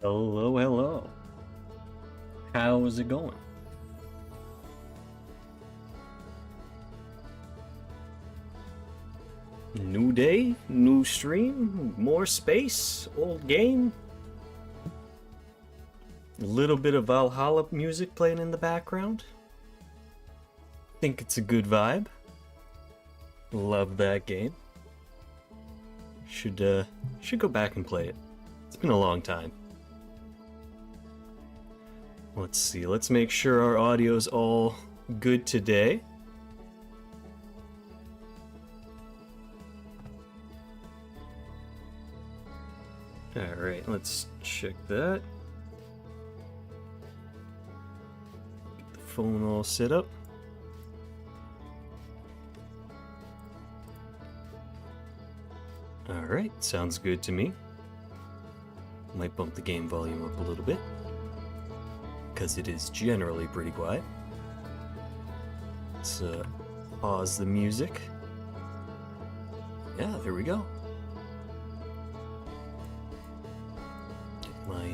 Hello, hello. How's it going? New day, new stream, more space, old game. A little bit of Valhalla music playing in the background. Think it's a good vibe. Love that game. Should go back and play it. It's been a long time. Let's see, let's make sure our audio's all good today. Alright, let's check that. Get the phone all set up. Alright, sounds good to me. Might bump the game volume up a little bit, because it is generally pretty quiet. Let's pause the music. Yeah, there we go. Get my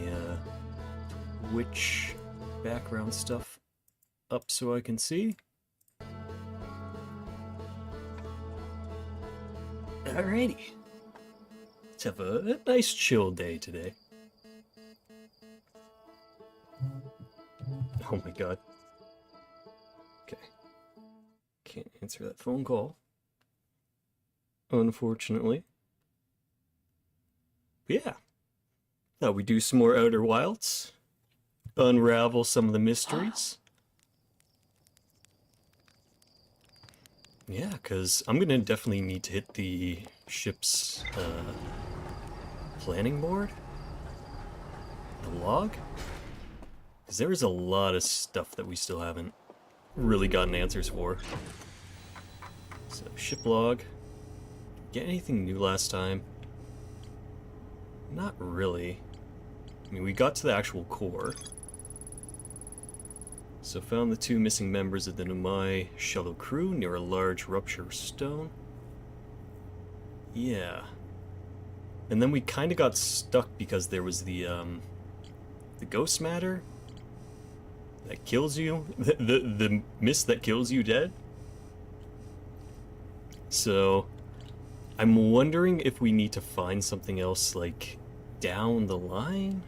Twitch background stuff up so I can see. Alrighty. Let's have a nice chill day today. Oh my god. Okay. Can't answer that phone call, unfortunately. But yeah. Thought we'd do some more Outer Wilds. Unravel some of the mysteries. Yeah, because I'm gonna definitely need to hit the ship's planning board. The log. Because there is a lot of stuff that we still haven't really gotten answers for. So, ship log. Get anything new last time? Not really. I mean, we got to the actual core. So, found the 2 missing members of the Nomai shuttle crew near a large rupture stone. Yeah. And then we kind of got stuck because there was the ghost matter that kills you, the mist that kills you dead. So I'm wondering if we need to find something else like down the line,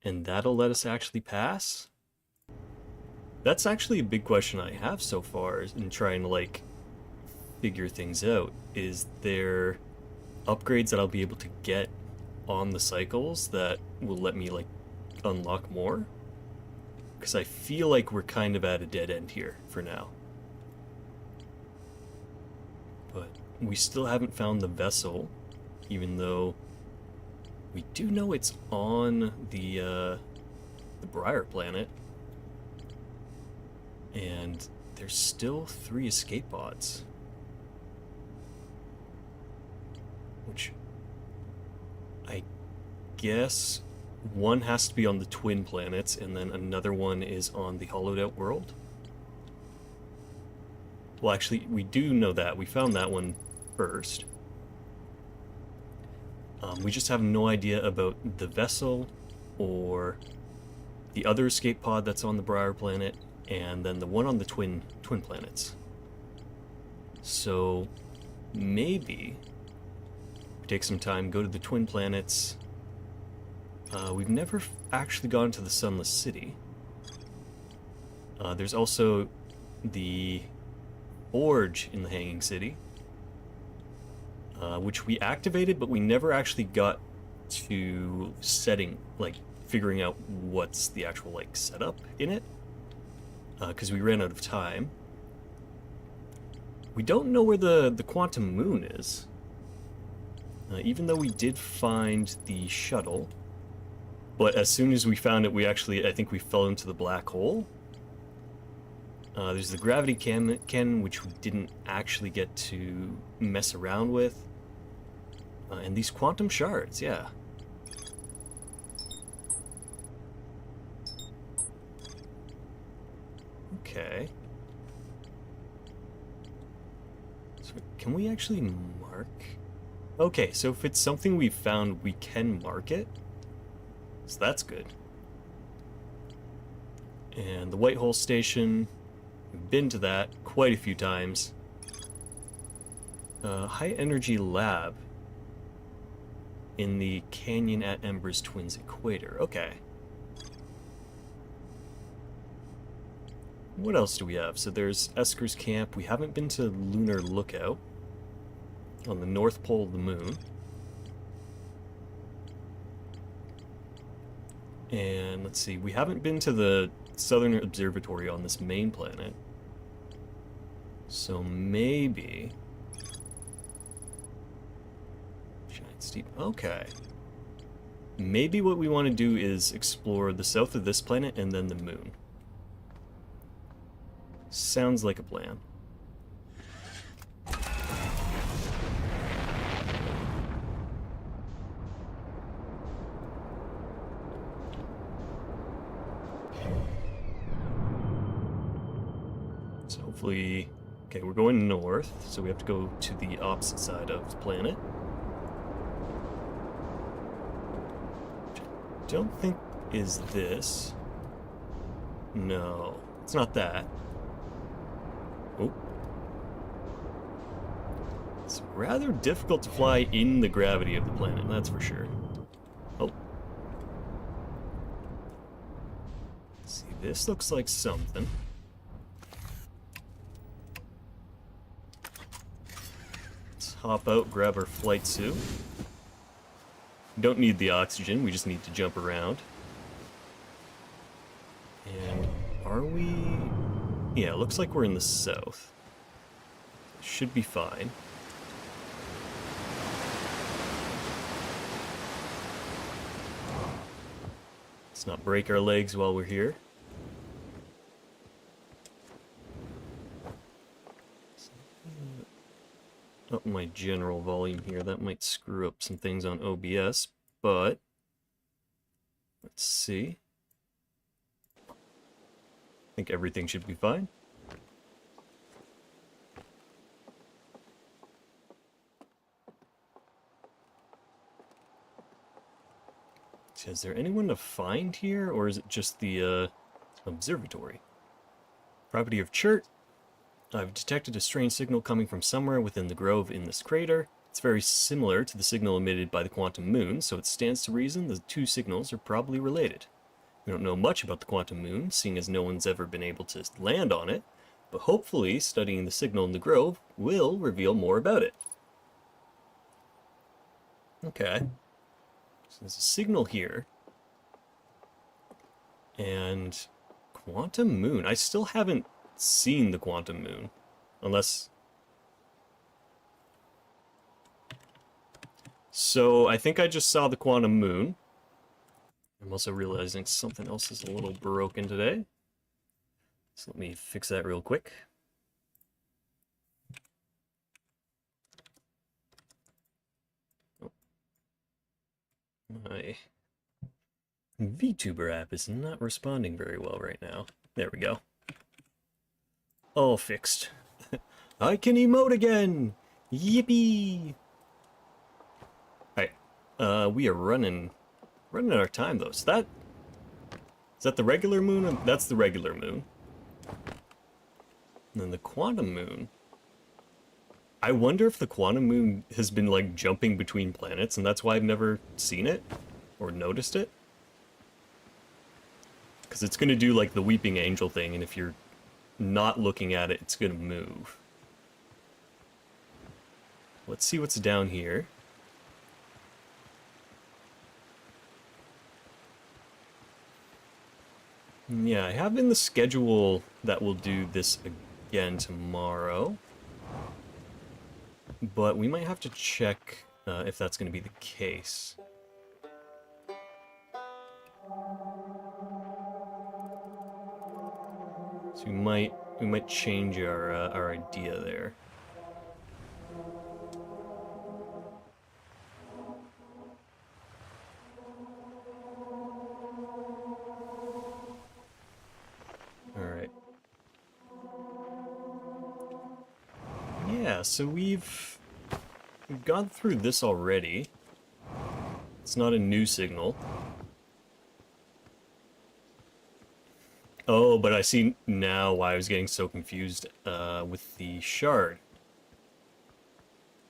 and that'll let us actually pass. That's actually a big question I have so far in trying to like figure things out. Is there upgrades that I'll be able to get on the cycles that will let me like unlock more? Because I feel like we're kind of at a dead end here for now. But we still haven't found the vessel, even though we do know it's on the Briar planet. And there's still 3 escape pods. Which I guess one has to be on the twin planets, and then another one is on the hollowed out world. Well, actually, we do know that. We found that one first. We just have no idea about the vessel or the other escape pod that's on the Briar planet, and then the one on the twin planets. So maybe we take some time, go to the twin planets. We've never actually gone to the Sunless City. There's also the Forge in the Hanging City, which we activated, but we never actually got to figuring out what's the actual like setup in it, because we ran out of time. We don't know where the Quantum Moon is, even though we did find the shuttle. But as soon as we found it, I think we fell into the black hole. There's the gravity cannon, which we didn't actually get to mess around with. And these quantum shards, yeah. Okay. So can we actually mark? Okay, so if it's something we've found, we can mark it. So that's good. And the Whitehole Station, we've been to that quite a few times. High Energy Lab in the Canyon at Embers Twins Equator. Okay. What else do we have? So there's Esker's Camp. We haven't been to Lunar Lookout on the North Pole of the Moon. And let's see, we haven't been to the Southern Observatory on this main planet. So maybe... Giant Steep. Okay. Maybe what we want to do is explore the south of this planet and then the moon. Sounds like a plan. So hopefully... Okay, we're going north, so we have to go to the opposite side of the planet. Which I don't think is this. No, it's not that. Oh. It's rather difficult to fly in the gravity of the planet, that's for sure. Oh. Let's see, this looks like something. Let's hop out, grab our flight suit. Don't need the oxygen, we just need to jump around. And are we... Yeah, it looks like we're in the south. Should be fine. Let's not break our legs while we're here. Up my general volume here, that might screw up some things on OBS, but let's see. I think everything should be fine. So is there anyone to find here, or is it just the observatory? Property of Chert. I've detected a strange signal coming from somewhere within the grove in this crater. It's very similar to the signal emitted by the quantum moon, so it stands to reason the two signals are probably related. We don't know much about the quantum moon, seeing as no one's ever been able to land on it, but hopefully studying the signal in the grove will reveal more about it. Okay. So there's a signal here. And quantum moon. I still haven't seen the quantum moon, unless... So I think I just saw the quantum moon. I'm also realizing something else is a little broken today. So let me fix that real quick. Oh. My VTuber app is not responding very well right now. There we go. All fixed. I can emote again! Yippee! Alright, we are running out of time though. So that... Is that the regular moon? That's the regular moon. And then the quantum moon. I wonder if the quantum moon has been like jumping between planets and that's why I've never seen it or noticed it. Because it's going to do like the weeping angel thing, and if you're not looking at it, it's going to move. Let's see what's down here. Yeah, I have in the schedule that we'll do this again tomorrow. But we might have to check if that's going to be the case. So we might change our idea there. All right. Yeah, so we've gone through this already. It's not a new signal. Oh, but I see now why I was getting so confused with the shard.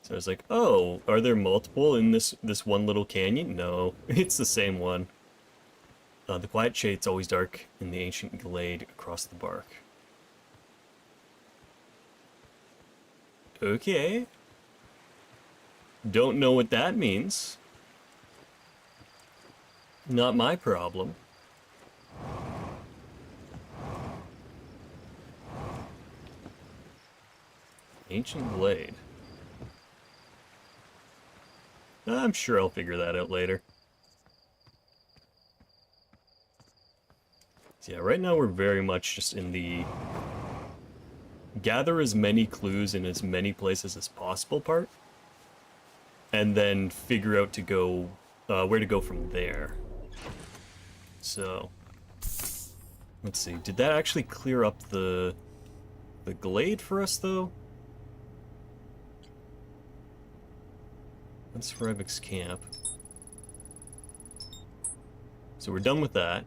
So I was like, oh, are there multiple in this one little canyon? No, it's the same one. The quiet shade's always dark in the ancient glade across the bark. Okay. Don't know what that means. Not my problem. Ancient glade. I'm sure I'll figure that out later. So yeah, right now we're very much just in the gather as many clues in as many places as possible part, and then figure out to go where to go from there. So let's see. Did that actually clear up the glade for us though? That's Revix camp. So we're done with that.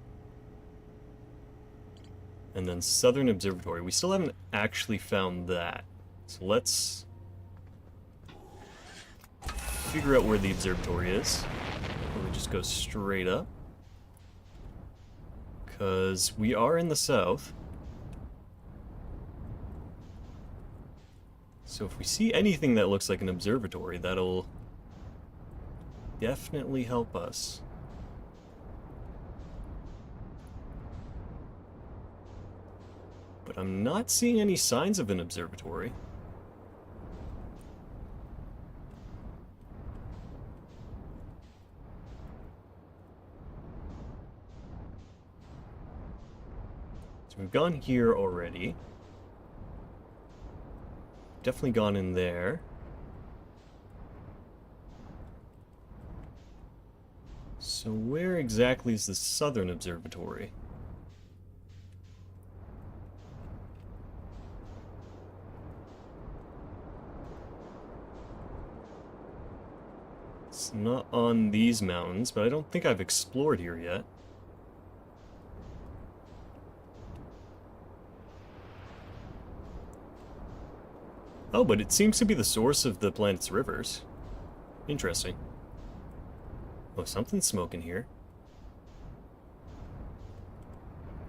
And then Southern Observatory. We still haven't actually found that. So let's figure out where the observatory is. We just go straight up. Because we are in the south. So if we see anything that looks like an observatory, that'll definitely help us. But I'm not seeing any signs of an observatory. So we've gone here already. Definitely gone in there. So where exactly is the Southern Observatory? It's not on these mountains, but I don't think I've explored here yet. Oh, but it seems to be the source of the planet's rivers. Interesting. Oh, something's smoking here.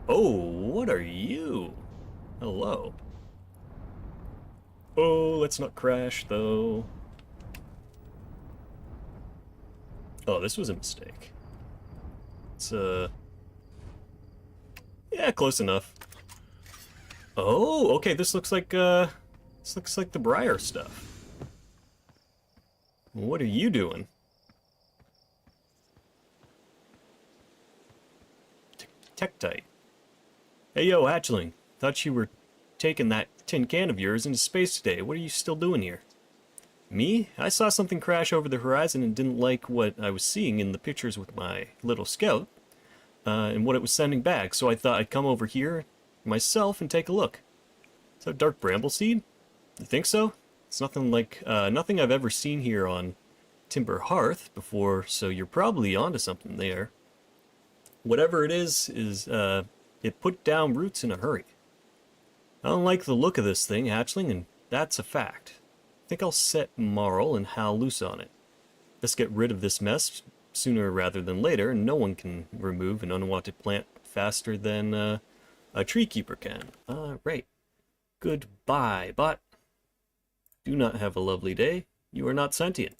Oh, what are you? Hello. Oh, let's not crash, though. Oh, this was a mistake. It's, yeah, close enough. Oh, okay, this looks like the Briar stuff. What are you doing? Tektite. Hey, yo, hatchling. Thought you were taking that tin can of yours into space today. What are you still doing here? Me? I saw something crash over the horizon and didn't like what I was seeing in the pictures with my little scout, and what it was sending back, so I thought I'd come over here myself and take a look. Is that dark bramble seed? You think so? It's nothing like, nothing I've ever seen here on Timber Hearth before, so you're probably onto something there. Whatever it is, it put down roots in a hurry. I don't like the look of this thing, hatchling, and that's a fact. I think I'll set Marl and Hal loose on it. Let's get rid of this mess sooner rather than later, and no one can remove an unwanted plant faster than a tree keeper can. Right. Goodbye, bot. Do not have a lovely day. You are not sentient.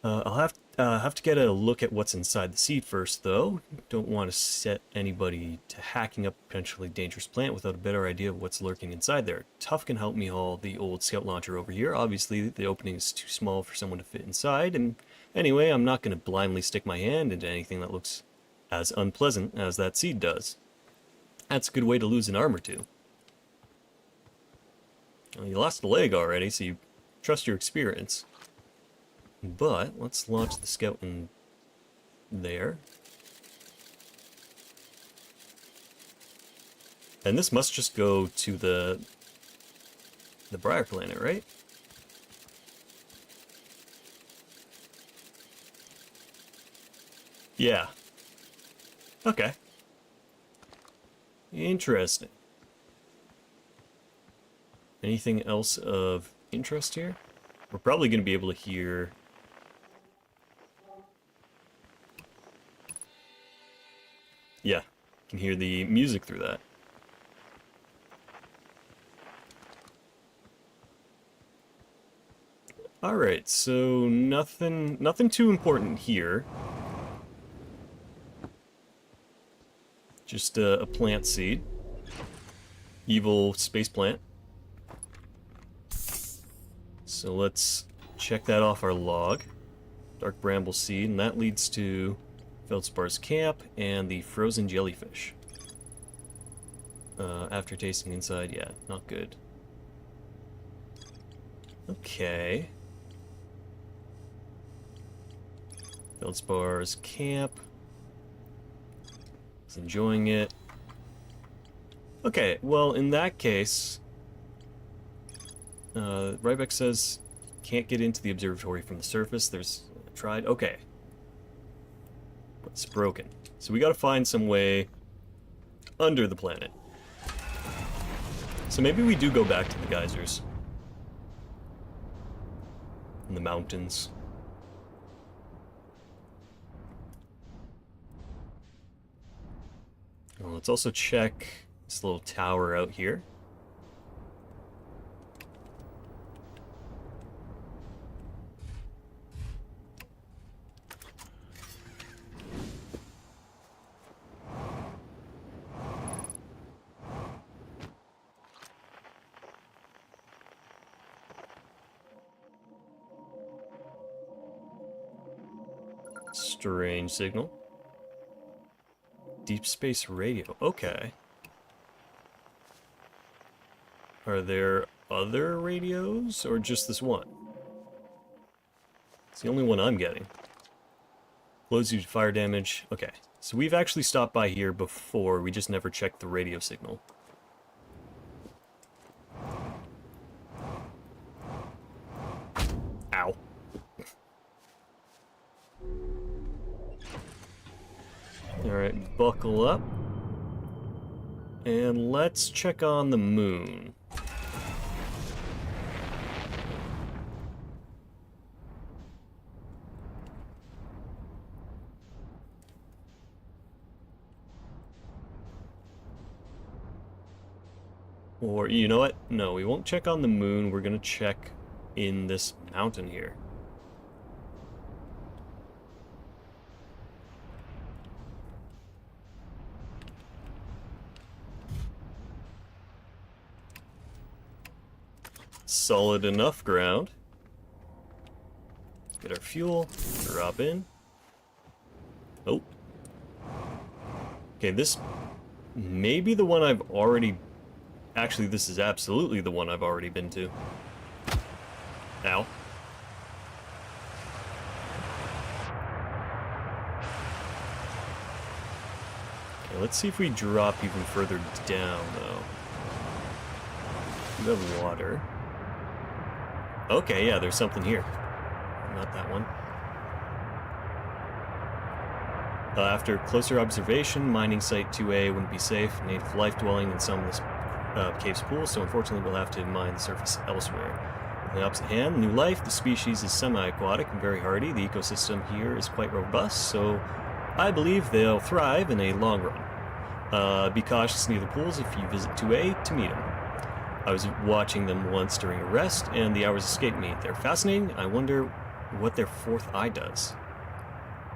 I'll have to get a look at what's inside the seed first, though. Don't want to set anybody to hacking up a potentially dangerous plant without a better idea of what's lurking inside there. Tuff can help me haul the old scout launcher over here. Obviously, the opening is too small for someone to fit inside, and anyway, I'm not going to blindly stick my hand into anything that looks as unpleasant as that seed does. That's a good way to lose an arm or two. Well, you lost a leg already, so you trust your experience. But let's launch the scout in there. And this must just go to the Briar Planet, right? Yeah. Okay. Interesting. Anything else of interest here? We're probably going to be able to hear... Yeah, can hear the music through that. Alright, so nothing too important here. Just a plant seed. Evil space plant. So let's check that off our log. Dark bramble seed, and that leads to Feldspar's camp and the frozen jellyfish. After tasting inside, yeah, not good. Okay. Feldspar's camp. He's enjoying it. Okay, well, in that case, Rybeck says can't get into the observatory from the surface. There's tried. Okay. It's broken. So we gotta find some way under the planet. So maybe we do go back to the geysers. In the mountains. Well, let's also check this little tower out here. Strange signal. Deep space radio. Okay. Are there other radios or just this one? It's the only one I'm getting. Blows you to fire damage. Okay. So we've actually stopped by here before. We just never checked the radio signal. Ow. Alright, buckle up. And let's check on the moon. Or, you know what? No, we won't check on the moon. We're gonna check in this mountain here. Solid enough ground. Get our fuel, drop in. Oh. Okay, this may be the one I've already... Actually, this is absolutely the one I've already been to. Ow. Okay, let's see if we drop even further down, though. We have water. Okay, yeah, there's something here. Not that one. After closer observation, mining site 2A wouldn't be safe. Native life dwelling in some of this cave's pools, so unfortunately we'll have to mine the surface elsewhere. On the opposite hand, new life. The species is semi-aquatic and very hardy. The ecosystem here is quite robust, so I believe they'll thrive in a long run. Be cautious near the pools if you visit 2A to meet them. I was watching them once during a rest, and the hours escaped me. They're fascinating. I wonder what their fourth eye does.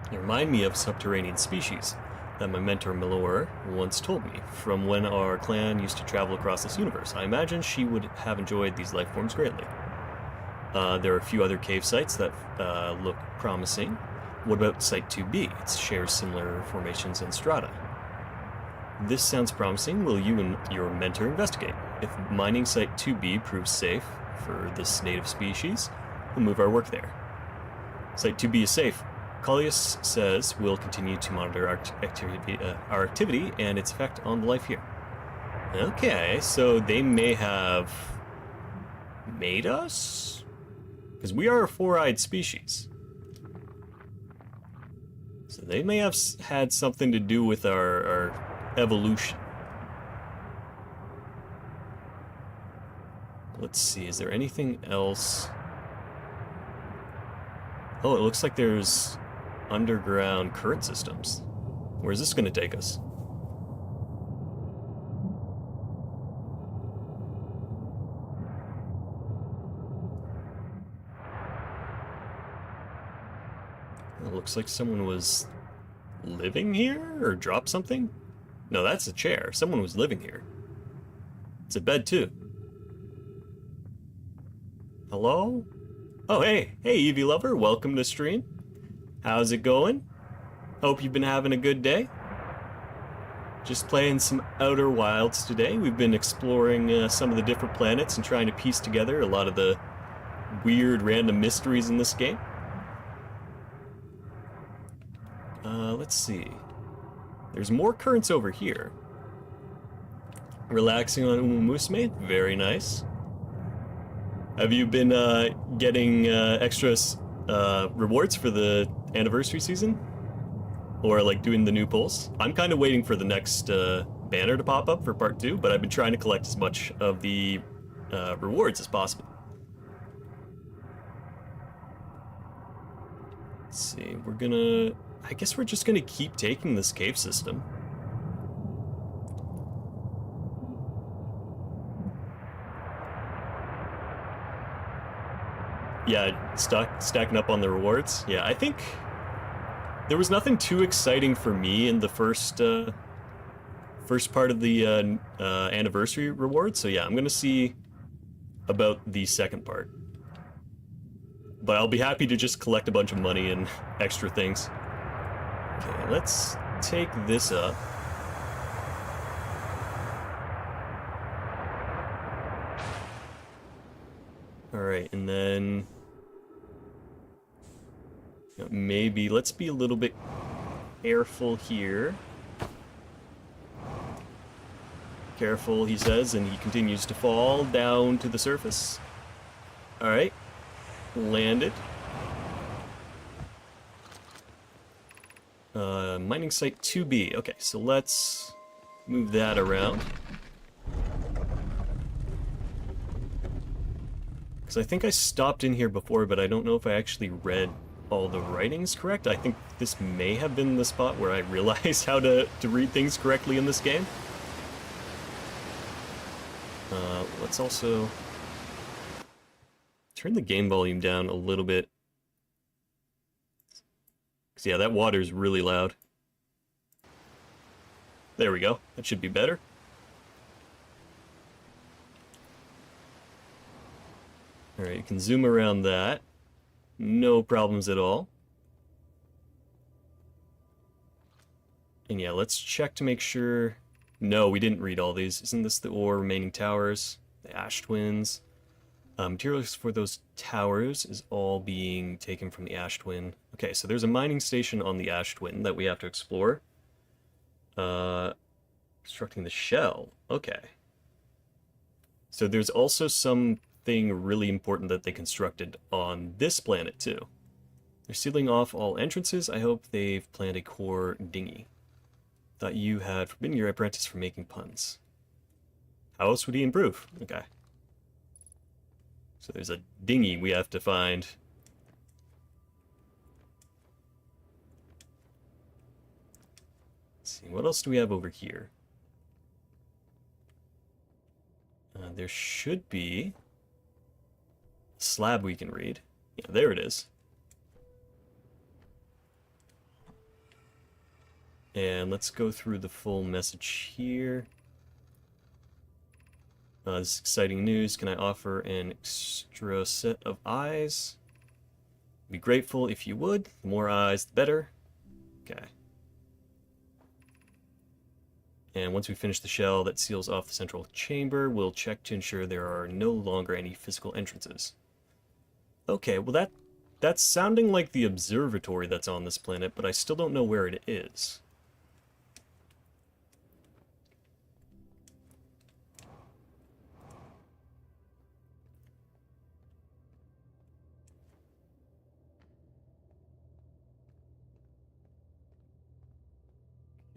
They remind me of subterranean species that my mentor Melora once told me from when our clan used to travel across this universe. I imagine she would have enjoyed these life forms greatly. There are a few other cave sites that look promising. What about Site 2B? It shares similar formations and strata. This sounds promising. Will you and your mentor investigate? If mining Site 2B proves safe for this native species, we'll move our work there. Site 2B is safe. Collius says we'll continue to monitor our activity and its effect on the life here. Okay, so they may have made us? Because we are a four-eyed species. Is So they may have had something to do with our evolution. Let's see, is there anything else? Oh, it looks like there's underground current systems. Where's this going to take us? It looks like someone was living here or dropped something? No, that's a chair. Someone was living here. It's a bed too. Hello? Oh, hey. Hey, Eevee Lover. Welcome to stream. How's it going? Hope you've been having a good day. Just playing some Outer Wilds today. We've been exploring some of the different planets and trying to piece together a lot of the weird random mysteries in this game. Let's see. There's more currents over here. Relaxing on Umumusme. Very nice. Have you been getting extra rewards for the anniversary season? Or like doing the new pulls? I'm kind of waiting for the next banner to pop up for part 2, but I've been trying to collect as much of the rewards as possible. Let's see, I guess we're just gonna keep taking this cave system. Yeah, stacking up on the rewards. Yeah, I think there was nothing too exciting for me in the first part of the anniversary reward. So yeah, I'm gonna see about the second part. But I'll be happy to just collect a bunch of money and extra things. Okay, let's take this up. Alright, and then maybe let's be a little bit careful here. Careful, he says, and he continues to fall down to the surface. Alright, landed. Mining site 2B. Okay, so let's move that around. Because I think I stopped in here before, but I don't know if I actually read all the writings correct. I think this may have been the spot where I realized how to read things correctly in this game. Let's also turn the game volume down a little bit. Because yeah, that water's really loud. There we go. That should be better. Alright, you can zoom around that. No problems at all. And yeah, let's check to make sure... No, we didn't read all these. Isn't this the ore, remaining towers, the ash twins? Materials for those towers is all being taken from the ash twin. Okay, so there's a mining station on the ash twin that we have to explore. Constructing the shell. Okay. So there's also something really important that they constructed on this planet too. They're sealing off all entrances. I hope they've planned a core dinghy. Thought you had forbidden your apprentice from making puns. How else would he improve? Okay. So there's a dinghy we have to find. Let's see, what else do we have over here? There should be a slab we can read. Yeah, there it is. And let's go through the full message here. This is exciting news. Can I offer an extra set of eyes? Be grateful if you would. The more eyes, the better. Okay. And once we finish the shell that seals off the central chamber, we'll check to ensure there are no longer any physical entrances. Okay, well that's sounding like the observatory that's on this planet, but I still don't know where it is.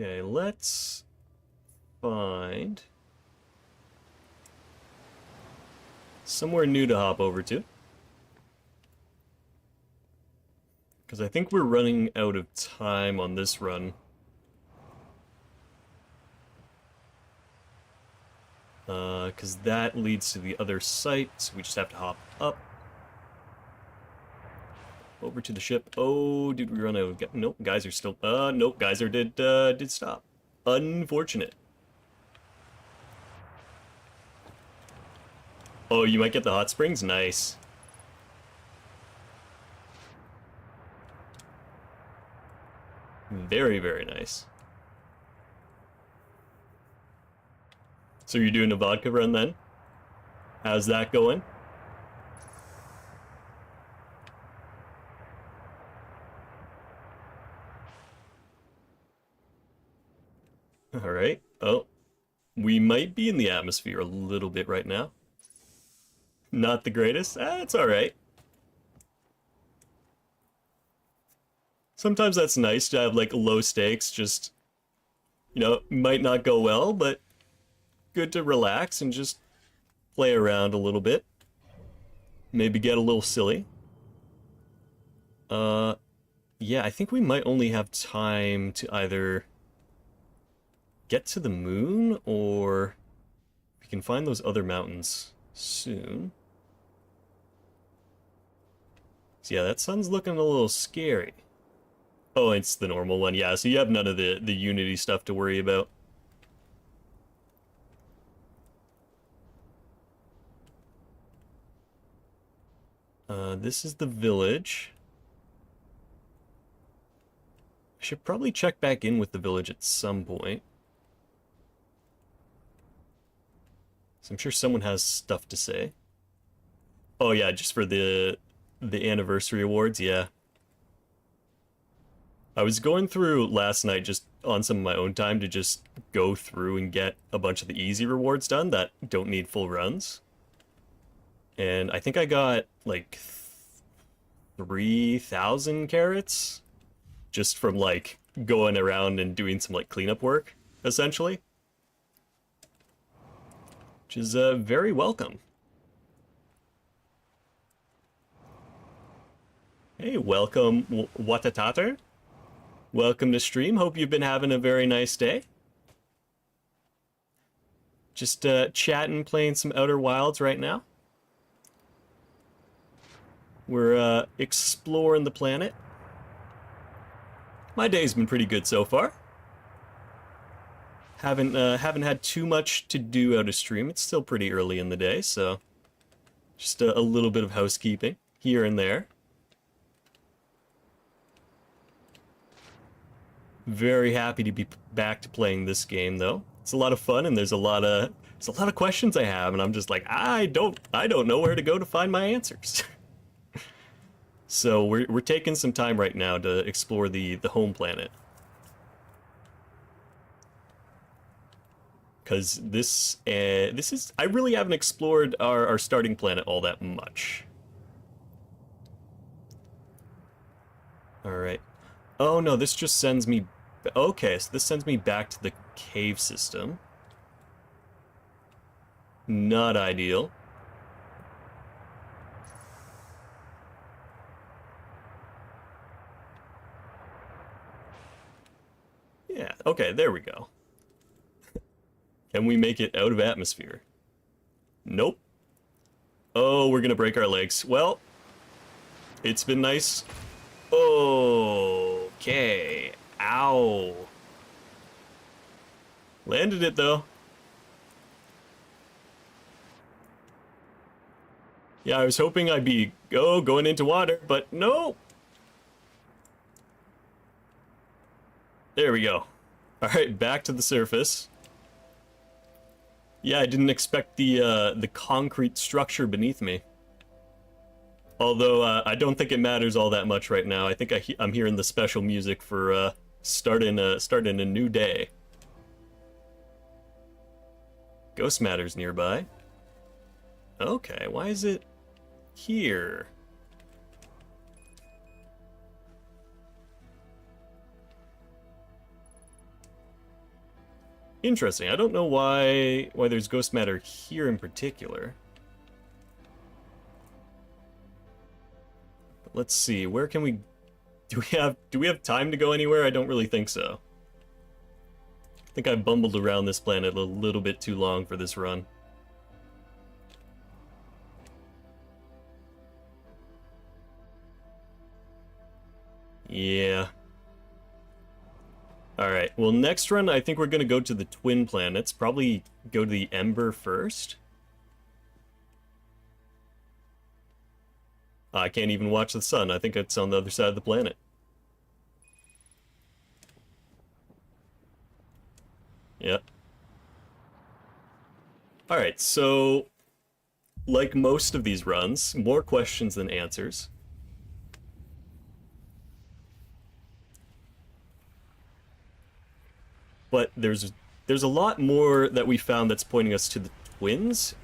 Okay, let's find somewhere new to hop over to. Because I think we're running out of time on this run. Because that leads to the other site, so we just have to hop up. Over to the ship. Oh, did we run out of... Nope, geyser still... nope, geyser did stop. Unfortunate. Oh, you might get the hot springs? Nice. Very, very nice. So you're doing a vodka run then? How's that going? All right. Oh, we might be in the atmosphere a little bit right now. Not the greatest. It's all right. Sometimes that's nice to have like low stakes, just, you know, might not go well, but good to relax and just play around a little bit. Maybe get a little silly. Yeah, I think we might only have time to either get to the moon or we can find those other mountains soon. So yeah, that sun's looking a little scary. Oh, it's the normal one. Yeah, so you have none of the Unity stuff to worry about. This is the village. I should probably check back in with the village at some point. So I'm sure someone has stuff to say. Oh yeah, just for the anniversary awards, yeah. I was going through last night just on some of my own time to just go through and get a bunch of the easy rewards done that don't need full runs. And I think I got like 3,000 carrots just from like going around and doing some like cleanup work, essentially. Which is very welcome. Hey, welcome, Watatater. Welcome to stream. Hope you've been having a very nice day. Just chatting, playing some Outer Wilds right now. We're exploring the planet. My day's been pretty good so far. Haven't had too much to do out of stream. It's still pretty early in the day, so just a little bit of housekeeping here and there. Very happy to be back to playing this game, though. It's a lot of fun, and there's a lot of questions I have, and I'm just like, I don't know where to go to find my answers. So we're taking some time right now to explore the home planet. Because this is, I really haven't explored our starting planet all that much. Alright. Oh no, this just sends me... Okay, so this sends me back to the cave system. Not ideal. Yeah, okay, there we go. Can we make it out of atmosphere? Nope. Oh, we're gonna break our legs. Well, it's been nice. Okay. Ow. Landed it, though. Yeah, I was hoping I'd be going into water, but no. There we go. All right, back to the surface. Yeah, I didn't expect the concrete structure beneath me. Although I don't think it matters all that much right now. I think I'm hearing the special music for starting a new day. Ghost Matter's nearby. Okay, why is it here? Interesting. I don't know why there's ghost matter here in particular. But let's see. Where can we do we have time to go anywhere? I don't really think so. I think I bumbled around this planet a little bit too long for this run. Yeah. Alright, well next run I think we're gonna go to the twin planets. Probably go to the Ember first. I can't even watch the sun. I think it's on the other side of the planet. Yep. Alright, so like most of these runs, more questions than answers. But there's a lot more that we found that's pointing us to the twins.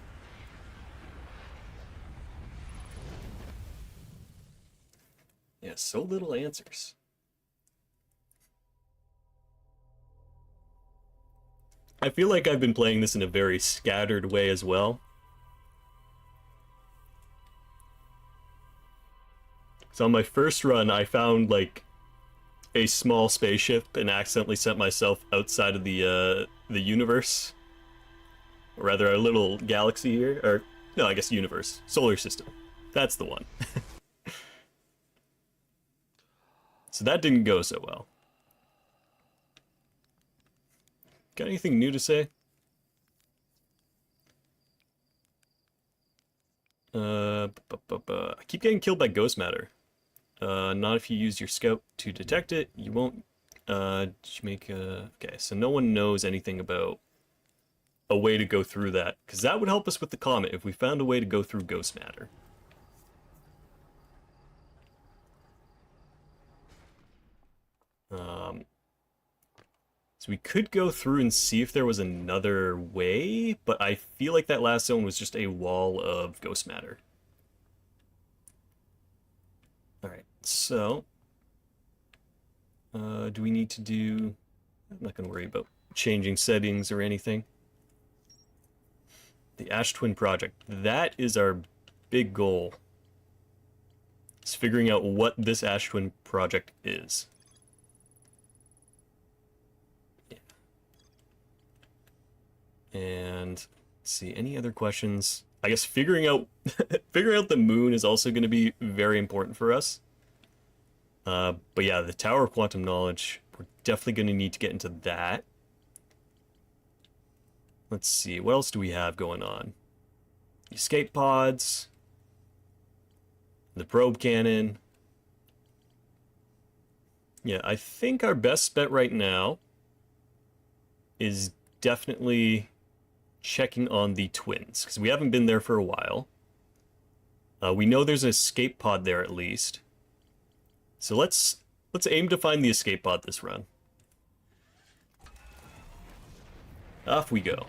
Yeah, so little answers. I feel like I've been playing this in a very scattered way as well. So on my first run, I found like a small spaceship and accidentally sent myself outside of the universe. Or rather, a little galaxy here. Or, no, I guess universe. Solar system. That's the one. So that didn't go so well. Got anything new to say? I keep getting killed by ghost matter. Not if you use your scout to detect it. You won't. Did you make a... Okay, so no one knows anything about a way to go through that, because that would help us with the comet if we found a way to go through ghost matter. So we could go through and see if there was another way, but I feel like that last zone was just a wall of ghost matter. Alright, so... do we need to do... I'm not going to worry about changing settings or anything. The Ash Twin Project. That is our big goal. It's figuring out what this Ash Twin Project is. And let's see, any other questions? I guess figuring out figuring out the moon is also going to be very important for us. But yeah, the Tower of Quantum Knowledge, we're definitely going to need to get into that. Let's see, what else do we have going on? Escape pods, the probe cannon. Yeah, I think our best bet right now is definitely checking on the twins, because we haven't been there for a while. We know there's an escape pod there at least. So let's aim to find the escape pod this run. Off we go.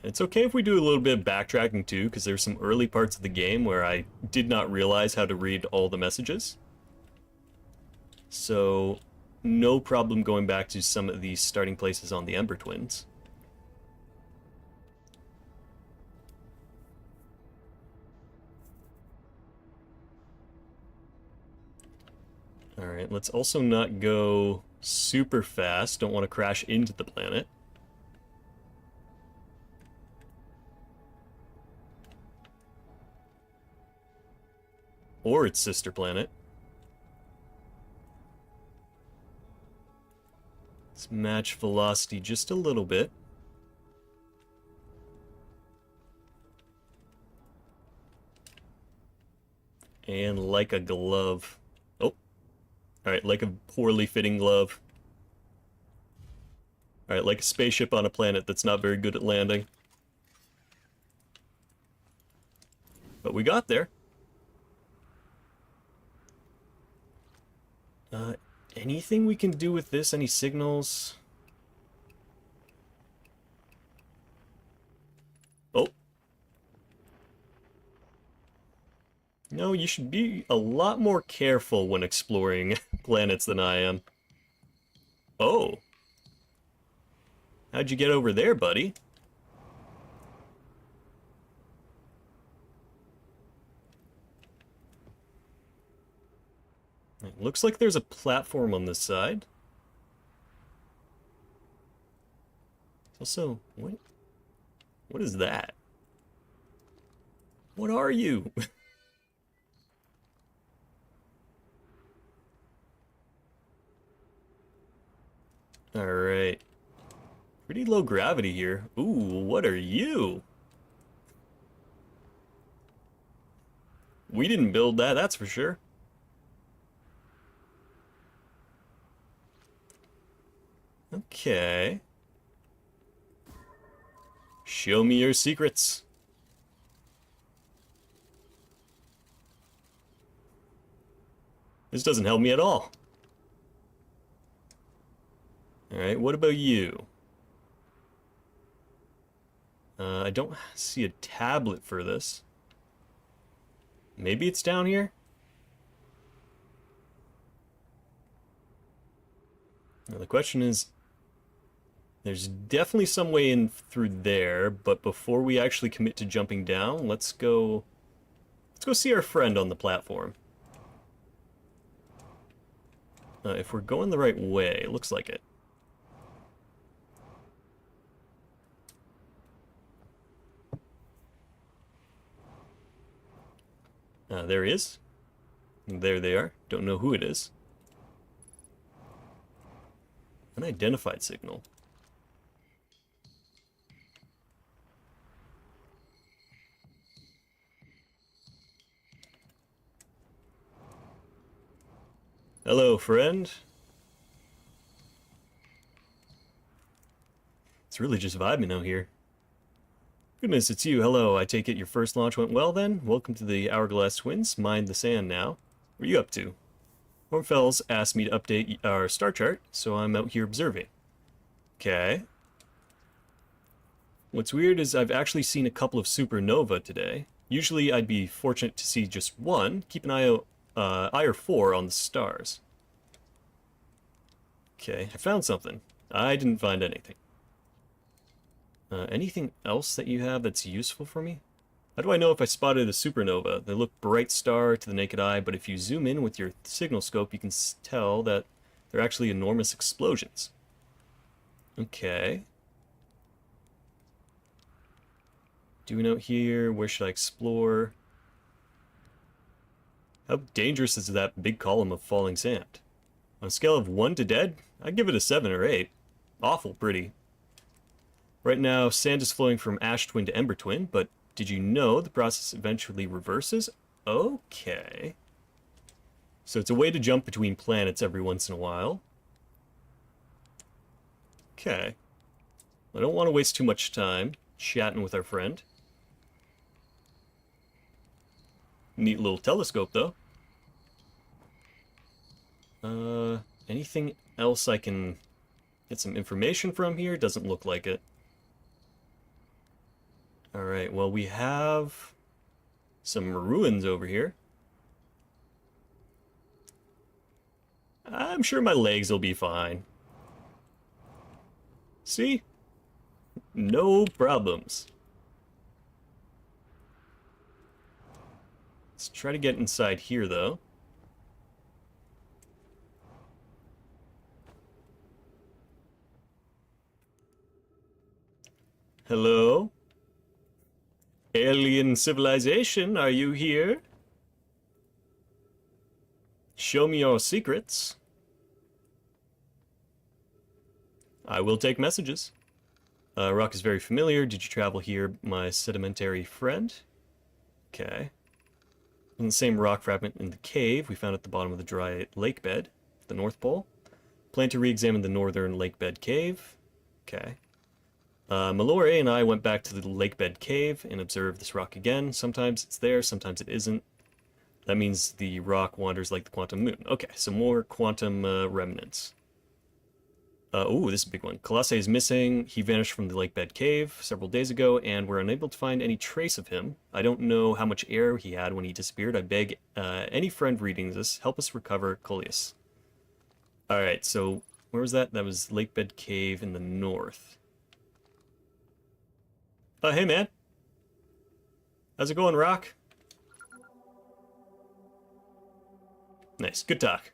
It's okay if we do a little bit of backtracking too, because there's some early parts of the game where I did not realize how to read all the messages. So, no problem going back to some of these starting places on the Ember Twins. Alright, let's also not go super fast. Don't want to crash into the planet. Or its sister planet. Let's match velocity just a little bit. And like a glove. Oh. Alright, like a poorly fitting glove. Alright, like a spaceship on a planet that's not very good at landing. But we got there. Anything we can do with this? Any signals? Oh. No, you should be a lot more careful when exploring planets than I am. Oh. How'd you get over there, buddy? It looks like there's a platform on this side. Also, what is that? What are you? Alright. Pretty low gravity here. Ooh, what are you? We didn't build that, that's for sure. Okay. Show me your secrets. This doesn't help me at all. Alright, what about you? I don't see a tablet for this. Maybe it's down here? Now the question is, there's definitely some way in through there, but before we actually commit to jumping down, let's go see our friend on the platform. If we're going the right way, it looks like it. There he is. There they are. Don't know who it is. Unidentified signal. Hello, friend. It's really just vibing out here. Goodness, it's you. Hello, I take it your first launch went well then? Welcome to the Hourglass Twins. Mind the sand now. What are you up to? Hornfels asked me to update our star chart, so I'm out here observing. Okay. What's weird is I've actually seen a couple of supernova today. Usually I'd be fortunate to see just one. Keep an eye out, eye or four on the stars. Okay, I found something. I didn't find anything. Anything else that you have that's useful for me? How do I know if I spotted a supernova? They look bright star to the naked eye, but if you zoom in with your signal scope, you can tell that they're actually enormous explosions. Okay. Doing out here, where should I explore? How dangerous is that big column of falling sand? On a scale of 1 to dead, I'd give it a 7 or 8. Awful pretty. Right now, sand is flowing from ash twin to ember twin, but did you know the process eventually reverses? Okay. So it's a way to jump between planets every once in a while. Okay. I don't want to waste too much time chatting with our friend. Neat little telescope, though. Anything else I can get some information from here? Doesn't look like it. Alright, well, we have some ruins over here. I'm sure my legs will be fine. See? No problems. Let's try to get inside here, though. Hello? Alien civilization, are you here? Show me your secrets. I will take messages. Rock is very familiar. Did you travel here, my sedimentary friend? Okay. In the same rock fragment in the cave we found at the bottom of the dry lake bed, the North Pole. Plan to re-examine the northern lake bed cave. Okay. Mallory and I went back to the lake bed cave and observed this rock again. Sometimes it's there, sometimes it isn't. That means the rock wanders like the quantum moon. Okay, some more quantum remnants. Oh, this is a big one. Colossae is missing. He vanished from the lake bed cave several days ago, and we're unable to find any trace of him. I don't know how much air he had when he disappeared. I beg any friend reading this, help us recover Coleus. Alright, so where was that? That was lake bed cave in the north. Hey man. How's it going, Rock? Nice, good talk.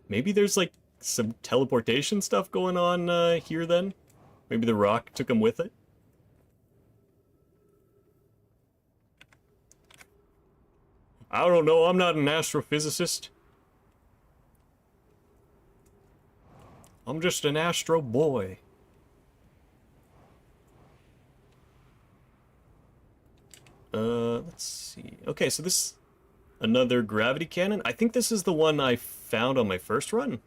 Maybe there's like some teleportation stuff going on here then? Maybe the rock took him with it? I don't know, I'm not an astrophysicist. I'm just an astro boy. Let's see. Okay, so this... Another gravity cannon? I think this is the one I found on my first run.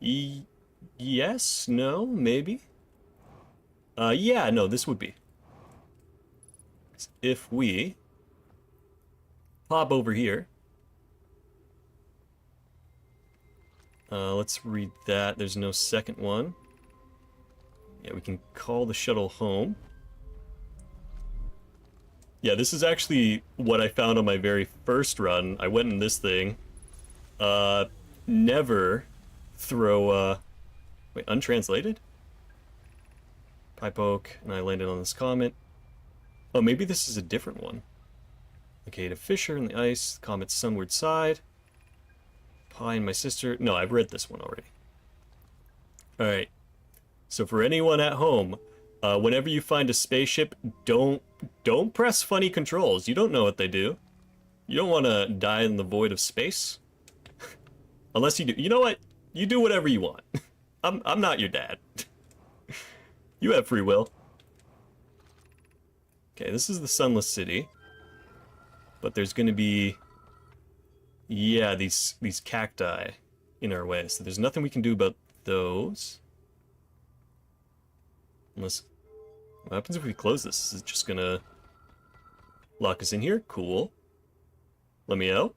Yes? No? Maybe? Yeah, no, this would be. If we... pop over here. Let's read that. There's no second one. Yeah, we can call the shuttle home. Yeah, this is actually what I found on my very first run. I went in this thing. Never throw, wait, untranslated? Pipe oak, and I landed on this comet. Oh, maybe this is a different one. Okay, to fissure in the ice, the comet's sunward side. Pi and my sister. No, I've read this one already. Alright. So for anyone at home, whenever you find a spaceship, don't press funny controls. You don't know what they do. You don't want to die in the void of space. Unless you do. You know what? You do whatever you want. I'm not your dad. You have free will. Okay, this is the Sunless City. But there's going to be... yeah, these cacti in our way. So there's nothing we can do about those. Unless... what happens if we close this? Is it just gonna lock us in here? Cool. Let me out.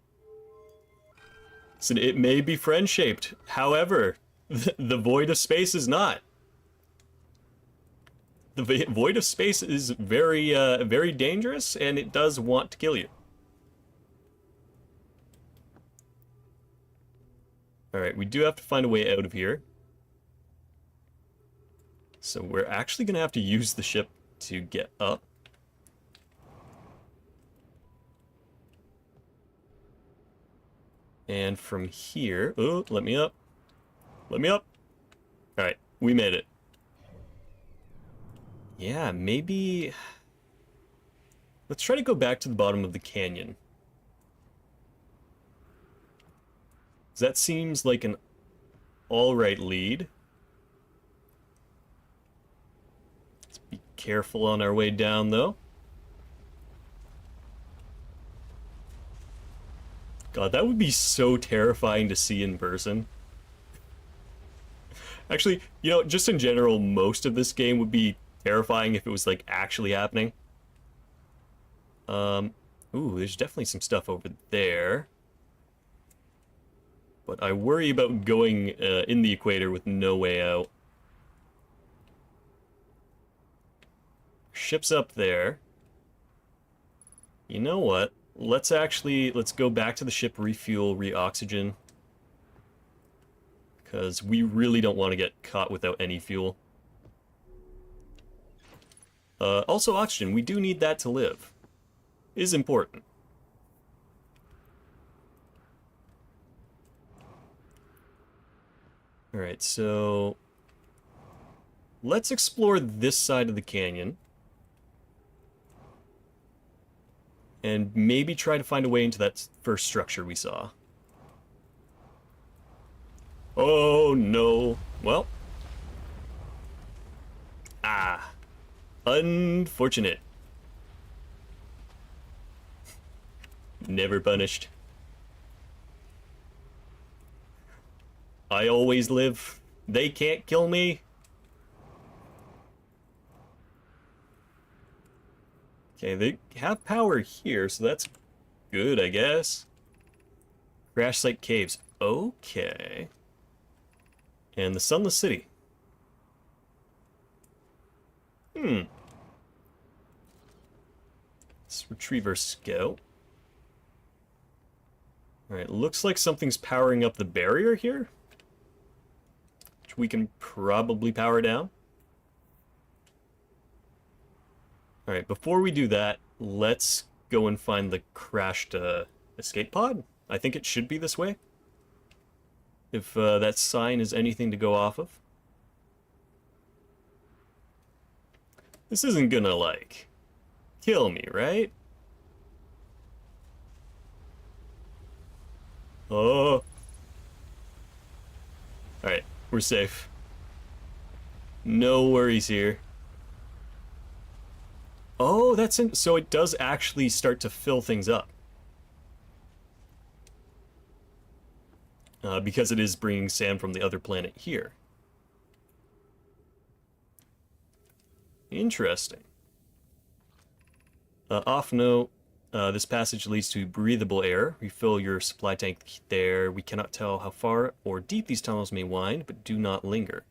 So it may be friend-shaped. However, the void of space is not. The void of space is very, very dangerous, and it does want to kill you. Alright, we do have to find a way out of here. So we're actually going to have to use the ship to get up. And from here... oh, let me up. Let me up. Alright, we made it. Yeah, maybe... let's try to go back to the bottom of the canyon. That seems like an alright lead. Let's be careful on our way down, though. God, that would be so terrifying to see in person. Actually, you know, just in general, most of this game would be terrifying if it was, like, actually happening. Ooh, there's definitely some stuff over there. But I worry about going in the equator with no way out. Ship's up there. You know what? Let's go back to the ship, refuel, re-oxygen. Because we really don't want to get caught without any fuel. Also oxygen, we do need that to live. Is important. Alright, so... let's explore this side of the canyon. And maybe try to find a way into that first structure we saw. Oh, no. Well. Ah. Unfortunate. Never punished. I always live. They can't kill me. Okay, they have power here, so that's good, I guess. Crash Site Caves. Okay. And the Sunless City. Let's retrieve our scout. Alright, looks like something's powering up the barrier here, which we can probably power down. Alright, before we do that, let's go and find the crashed escape pod. I think it should be this way. If that sign is anything to go off of. This isn't gonna, like, kill me, right? Oh. Alright, we're safe. No worries here. Oh, that's in, so it does actually start to fill things up. Because it is bringing sand from the other planet here. Interesting. Off note, this passage leads to breathable air. Refill your supply tank there. We cannot tell how far or deep these tunnels may wind, but do not linger.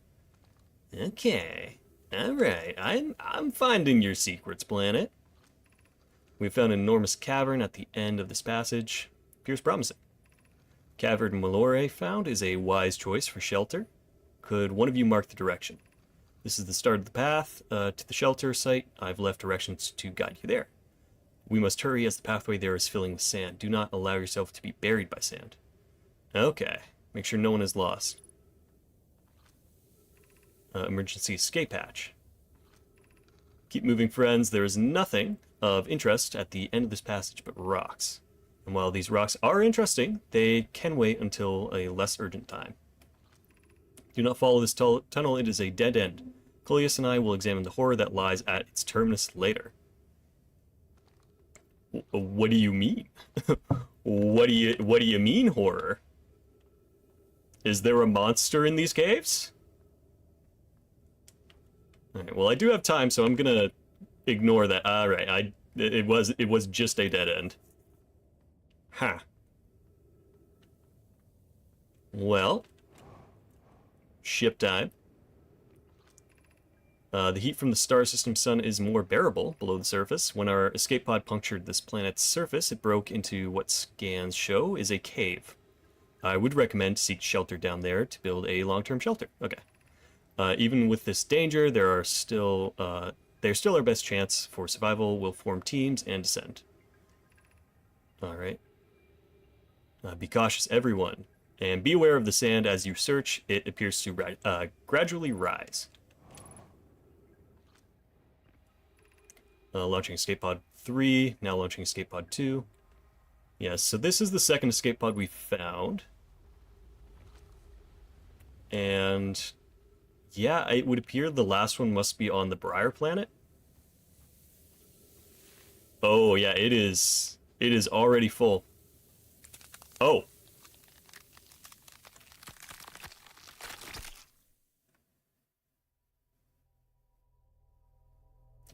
Okay. Alright, I'm finding your secrets, planet. We found an enormous cavern at the end of this passage. Appears promising. Cavern Malore found is a wise choice for shelter. Could one of you mark the direction? This is the start of the path to the shelter site. I've left directions to guide you there. We must hurry as the pathway there is filling with sand. Do not allow yourself to be buried by sand. Okay, make sure no one is lost. Emergency escape hatch. Keep moving, friends. There is nothing of interest at the end of this passage but rocks. And while these rocks are interesting, they can wait until a less urgent time. Do not follow this tunnel. It is a dead end. Coleus and I will examine the horror that lies at its terminus later. What do you mean? What do you mean, horror? Is there a monster in these caves? Alright, well, I do have time, so I'm gonna ignore that. Alright, it was just a dead end. Huh. Well, ship time. The heat from the star system sun is more bearable below the surface. When our escape pod punctured this planet's surface, it broke into what scans show is a cave. I would recommend to seek shelter down there to build a long-term shelter. Okay. Even with this danger, there's still our best chance for survival. We'll form teams and descend. Alright. Be cautious, everyone. And be aware of the sand as you search. It appears to gradually rise. Launching escape pod 3, now launching escape pod 2. Yes, so this is the second escape pod we found. And yeah, it would appear the last one must be on the Briar planet. Oh yeah, it is already full. Oh.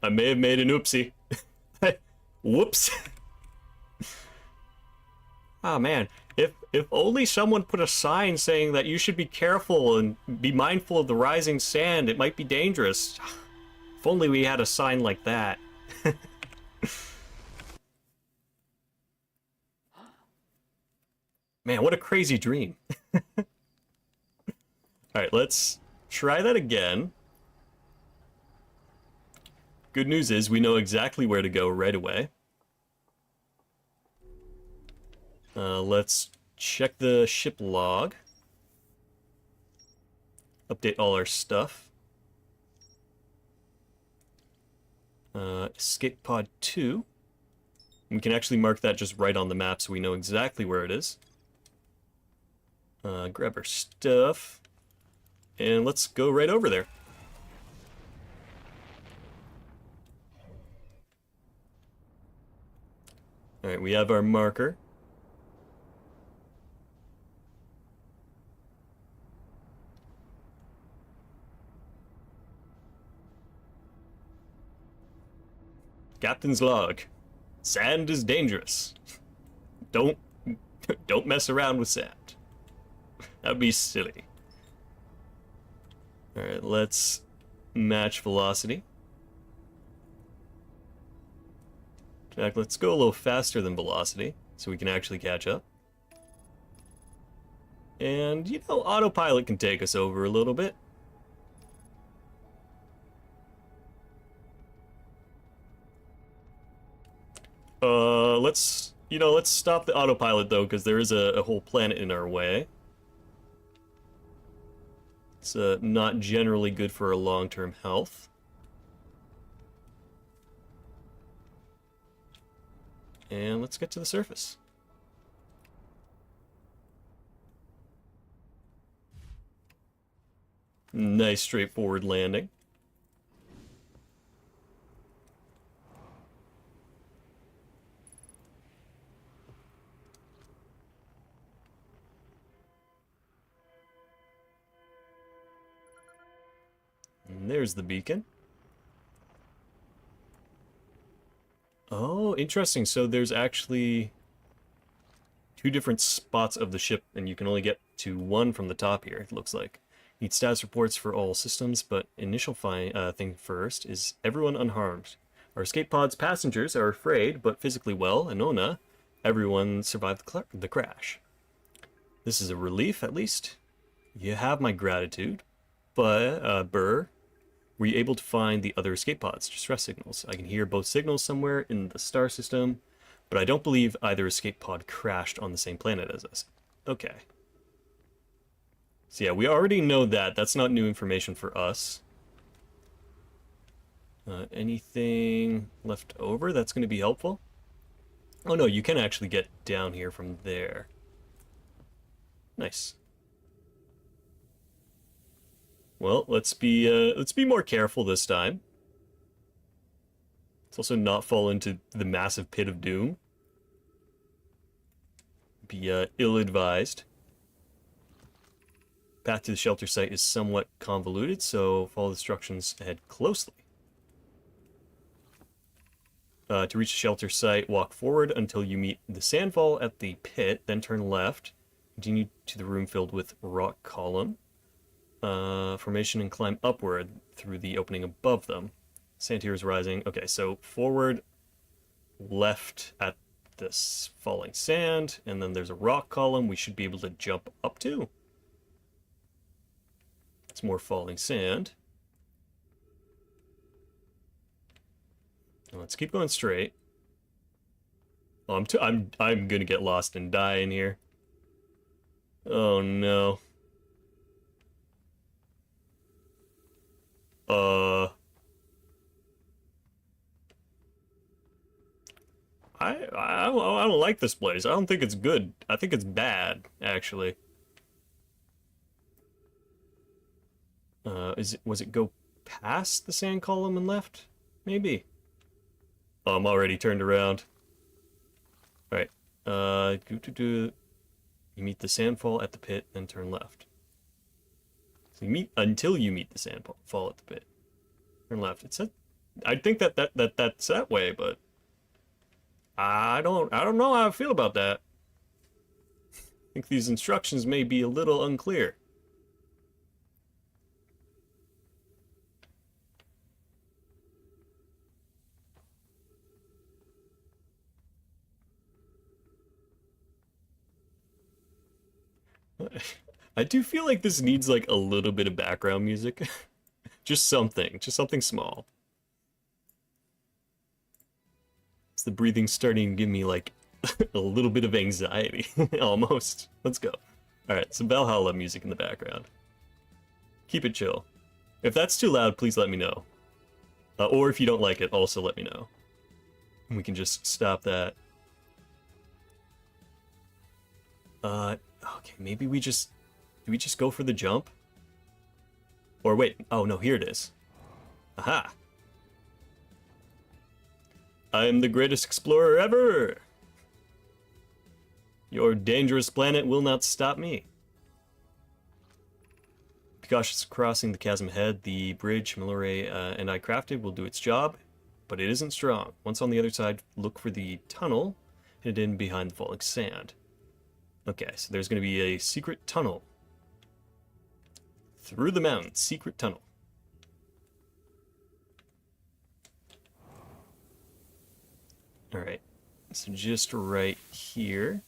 I may have made an oopsie. Whoops. Oh man, if only someone put a sign saying that you should be careful and be mindful of the rising sand, it might be dangerous. If only we had a sign like that. Man, what a crazy dream. Alright, let's try that again. Good news is we know exactly where to go right away. Let's check the ship log. Update all our stuff. Escape pod 2. We can actually mark that just right on the map so we know exactly where it is. Grab our stuff. And let's go right over there. Alright, we have our marker. Captain's log. Sand is dangerous. Don't mess around with sand. That'd be silly. Alright, let's match velocity. In fact, let's go a little faster than velocity so we can actually catch up. And, you know, autopilot can take us over a little bit. Let's stop the autopilot though, because there is a whole planet in our way. It's not generally good for our long-term health. And let's get to the surface. Nice straightforward landing. And there's the beacon. Oh, interesting. So there's actually two different spots of the ship, and you can only get to one from the top here, it looks like. Need status reports for all systems, but initial thing first is everyone unharmed. Our escape pod's passengers are afraid, but physically well. Anona, everyone survived the crash. This is a relief, at least. You have my gratitude. But, Burr, were you able to find the other escape pods? Distress signals. I can hear both signals somewhere in the star system, but I don't believe either escape pod crashed on the same planet as us. Okay. So yeah, we already know that. That's not new information for us. Anything left over that's going to be helpful? Oh no, you can actually get down here from there. Nice. Well, let's be more careful this time. Let's also not fall into the massive pit of doom. Be ill-advised. Path to the shelter site is somewhat convoluted, so follow the instructions ahead closely. To reach the shelter site, walk forward until you meet the sandfall at the pit, then turn left. Continue to the room filled with rock column formation and climb upward through the opening above them. Sand here is rising. Okay, so forward, left at this falling sand, and then there's a rock column we should be able to jump up to. It's more falling sand. Let's keep going straight. Oh, I'm gonna get lost and die in here. Oh no. I don't like this place. I don't think it's good. I think it's bad, actually. Was it go past the sand column and left? Maybe. Oh, I'm already turned around. Alright. You meet the sandfall at the pit, then turn left. So you meet until you meet the sandfall at the pit. Turn left. It said I think that's that way, but I don't know how I feel about that. I think these instructions may be a little unclear. I do feel like this needs like a little bit of background music. Just something small. It's the breathing starting to give me like a little bit of anxiety, almost. Let's go. All right, some Valhalla music in the background. Keep it chill. If that's too loud, please let me know. Or if you don't like it, also let me know. And we can just stop that. Okay, maybe do we just go for the jump? Or wait, oh no, here it is. Aha! I am the greatest explorer ever! Your dangerous planet will not stop me. Be cautious crossing the chasm ahead. The bridge Mallory and I crafted will do its job, but it isn't strong. Once on the other side, look for the tunnel hidden behind the falling sand. Okay, so there's going to be a secret tunnel. Through the mountain, secret tunnel. Alright, so just right here.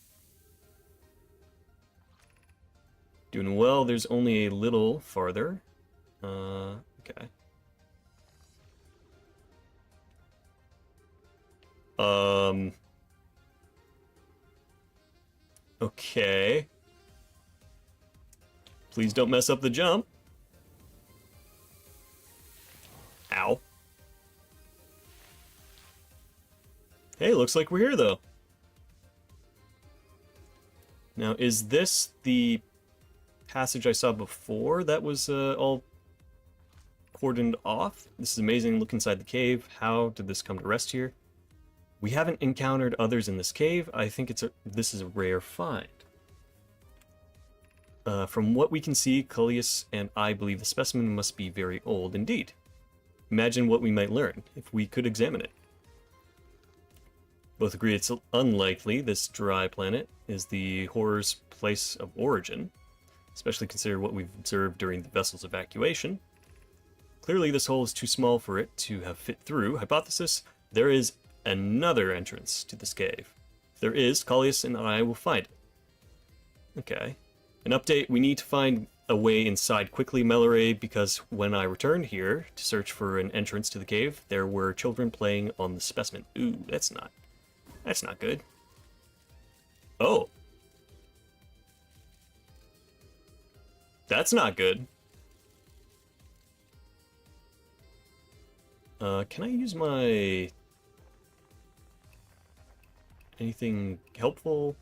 Doing well, there's only a little farther. Okay. Okay. Please don't mess up the jump. Ow. Hey, looks like we're here, though. Now, is this the passage I saw before that was all cordoned off? This is amazing. Look inside the cave. How did this come to rest here? We haven't encountered others in this cave. I think this is a rare find. From what we can see, Cullius and I believe the specimen must be very old indeed. Imagine what we might learn if we could examine it. Both agree it's unlikely this dry planet is the horror's place of origin, especially consider what we've observed during the vessel's evacuation. Clearly this hole is too small for it to have fit through. Hypothesis, there is another entrance to this cave. If there is, Cullius and I will find it. Okay. An update, we need to find a way inside quickly, Melore, because when I returned here to search for an entrance to the cave, there were children playing on the specimen. Ooh, that's not good. Oh. That's not good. Can I use my... anything helpful?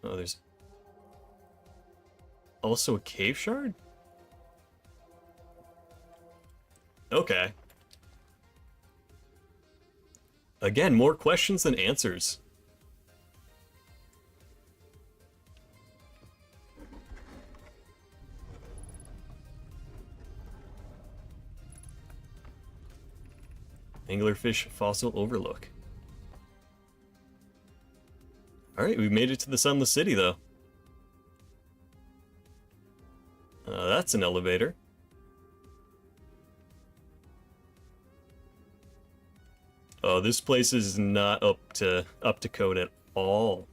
Oh, there's also a cave shard? Okay. Again, more questions than answers. Anglerfish fossil overlook. Alright, we made it to the Sunless City, though. That's an elevator. Oh, this place is not up to code at all.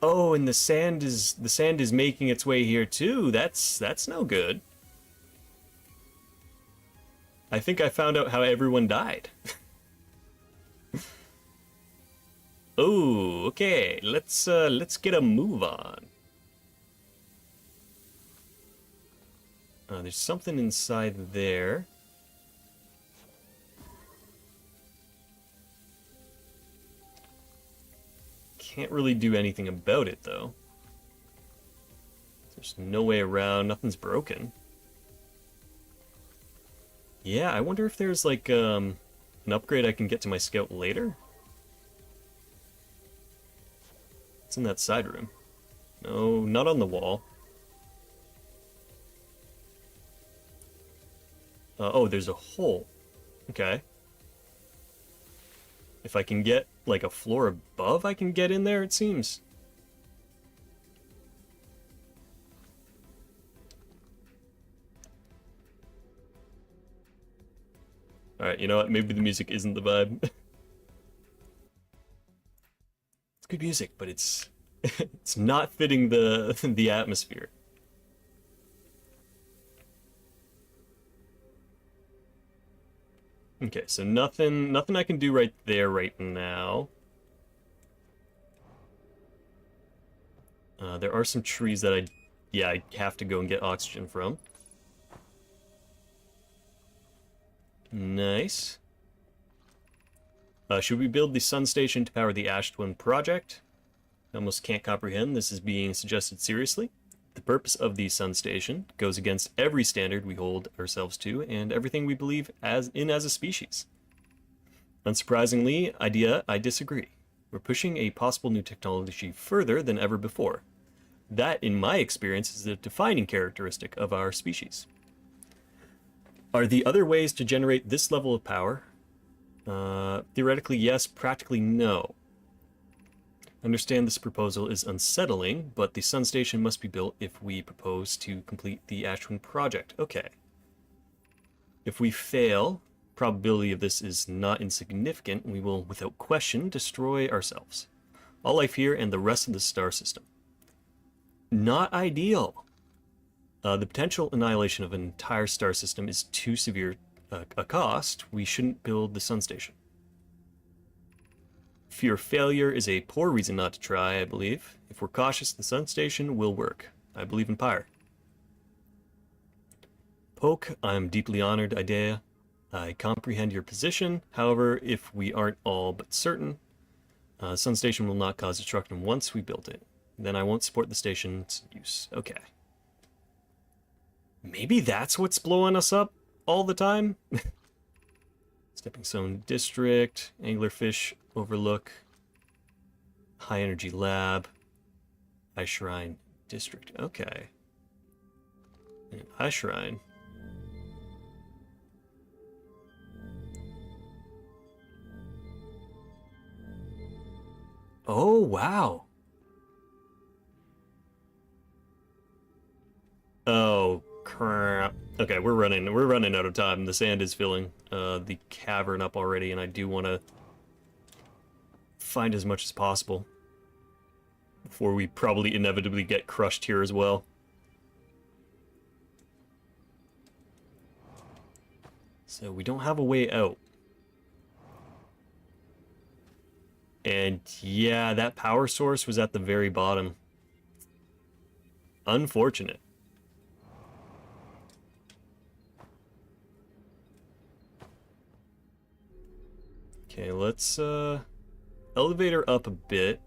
Oh, and the sand is making its way here too. That's no good. I think I found out how everyone died. Oh, okay. Let's get a move on. There's something inside there. Can't really do anything about it, though. There's no way around. Nothing's broken. Yeah, I wonder if there's, like, an upgrade I can get to my scout later? It's in that side room. No, not on the wall. Oh, there's a hole. Okay. If I can get, like, a floor above, I can get in there, it seems. Alright, you know what? Maybe the music isn't the vibe. It's good music, but it's it's not fitting the atmosphere. Okay, so nothing I can do right there right now. There are some trees that I have to go and get oxygen from. Nice. Should we build the sun station to power the Ash Twin project? I almost can't comprehend this is being suggested seriously. The purpose of the sun station goes against every standard we hold ourselves to and everything we believe as a species. Unsurprisingly, I disagree. We're pushing a possible new technology further than ever before. That, in my experience, is a defining characteristic of our species. Are the other ways to generate this level of power? Theoretically, yes. Practically, no. Understand this proposal is unsettling, but the sun station must be built if we propose to complete the Ashwin project. Okay. If we fail, probability of this is not insignificant. We will, without question, destroy ourselves, all life here, and the rest of the star system. Not ideal. The potential annihilation of an entire star system is too severe a cost. We shouldn't build the sun station. Fear of failure is a poor reason not to try, I believe. If we're cautious, the sun station will work. I believe in Pyre. Poke, I'm deeply honored, Idea. I comprehend your position. However, if we aren't all but certain, sun station will not cause destruction once we build it. Then I won't support the station's use. Okay. Maybe that's what's blowing us up all the time? Stepping Stone District, Anglerfish Overlook, High Energy Lab, Ice Shrine District. Okay. And Ice Shrine. Oh, wow. Oh, crap. Okay, we're running out of time. The sand is filling the cavern up already, and I do want to find as much as possible before we probably inevitably get crushed here as well. So we don't have a way out. And yeah, that power source was at the very bottom. Unfortunate. Okay, let's elevator up a bit.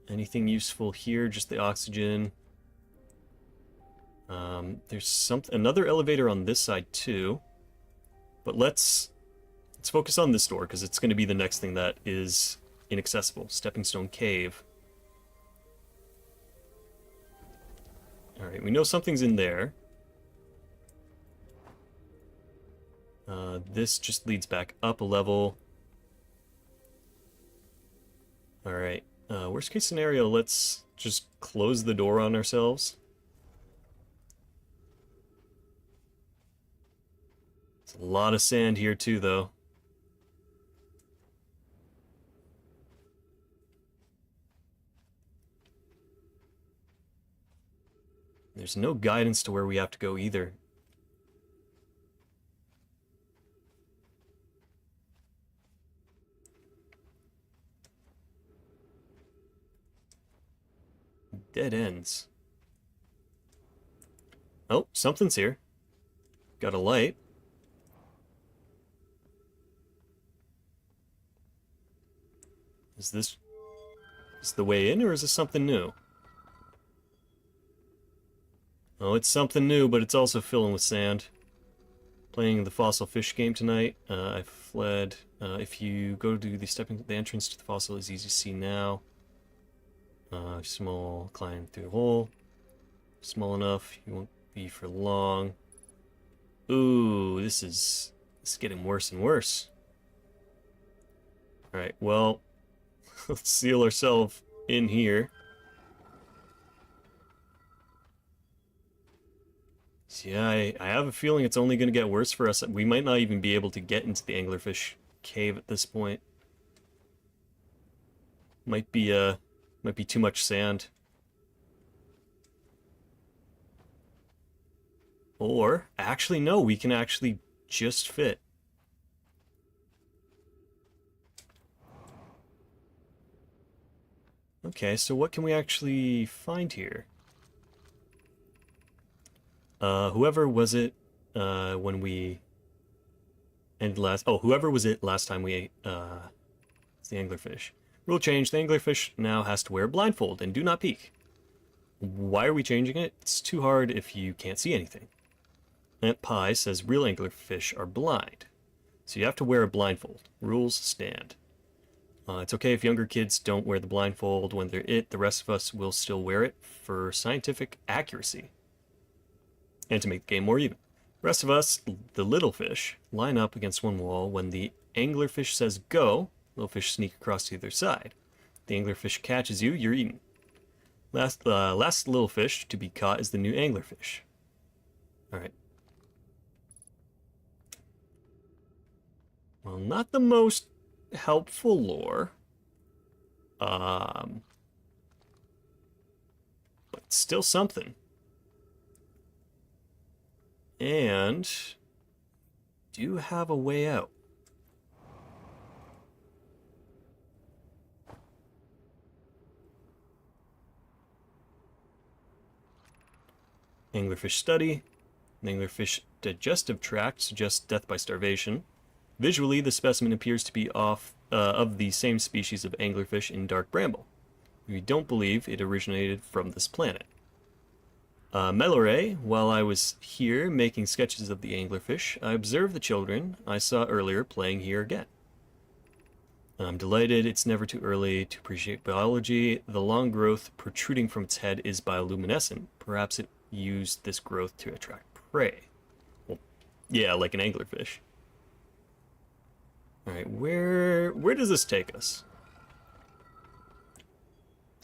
Anything useful here? Just the oxygen. There's another elevator on this side too. But let's focus on this door because it's going to be the next thing that is inaccessible. Stepping Stone Cave. All right, we know something's in there. This just leads back up a level. Alright, worst case scenario, let's just close the door on ourselves. It's a lot of sand here too, though. There's no guidance to where we have to go either. Dead ends. Oh, something's here. Got a light. Is this the way in, or is this something new? Oh, it's something new, but it's also filling with sand. Playing the fossil fish game tonight. I fled. If you go to the entrance to the fossil is easy to see now. Small, climb through the hole. Small enough, you won't be for long. Ooh, this is getting worse and worse. Alright, well, let's seal ourselves in here. So yeah, I have a feeling it's only going to get worse for us. We might not even be able to get into the Anglerfish cave at this point. Might be too much sand. Or, actually, no, we can actually just fit. Okay, so what can we actually find here? Whoever was it when we ended last... Oh, whoever was it last time we ate it's the Anglerfish. Rule change, the Anglerfish now has to wear a blindfold and do not peek. Why are we changing it? It's too hard if you can't see anything. Aunt Pie says real Anglerfish are blind, so you have to wear a blindfold. Rules stand. It's okay if younger kids don't wear the blindfold when they're it. The rest of us will still wear it for scientific accuracy and to make the game more even. The rest of us, the little fish, line up against one wall. When the anglerfish says go, little fish sneak across to either side. The anglerfish catches you, you're eaten. Last little fish to be caught is the new anglerfish. Alright. Well, not the most helpful lore. But still something. And do have a way out. Anglerfish study. An anglerfish digestive tract suggests death by starvation. Visually, the specimen appears to be of the same species of anglerfish in dark bramble. We don't believe it originated from this planet. Melore, while I was here making sketches of the anglerfish, I observed the children I saw earlier playing here again. I'm delighted it's never too early to appreciate biology. The long growth protruding from its head is bioluminescent. Perhaps it used this growth to attract prey. Well, yeah, like an anglerfish. Alright, where does this take us?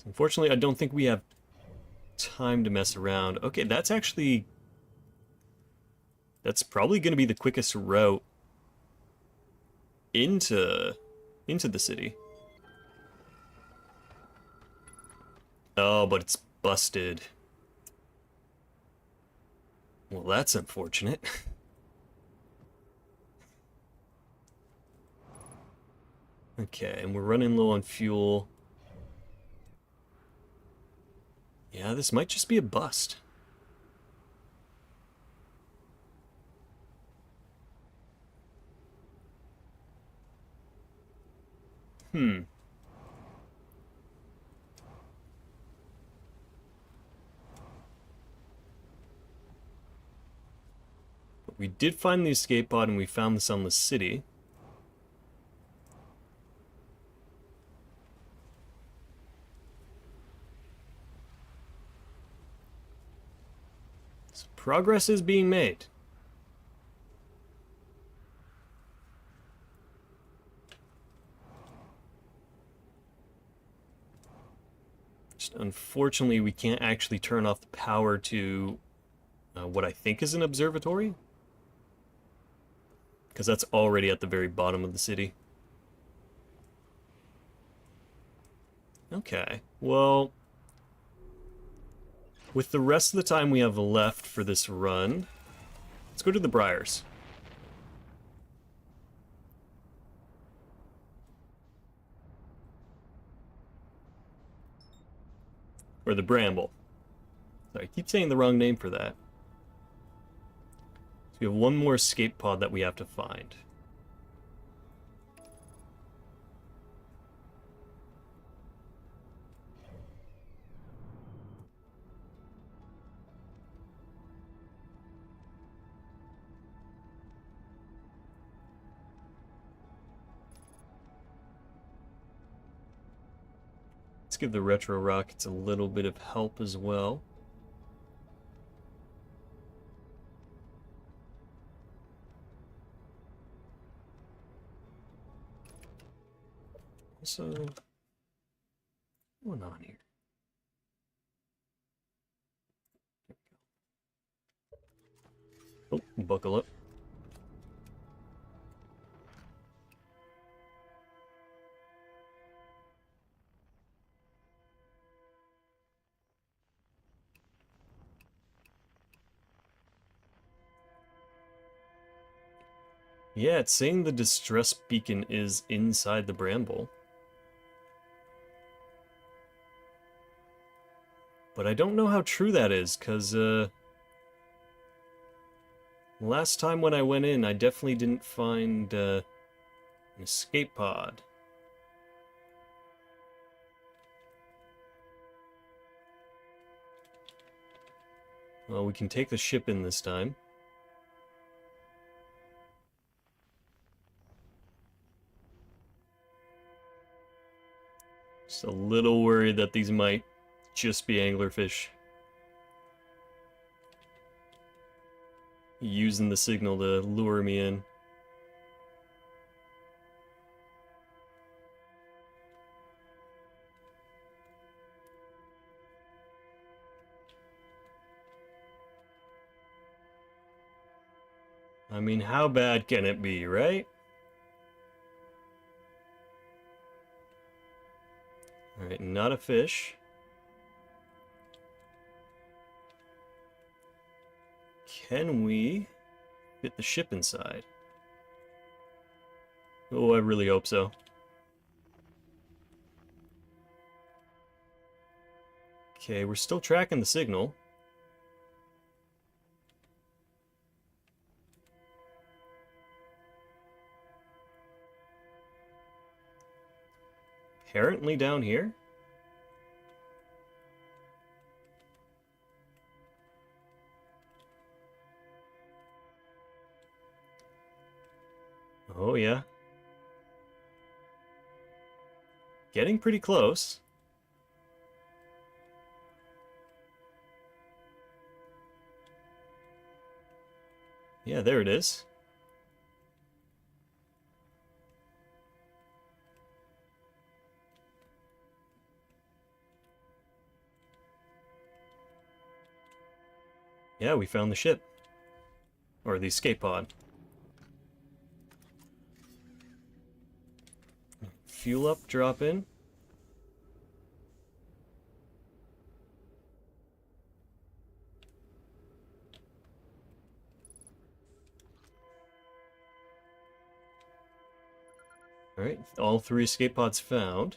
Unfortunately, I don't think we have time to mess around. Okay, that's probably going to be the quickest route into the city. Oh, but it's busted. Well, that's unfortunate. Okay, and we're running low on fuel. Yeah, this might just be a bust. But we did find the escape pod, and we found the Sunless City. So progress is being made. Just unfortunately, we can't actually turn off the power to what I think is an observatory, because that's already at the very bottom of the city. Okay, well, with the rest of the time we have left for this run, let's go to the Briars. Or the Bramble. Sorry, I keep saying the wrong name for that. So we have one more escape pod that we have to find. Let's give the retro rockets a little bit of help as well. So, what's going on here? Oh, buckle up. Yeah, it's saying the distress beacon is inside the Bramble. But I don't know how true that is, because, last time when I went in, I definitely didn't find, an escape pod. Well, we can take the ship in this time. Just a little worried that these might just be anglerfish. Using the signal to lure me in. I mean, how bad can it be, right? Alright, not a fish. Can we fit the ship inside? Oh, I really hope so. Okay, we're still tracking the signal. Apparently down here. Oh yeah. Getting pretty close. Yeah, there it is. Yeah, we found the ship. Or the escape pod. Fuel up, drop in. Alright, all 3 escape pods found.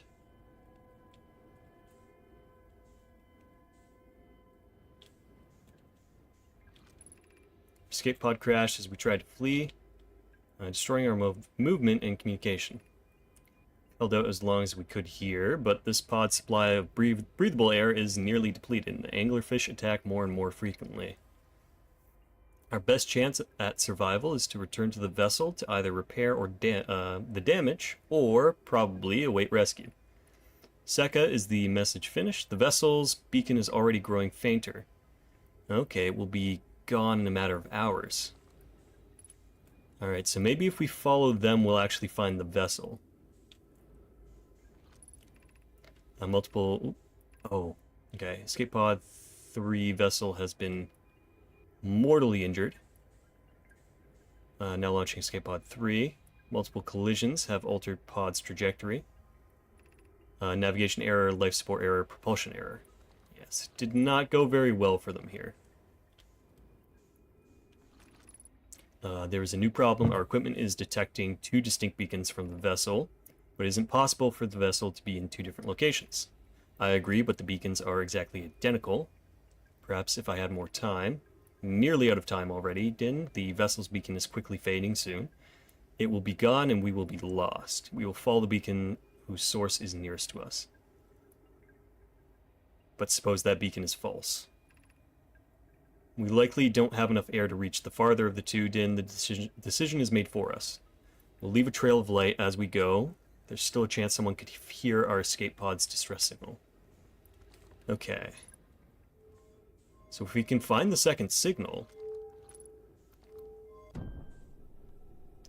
Escape pod crashed as we tried to flee, destroying our movement and communication. Held out as long as we could here, but this pod's supply of breathable air is nearly depleted, and the anglerfish attack more and more frequently. Our best chance at survival is to return to the vessel to either repair or the damage, or probably await rescue. Seka, is the message finished? The vessel's beacon is already growing fainter. Okay, it will be gone in a matter of hours. Alright, so maybe if we follow them, we'll actually find the vessel. Oh, okay. Escape pod 3 vessel has been mortally injured. Now launching escape pod 3. Multiple collisions have altered pod's trajectory. Navigation error, life support error, propulsion error. Yes, did not go very well for them here. There is a new problem. Our equipment is detecting 2 distinct beacons from the vessel, but it isn't possible for the vessel to be in 2 different locations. I agree, but the beacons are exactly identical. Perhaps if I had more time. Nearly out of time already, Din. The vessel's beacon is quickly fading soon. It will be gone and we will be lost. We will follow the beacon whose source is nearest to us. But suppose that beacon is false. We likely don't have enough air to reach the farther of the 2, Din. The decision is made for us. We'll leave a trail of light as we go. There's still a chance someone could hear our escape pod's distress signal. Okay. So if we can find the second signal,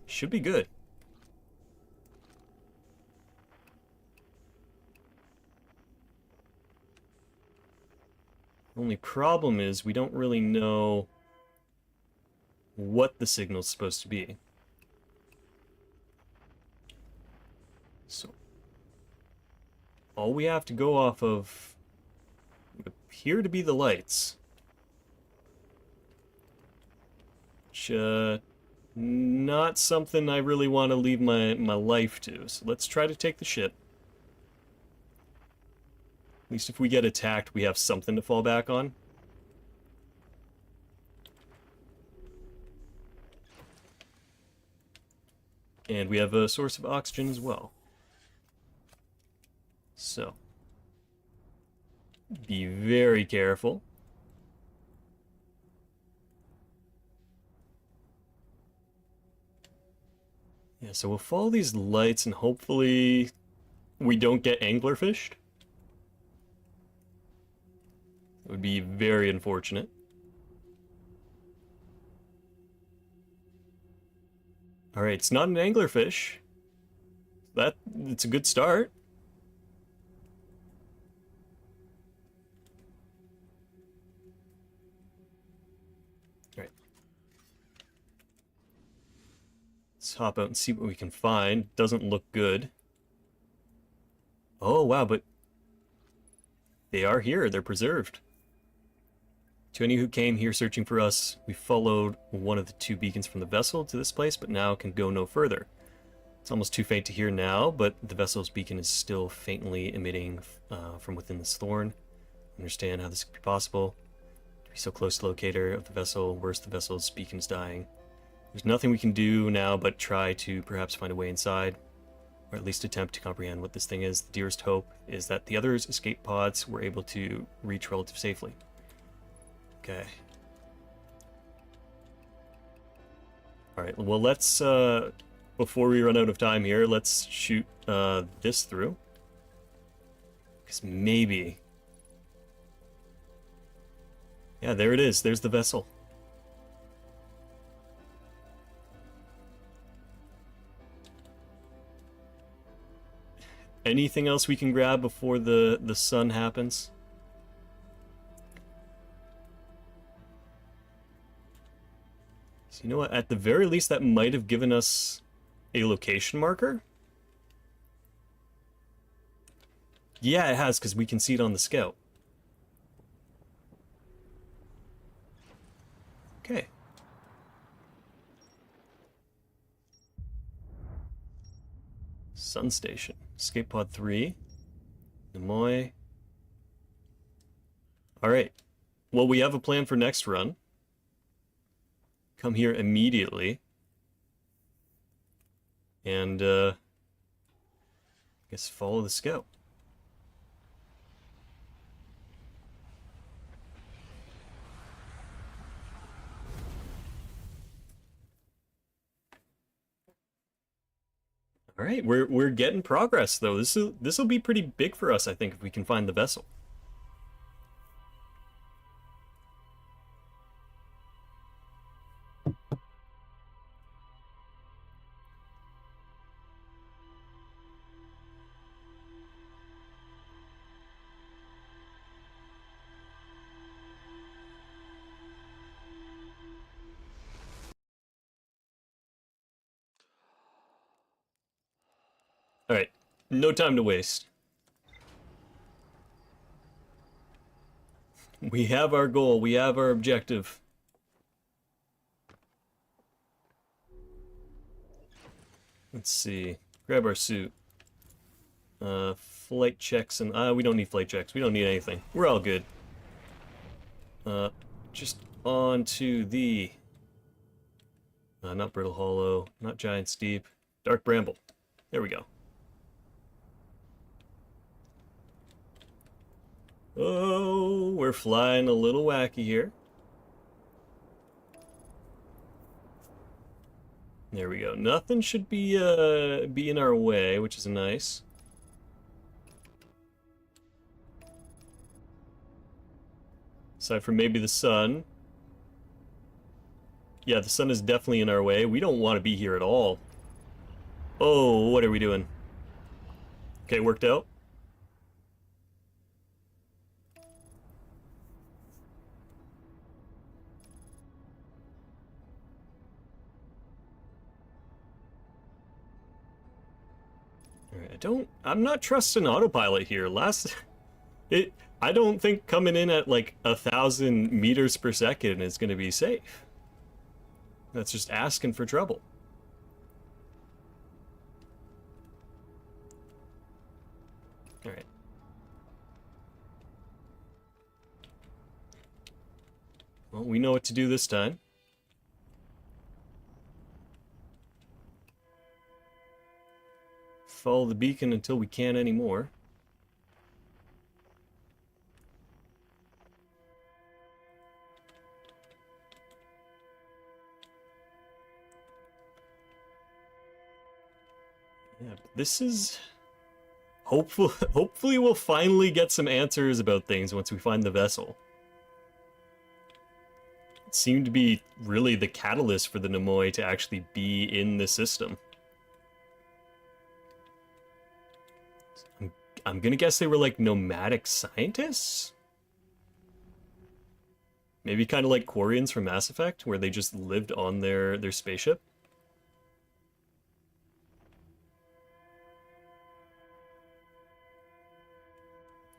should be good. Only problem is we don't really know what the signal's supposed to be. So all we have to go off of would appear to be the lights. Which, not something I really want to leave my life to. So let's try to take the ship. At least if we get attacked, we have something to fall back on. And we have a source of oxygen as well. So, be very careful. Yeah, so we'll follow these lights and hopefully we don't get anglerfished. It would be very unfortunate. Alright, it's not an anglerfish. It's a good start. Alright. Let's hop out and see what we can find. Doesn't look good. Oh, wow, but they are here. They're preserved. To any who came here searching for us, we followed one of the 2 beacons from the vessel to this place, but now can go no further. It's almost too faint to hear now, but the vessel's beacon is still faintly emitting from within this thorn. Understand how this could be possible. To be so close to the locator of the vessel, worse, the vessel's beacon is dying. There's nothing we can do now but try to perhaps find a way inside, or at least attempt to comprehend what this thing is. The dearest hope is that the others' escape pods were able to reach relative safely. Okay. Alright, well let's, before we run out of time here, let's shoot this through. Because maybe... Yeah, there it is. There's the vessel. Anything else we can grab before the sun happens? So you know what? At the very least, that might have given us a location marker. Yeah, it has, because we can see it on the scout. Okay. Sun Station. Escape Pod 3. Nimoy. Alright. Well, we have a plan for next run. Come here immediately. And, I guess follow the scout. All right, we're getting progress though. This will be pretty big for us, I think, if we can find the vessel. All right, no time to waste. We have our goal. We have our objective. Let's see. Grab our suit. Flight checks and we don't need flight checks. We don't need anything. We're all good. Just on to the not Brittle Hollow, not Giant Steep, Dark Bramble. There we go. Oh, we're flying a little wacky here. There we go. Nothing should be in our way, which is nice. Aside from maybe the sun. Yeah, the sun is definitely in our way. We don't want to be here at all. Oh, what are we doing? Okay, worked out. I'm not trusting autopilot here. I don't think coming in at like 1,000 meters per second is going to be safe. That's just asking for trouble. All right. Well, we know what to do this time. Follow the beacon until we can't anymore. Yeah, but this is hopefully we'll finally get some answers about things once we find the vessel. seemed to be really the catalyst for the Nomoi to actually be in the system. I'm gonna guess they were like nomadic scientists? Maybe kind of like Quarians from Mass Effect, where they just lived on their spaceship?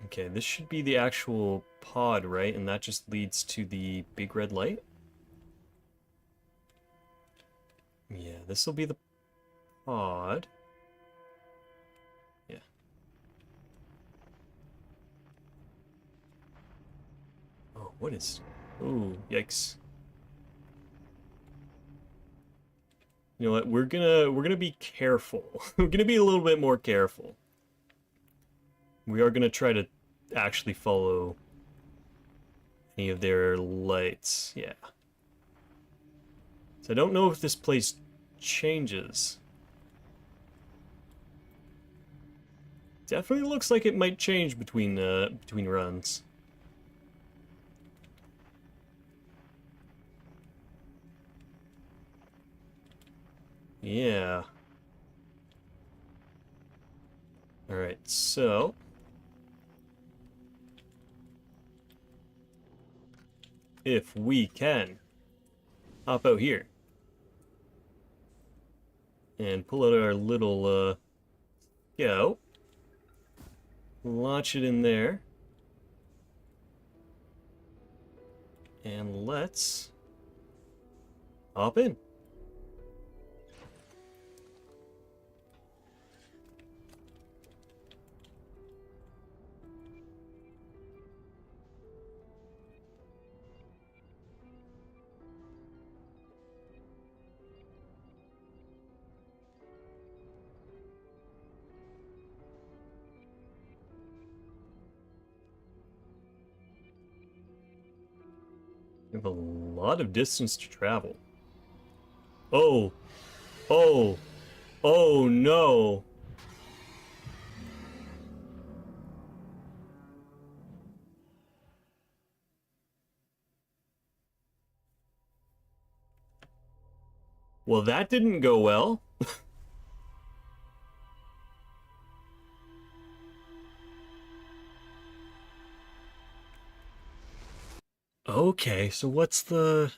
Okay, this should be the actual pod, right? And that just leads to the big red light? Yeah, this will be the pod. Yeah. Oh, what is... Oh, yikes. You know what? We're gonna be careful. We're gonna be a little bit more careful. We are gonna try to actually follow any of their lights. Yeah. So I don't know if this place changes. Definitely looks like it might change between runs. Yeah. Alright, so... if we can hop out here and pull out our little, go, launch it in there, and let's hop in. We have a lot of distance to travel. Oh, oh, oh no. Well, that didn't go well. Okay, so what's the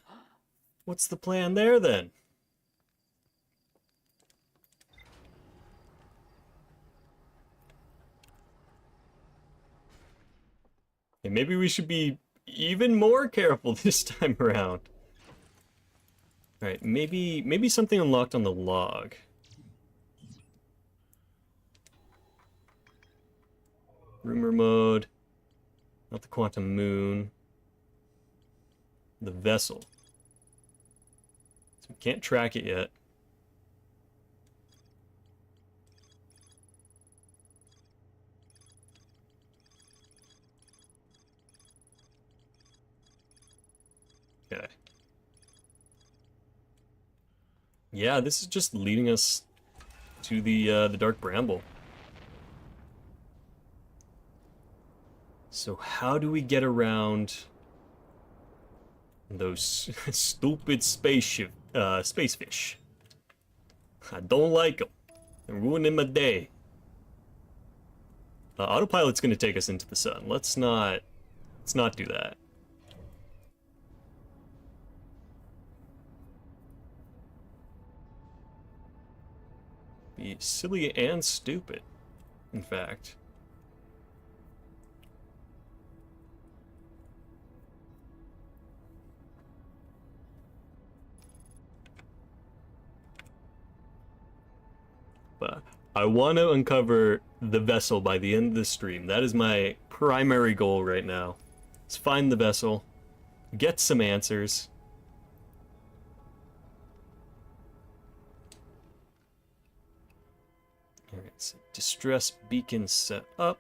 plan there then? And maybe we should be even more careful this time around. All right, maybe something unlocked on the log. Rumor mode. Not the quantum moon. The vessel. So we can't track it yet. Okay. Yeah, this is just leading us to the Dark Bramble. So how do we get around those stupid space fish? I don't like them. They're ruining my day. Autopilot's gonna take us into the sun. Let's not do that. Be silly and stupid, in fact. But I want to uncover the vessel by the end of the stream. That is my primary goal right now. Let's find the vessel, get some answers. Alright, so distress beacon set up.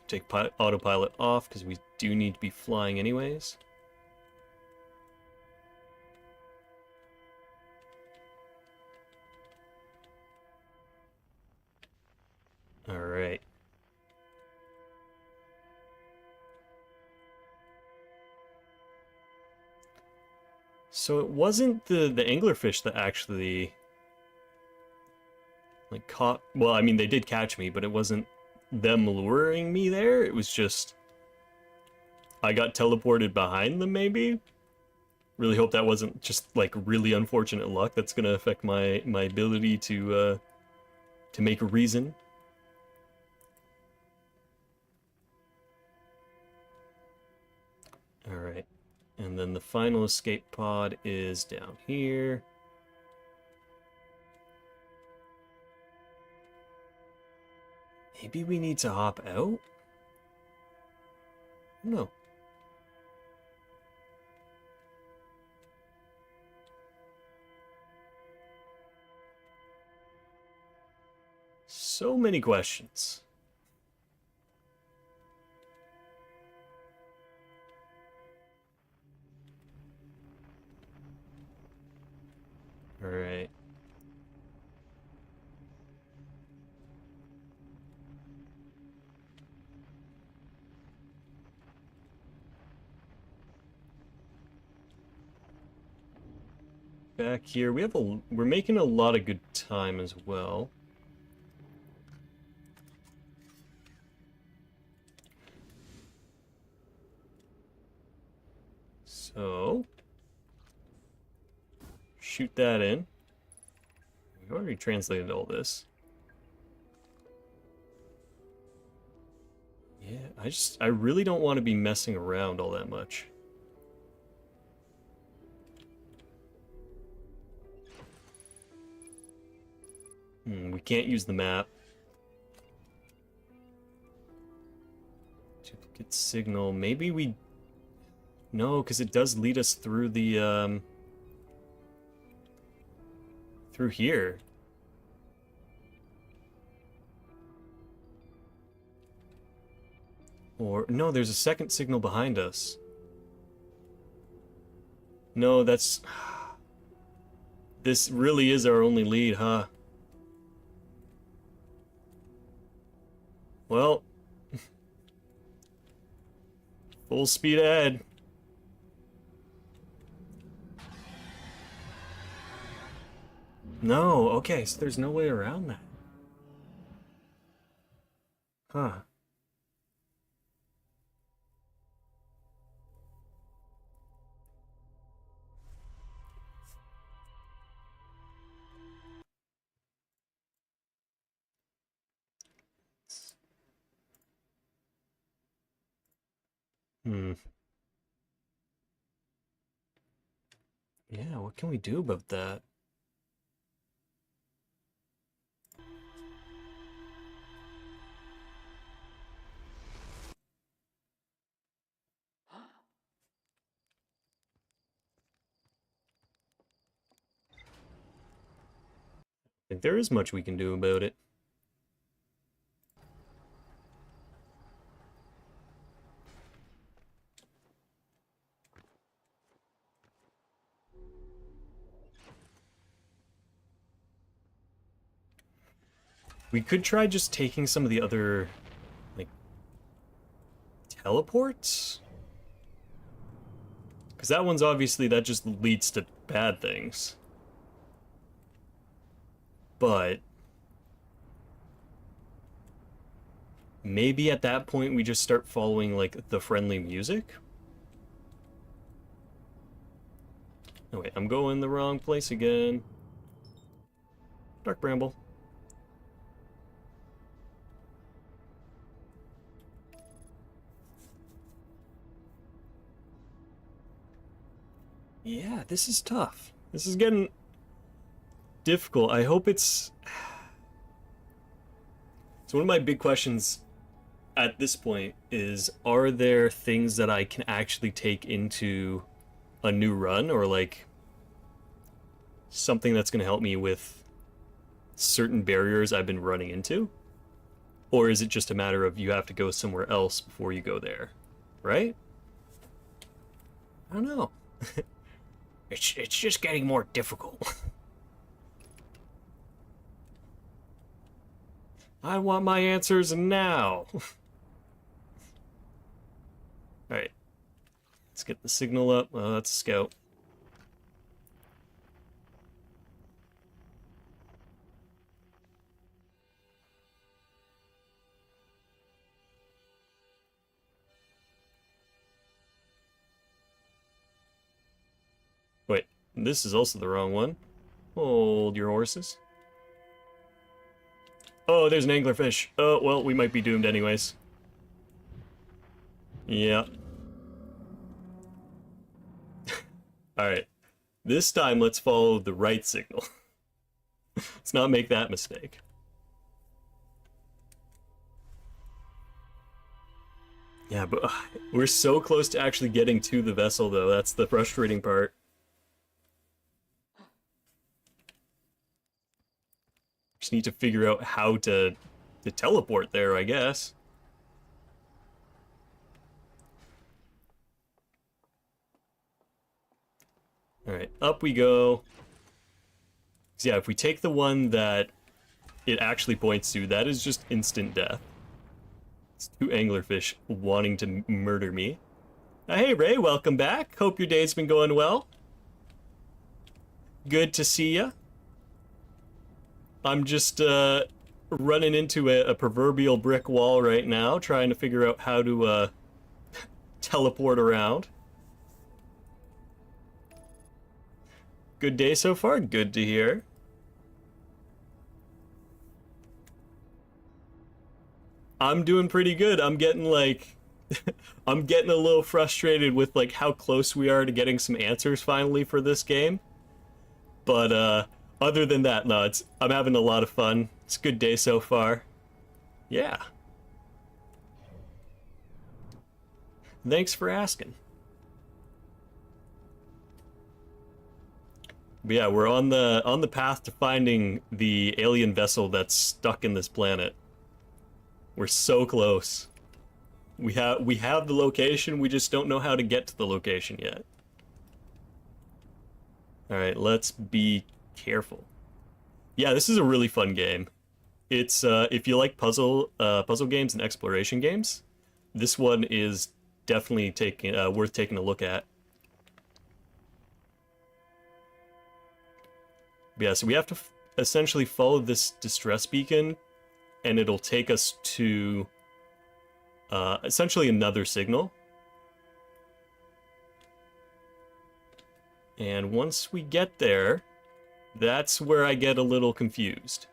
Take autopilot off because we do need to be flying anyways. Alright. So it wasn't the anglerfish that actually like caught. Well, I mean they did catch me, but it wasn't them luring me there. It was just I got teleported behind them. Maybe. Really hope that wasn't just like really unfortunate luck. That's gonna affect my ability to make a reason. All right, and then the final escape pod is down here. Maybe we need to hop out? No. So many questions. All right. Back here, we're making a lot of good time as well. So, shoot that in. We've already translated all this. Yeah, I really don't want to be messing around all that much. We can't use the map. Duplicate signal. Maybe we... No, because it does lead us through the, through here. Or... No, there's a second signal behind us. No, that's... This really is our only lead, huh? Well... Full speed ahead. No, okay, so there's no way around that. Huh. Yeah, what can we do about that? I think there is much we can do about it. We could try just taking some of the other, like, teleports? Because that one's obviously, that just leads to bad things. But... maybe at that point we just start following, like, the friendly music? Oh wait, I'm going the wrong place again. Dark Bramble. Yeah, this is tough. This is getting difficult. I hope it's... So one of my big questions at this point is, are there things that I can actually take into a new run, or like something that's going to help me with certain barriers I've been running into? Or is it just a matter of you have to go somewhere else before you go there, right? I don't know. It's just getting more difficult. I want my answers now. Alright. Let's get the signal up. Oh, that's a scout. this is also the wrong one. Hold your horses. Oh, there's an anglerfish. Oh, well, we might be doomed anyways. Yeah. Alright. This time, let's follow the right signal. Let's not make that mistake. Yeah, but we're so close to actually getting to the vessel, though. That's the frustrating part. Just need to figure out how to teleport there, I guess. Alright, up we go. So yeah, if we take the one that it actually points to, that is just instant death. It's two anglerfish wanting to murder me. Hey Ray, welcome back. Hope your day's been going well. Good to see ya. I'm just running into a proverbial brick wall right now, trying to figure out how to teleport around. Good day so far? Good to hear. I'm doing pretty good. I'm getting like I'm getting a little frustrated with like how close we are to getting some answers finally for this game. But other than that, no, I'm having a lot of fun. It's a good day so far. Yeah. Thanks for asking. But yeah, we're on the path to finding the alien vessel that's stuck in this planet. We're so close. We have the location, we just don't know how to get to the location yet. Alright, let's be careful. Yeah, this is a really fun game. It's if you like puzzle games and exploration games, this one is definitely worth taking a look at. Yeah, so we have to essentially follow this distress beacon, and it'll take us to essentially another signal. And once we get there, that's where I get a little confused.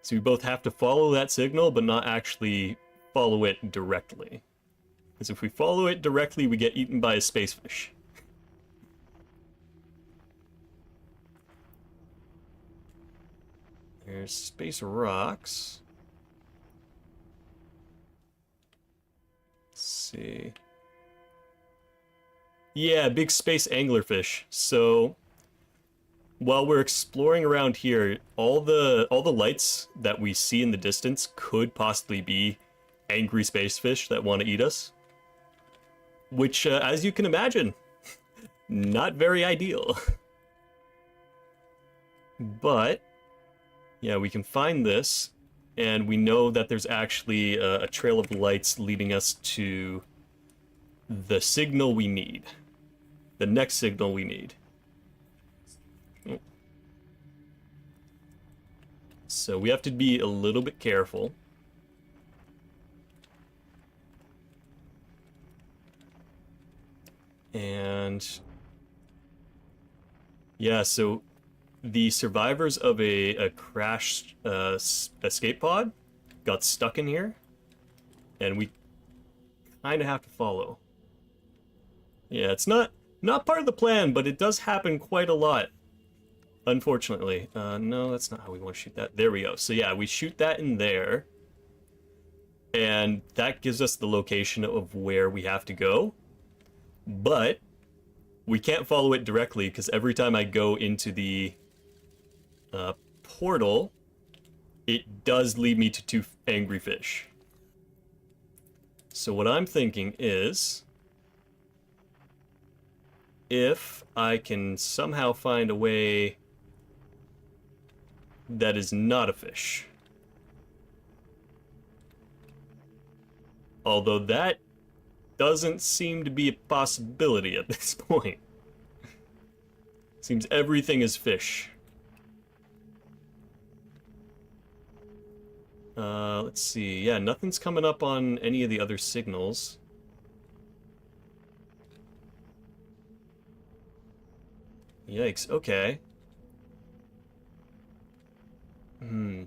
So we both have to follow that signal, but not actually follow it directly. Because if we follow it directly, we get eaten by a spacefish. There's space rocks. Let's see. Yeah, big space anglerfish. So while we're exploring around here, all the lights that we see in the distance could possibly be angry spacefish that want to eat us. Which, as you can imagine, not very ideal. But yeah, we can find this, and we know that there's actually a trail of lights leading us to the signal we need. The next signal we need. Oh. So we have to be a little bit careful. And yeah, so the survivors of a crashed escape pod got stuck in here, and we kind of have to follow. Yeah, it's not part of the plan, but it does happen quite a lot, unfortunately. No, that's not how we want to shoot that. There we go. So yeah, we shoot that in there, and that gives us the location of where we have to go, but we can't follow it directly because every time I go into the portal, it does lead me to two angry fish. So what I'm thinking is, if I can somehow find a way that is not a fish. Although that doesn't seem to be a possibility at this point. Seems everything is fish. Let's see. Yeah, nothing's coming up on any of the other signals. Yikes, okay. Hmm.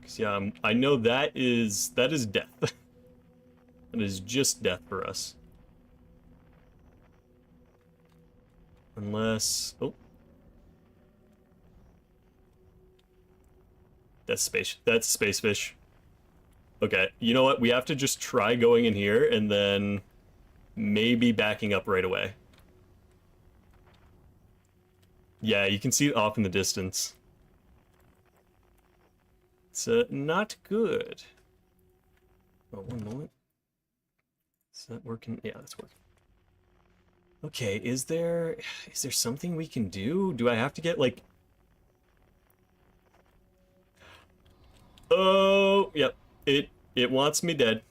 'Cause, yeah, I know that is death. That is just death for us. Unless... Oh. That's space fish. Okay, you know what? We have to just try going in here and then maybe backing up right away. Yeah, you can see it off in the distance. It's not good. Oh, one moment. Is that working? Yeah, that's working. Okay, is there something we can do? Do I have to get like... Oh, yep. It wants me dead.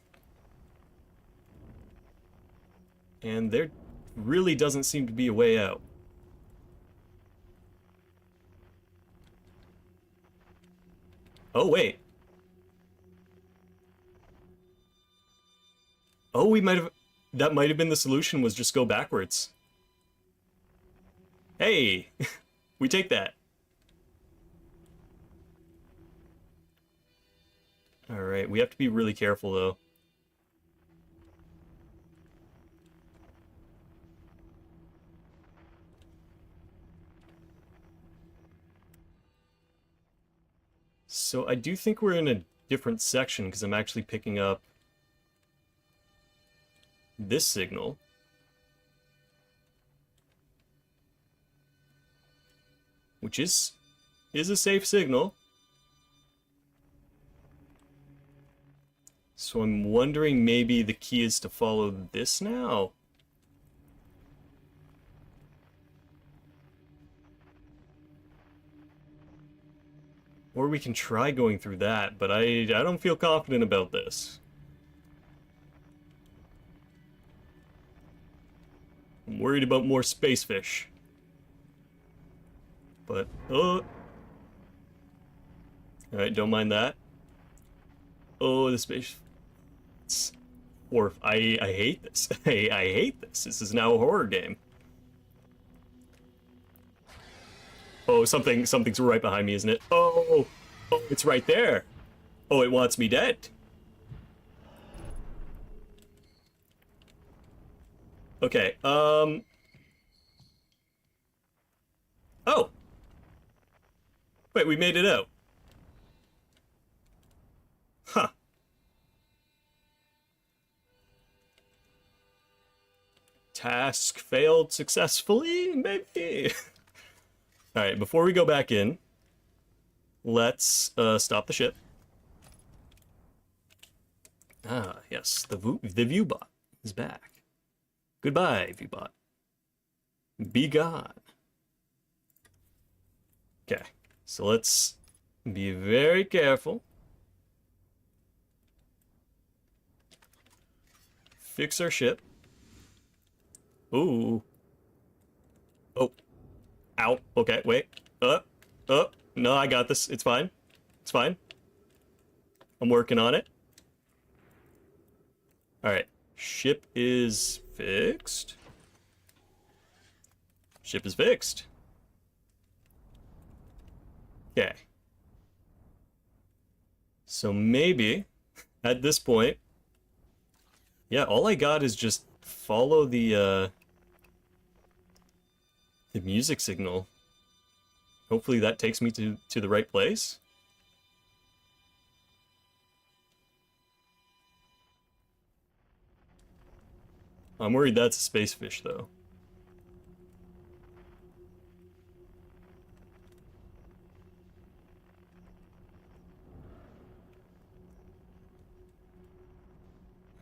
And there really doesn't seem to be a way out. Oh, wait. Oh, we might have... That might have been the solution, was just go backwards. Hey! We take that. Alright, we have to be really careful, though. So I do think we're in a different section, because I'm actually picking up this signal. Which is a safe signal. So I'm wondering maybe the key is to follow this now. Or we can try going through that, but I don't feel confident about this. I'm worried about more space fish. But, alright, don't mind that. Oh, the space... Or, I hate this. I hate this. This is now a horror game. Oh, something's right behind me, isn't it? Oh, it's right there. Oh, it wants me dead. Okay, Oh! Wait, we made it out. Huh. Task failed successfully? Maybe? Alright, before we go back in, let's stop the ship. Ah, yes, the viewbot is back. Goodbye, viewbot. Be gone. Okay, so let's be very careful. Fix our ship. Ooh. Oh. Ow. Okay, wait. No, I got this. It's fine. It's fine. I'm working on it. Alright. Ship is fixed. Ship is fixed. Okay. So maybe, at this point... Yeah, all I got is just follow the music signal. Hopefully that takes me to the right place. I'm worried that's a space fish, though.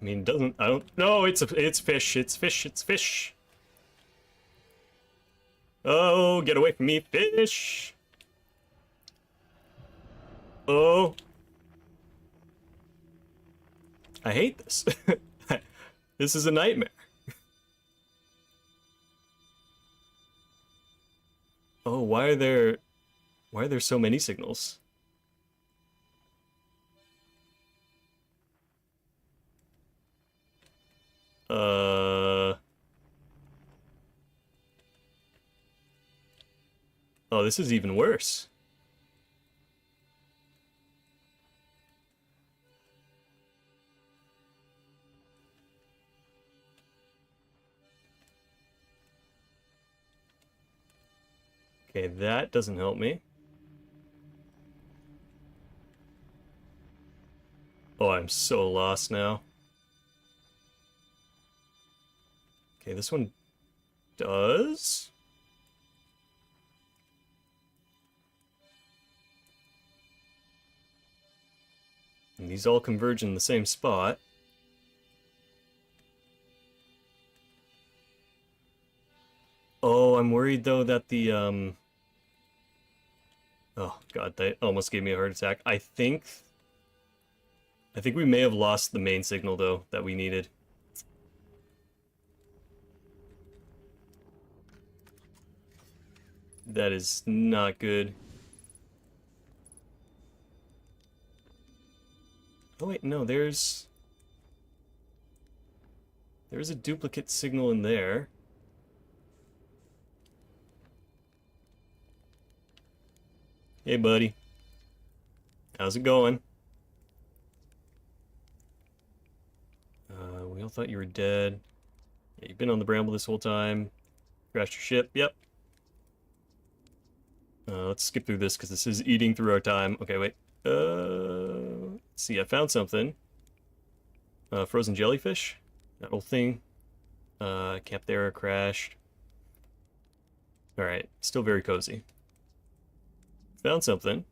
I mean, I don't... No, it's fish, it's fish, it's fish. Oh, get away from me, fish! Oh. I hate this. This is a nightmare. Oh, why are there so many signals? Oh, this is even worse. Okay, that doesn't help me. Oh, I'm so lost now. Okay, this one does. And these all converge in the same spot. Oh, I'm worried though that the oh god, that almost gave me a heart attack. I think we may have lost the main signal though that we needed. That is not good. Oh wait, no, there's a duplicate signal in there. Hey buddy. How's it going? We all thought you were dead. Yeah, you've been on the Bramble this whole time. Crashed your ship, yep. Let's skip through this because this is eating through our time. Okay, wait. Let's see, I found something. Frozen jellyfish. That whole thing. Capthera crashed. Alright, still very cozy. Found something.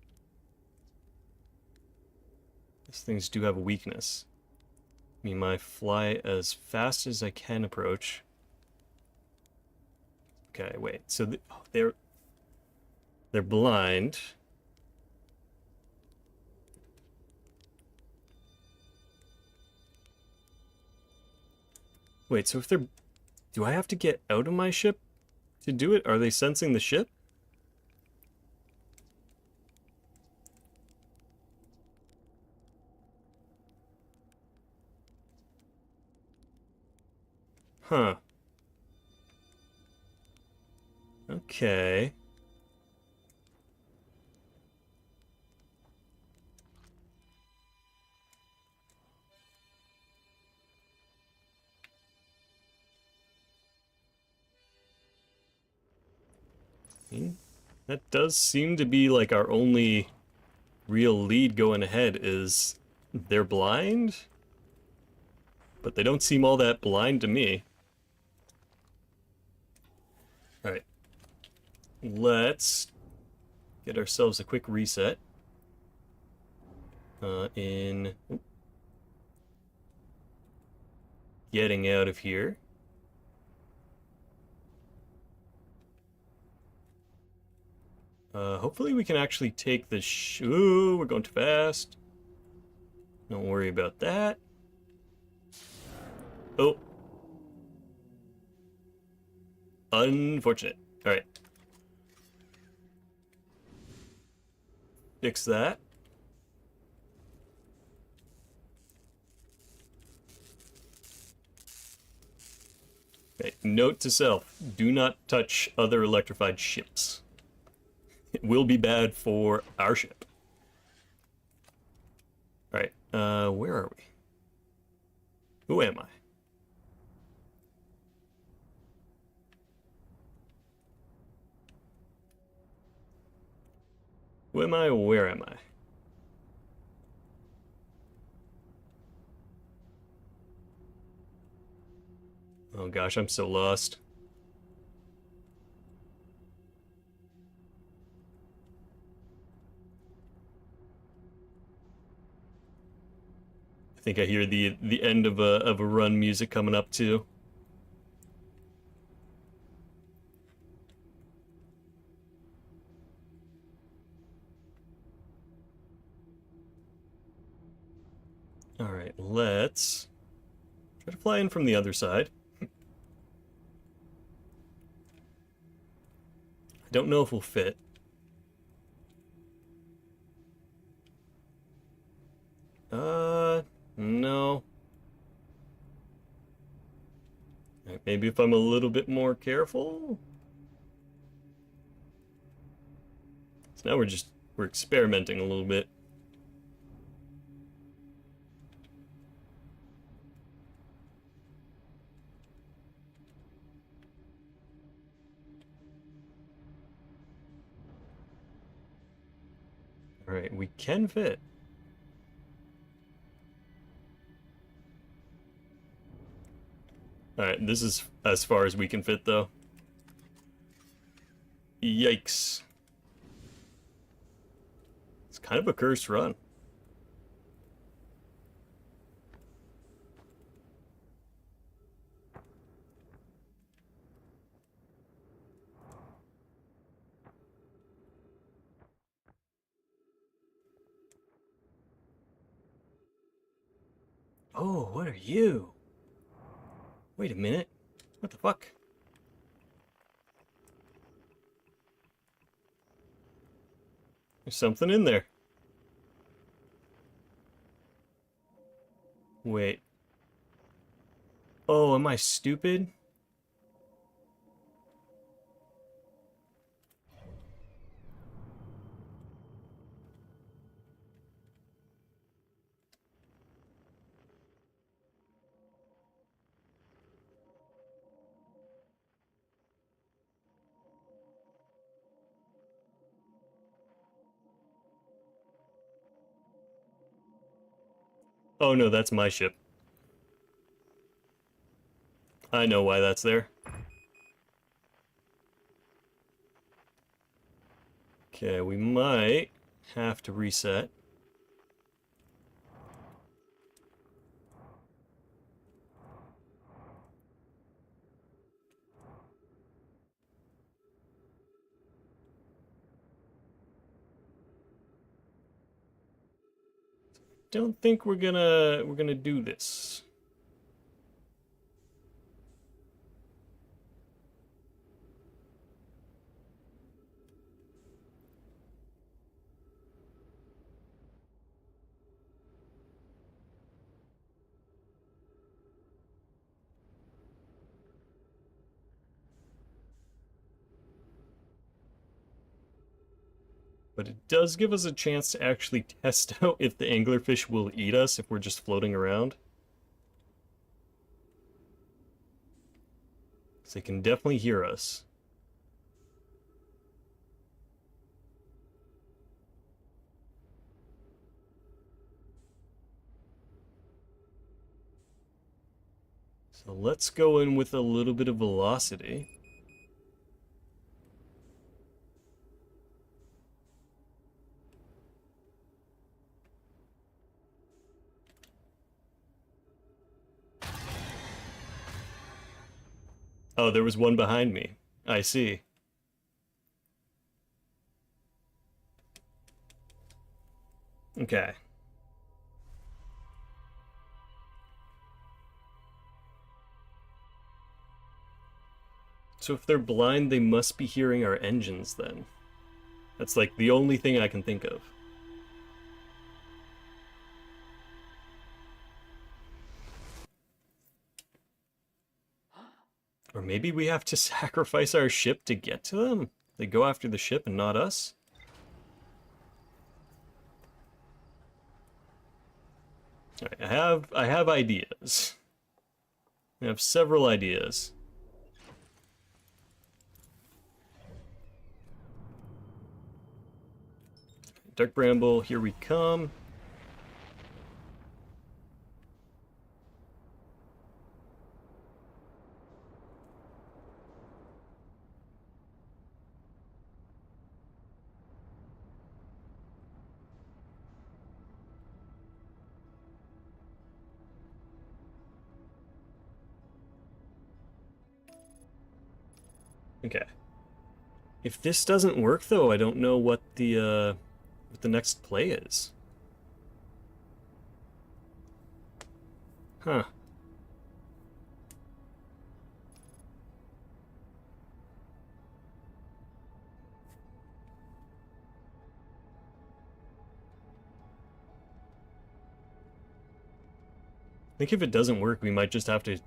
These things do have a weakness. Me might fly as fast as I can approach. Okay, wait. So they're blind. Wait, so if they're... Do I have to get out of my ship to do it? Are they sensing the ship? Huh. Okay. That does seem to be like our only real lead going ahead is they're blind, but they don't seem all that blind to me. Alright. Let's get ourselves a quick reset. In getting out of here. Hopefully we can actually take the ooh, we're going too fast. Don't worry about that. Oh. Unfortunate. Alright. Fix that. Okay, note to self, do not touch other electrified ships. It will be bad for our ship. Alright, where are we? Who am I? Who am I? Where am I? Oh gosh, I'm so lost. I think I hear the end of a run music coming up too. Alright, let's try to fly in from the other side. I don't know if we'll fit. No. Maybe if I'm a little bit more careful? So now we're experimenting a little bit. Alright, we can fit. Alright, this is as far as we can fit, though. Yikes. It's kind of a cursed run. Oh, what are you? Wait a minute. What the fuck? There's something in there. Wait. Oh, am I stupid? Oh no, that's my ship. I know why that's there. Okay, we might have to reset. Don't think we're gonna do this. But it does give us a chance to actually test out if the anglerfish will eat us if we're just floating around. So they can definitely hear us. So let's go in with a little bit of velocity. Oh, there was one behind me. I see. Okay. So if they're blind, they must be hearing our engines then. That's like the only thing I can think of. Or maybe we have to sacrifice our ship to get to them? They go after the ship and not us? Alright, I have ideas. I have several ideas. Dark Bramble, here we come. Okay. If this doesn't work, though, I don't know what the next play is. Huh. I think if it doesn't work, we might just have to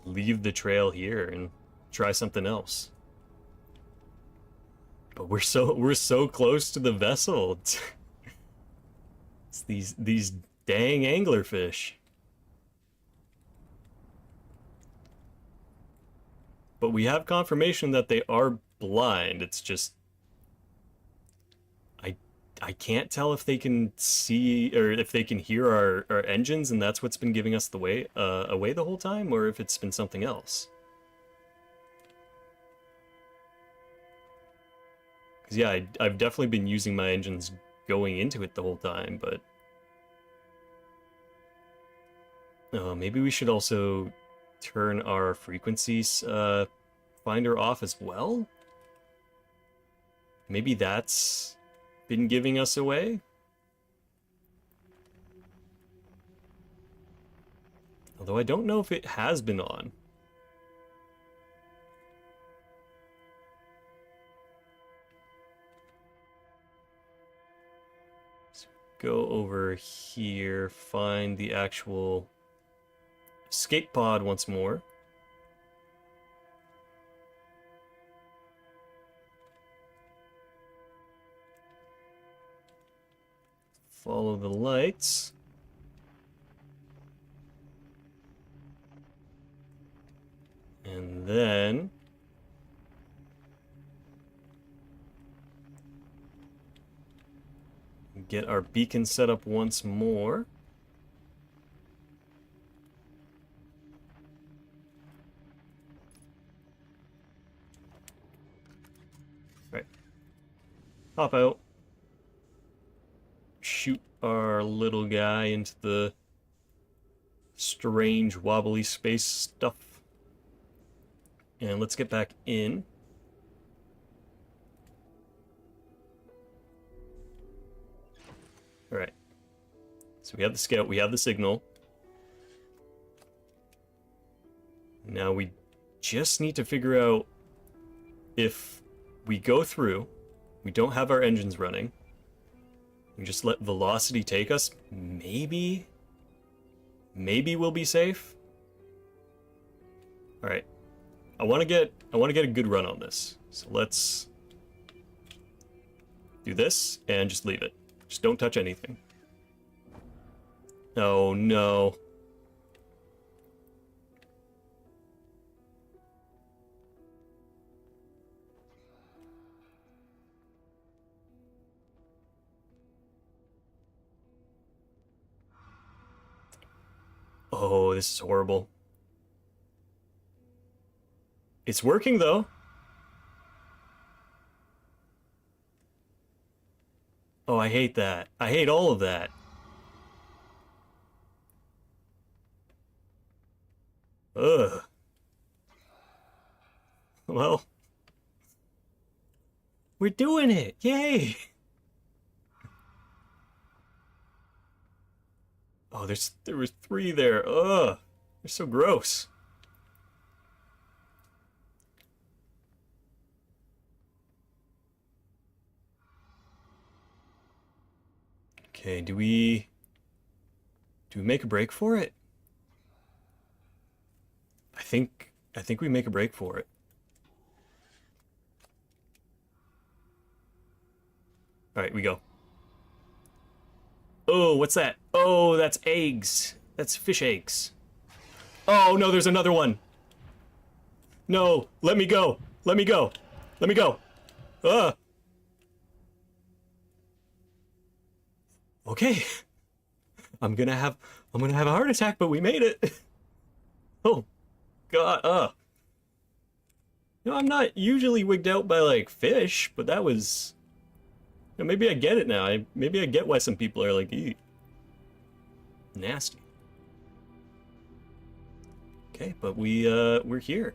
leave the trail here and try something else. But we're so close to the vessel. It's these dang anglerfish. But we have confirmation that they are blind. It's just I can't tell if they can see or if they can hear our engines, and that's what's been giving us the way away the whole time, or if it's been something else. Because yeah, I've definitely been using my engines going into it the whole time, but maybe we should also turn our frequencies finder off as well. Maybe that's been giving us away. Although I don't know if it has been on. So go over here, find the actual escape pod once more. Follow the lights. And then get our beacon set up once more. Right. Hop out. Shoot our little guy into the strange wobbly space stuff. And let's get back in. Alright. So we have the scout, we have the signal. Now we just need to figure out if we go through, we don't have our engines running, we just let velocity take us, maybe we'll be safe. Alright. I want to get a good run on this. So let's do this and just leave it. Just don't touch anything. Oh no. Oh, this is horrible. It's working though. Oh, I hate that. I hate all of that. Ugh. Well, we're doing it. Yay. Oh, there was 3 there. Ugh. They're so gross. Okay, do we make a break for it? I think we make a break for it. All right, we go. Oh, what's that? Oh, that's eggs. That's fish eggs. Oh, no, there's another one. No, let me go. Let me go. Let me go. Ugh. Okay. I'm gonna have a heart attack, but we made it. Oh, God. You know, I'm not usually wigged out by like fish, but that was. You know, maybe I get it now. Maybe I get why some people are like, ew, nasty. Okay, but we're here.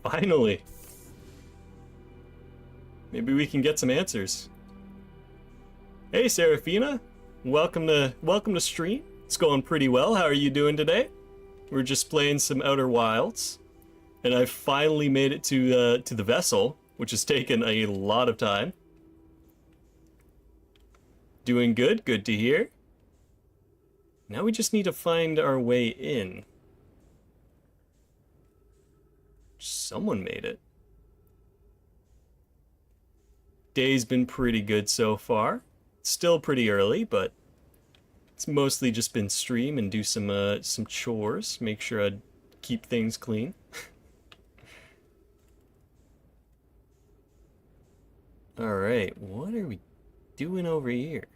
Finally. Maybe we can get some answers. Hey, Seraphina. Welcome to stream. It's going pretty well. How are you doing today? We're just playing some Outer Wilds, and I finally made it to the vessel, which has taken a lot of time. Doing good. Good to hear. Now we just need to find our way in. Someone made it. Day's been pretty good so far. Still pretty early, but it's mostly just been stream and do some chores, make sure I keep things clean. All right, what are we doing over here?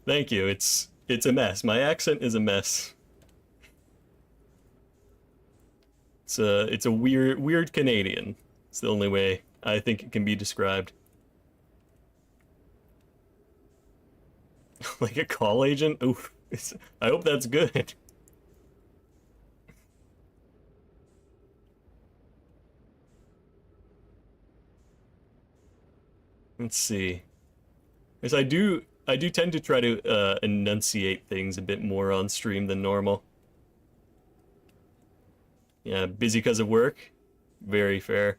Thank you. It's a mess. My accent is a mess. It's a weird Canadian. It's the only way I think it can be described. Like a call agent? Oof. I hope that's good. Let's see. Because I do tend to try to enunciate things a bit more on stream than normal. Yeah, busy because of work. Very fair.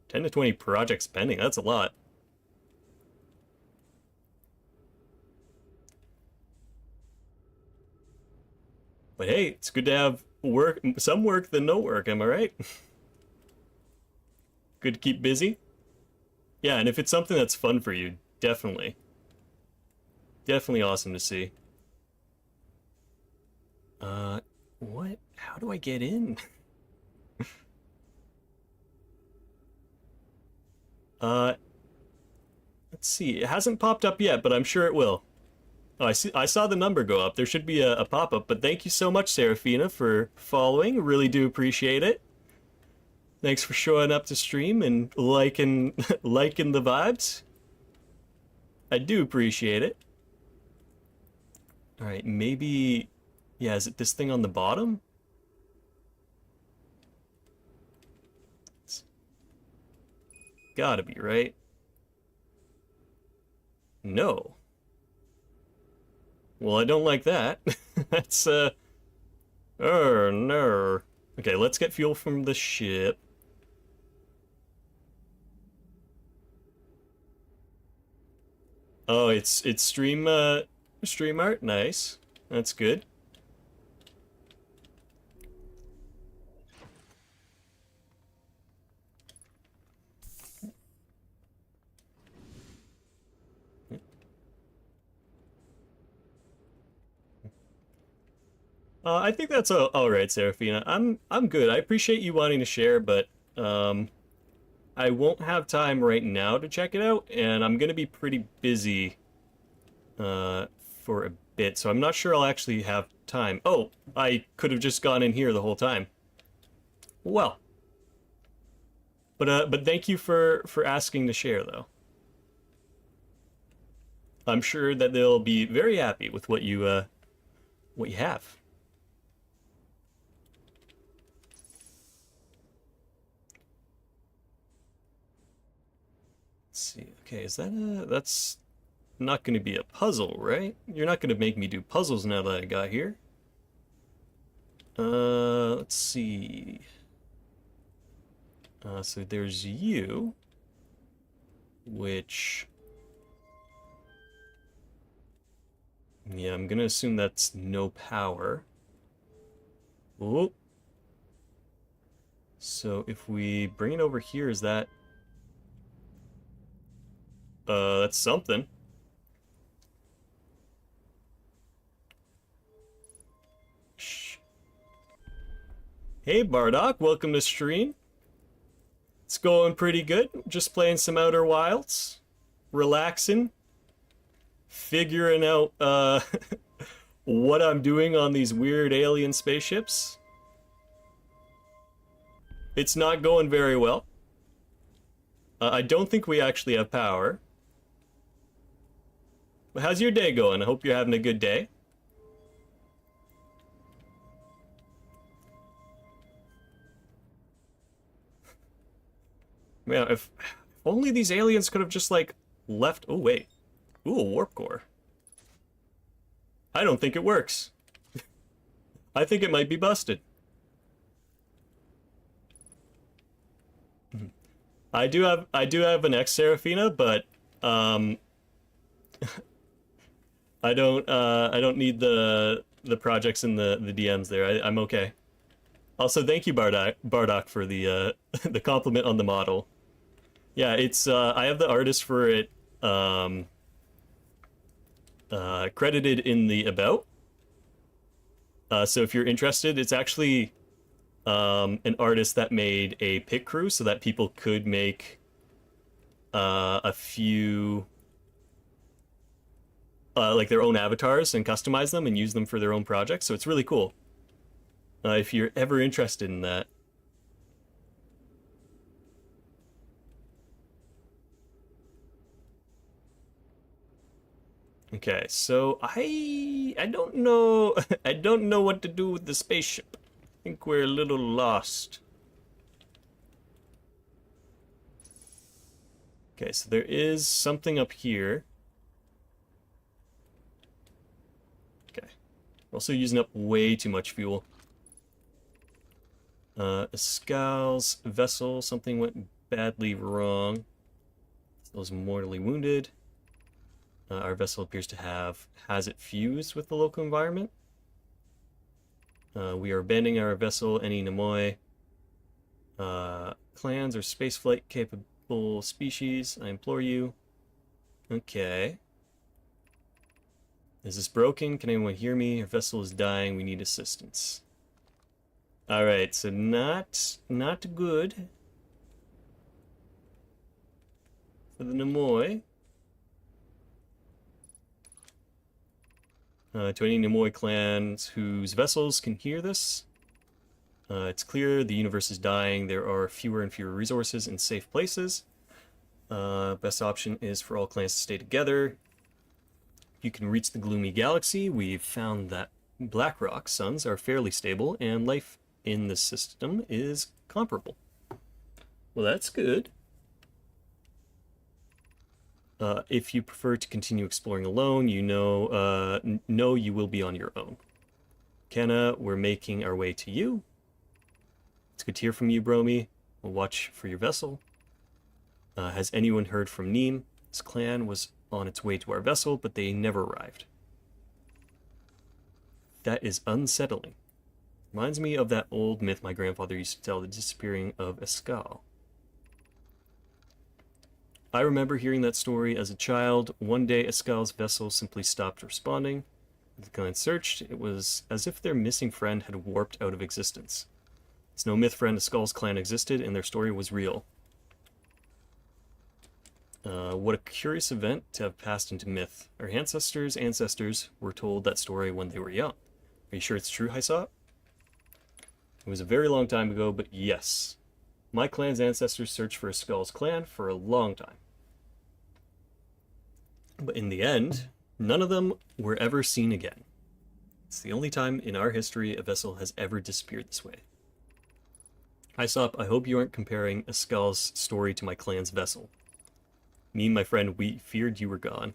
10 to 20 projects pending. That's a lot. But hey, it's good to have work, some work than no work, am I right? Good to keep busy. Yeah, and if it's something that's fun for you, definitely. Definitely awesome to see. What? How do I get in? Uh, let's see. It hasn't popped up yet, but I'm sure it will. Oh, I saw the number go up. There should be a pop-up, but thank you so much, Seraphina, for following. Really do appreciate it. Thanks for showing up to stream and liking liking the vibes. I do appreciate it. All right, maybe, yeah, is it this thing on the bottom? It's gotta be, right? No. Well, I don't like that. That's, oh, no. Okay, let's get fuel from the ship. Oh, it's stream art. Nice. That's good. I think that's all right, Seraphina. I'm good. I appreciate you wanting to share, but I won't have time right now to check it out, and I'm gonna be pretty busy for a bit, so I'm not sure I'll actually have time. Oh, I could have just gone in here the whole time. Well, but thank you for asking to share, though. I'm sure that they'll be very happy with what you have. Let's see. Okay, is that that's not going to be a puzzle, right? You're not going to make me do puzzles now that I got here. Let's see. So there's you, which, yeah, I'm gonna assume that's no power. Oh. So if we bring it over here, is that, that's something. Shh. Hey Bardock, welcome to stream. It's going pretty good. Just playing some Outer Wilds, relaxing, figuring out what I'm doing on these weird alien spaceships. It's not going very well. I don't think we actually have power. But how's your day going? I hope you're having a good day. Yeah, if only these aliens could have just, like, left... Oh, wait. Ooh, a warp core. I don't think it works. I think it might be busted. I do have an X Seraphina, but I don't need the projects and the DMs there. I'm okay. Also, thank you, Bardock, for the the compliment on the model. Yeah, it's I have the artist for it um, credited in the about. So if you're interested, it's actually an artist that made a pit crew so that people could make a few like their own avatars and customize them and use them for their own projects. So it's really cool. If you're ever interested in that. Okay, so I don't know I don't know what to do with the spaceship. I think we're a little lost. Okay, so there is something up here. Okay. We're also using up way too much fuel. Escal's vessel, something went badly wrong. Was mortally wounded. Our vessel appears to has it fused with the local environment. We are abandoning our vessel, any Nimoy. Clans or spaceflight capable species, I implore you. Okay. Is this broken? Can anyone hear me? Our vessel is dying, we need assistance. Alright, so not good for the Nimoy. To any Nimoy clans whose vessels can hear this, it's clear the universe is dying. There are fewer and fewer resources in safe places. Best option is for all clans to stay together. You can reach the gloomy galaxy. We've found that Blackrock suns are fairly stable, and life in the system is comparable. Well, that's good. If you prefer to continue exploring alone, you know you will be on your own. Kenna, we're making our way to you. It's good to hear from you, Bromy. We'll watch for your vessel. Has anyone heard from Neem? His clan was on its way to our vessel, but they never arrived. That is unsettling. Reminds me of that old myth my grandfather used to tell, the disappearing of Escal. I remember hearing that story as a child. One day, Escal's vessel simply stopped responding. The clan searched. It was as if their missing friend had warped out of existence. It's no myth, friend. Escal's clan existed, and their story was real. What a curious event to have passed into myth. Our ancestors were told that story when they were young. Are you sure it's true, Hyssop? It was a very long time ago, but yes. My clan's ancestors searched for Escal's clan for a long time. But in the end, none of them were ever seen again. It's the only time in our history a vessel has ever disappeared this way. Hyssop, I hope you aren't comparing Escal's story to my clan's vessel. Me and my friend, we feared you were gone.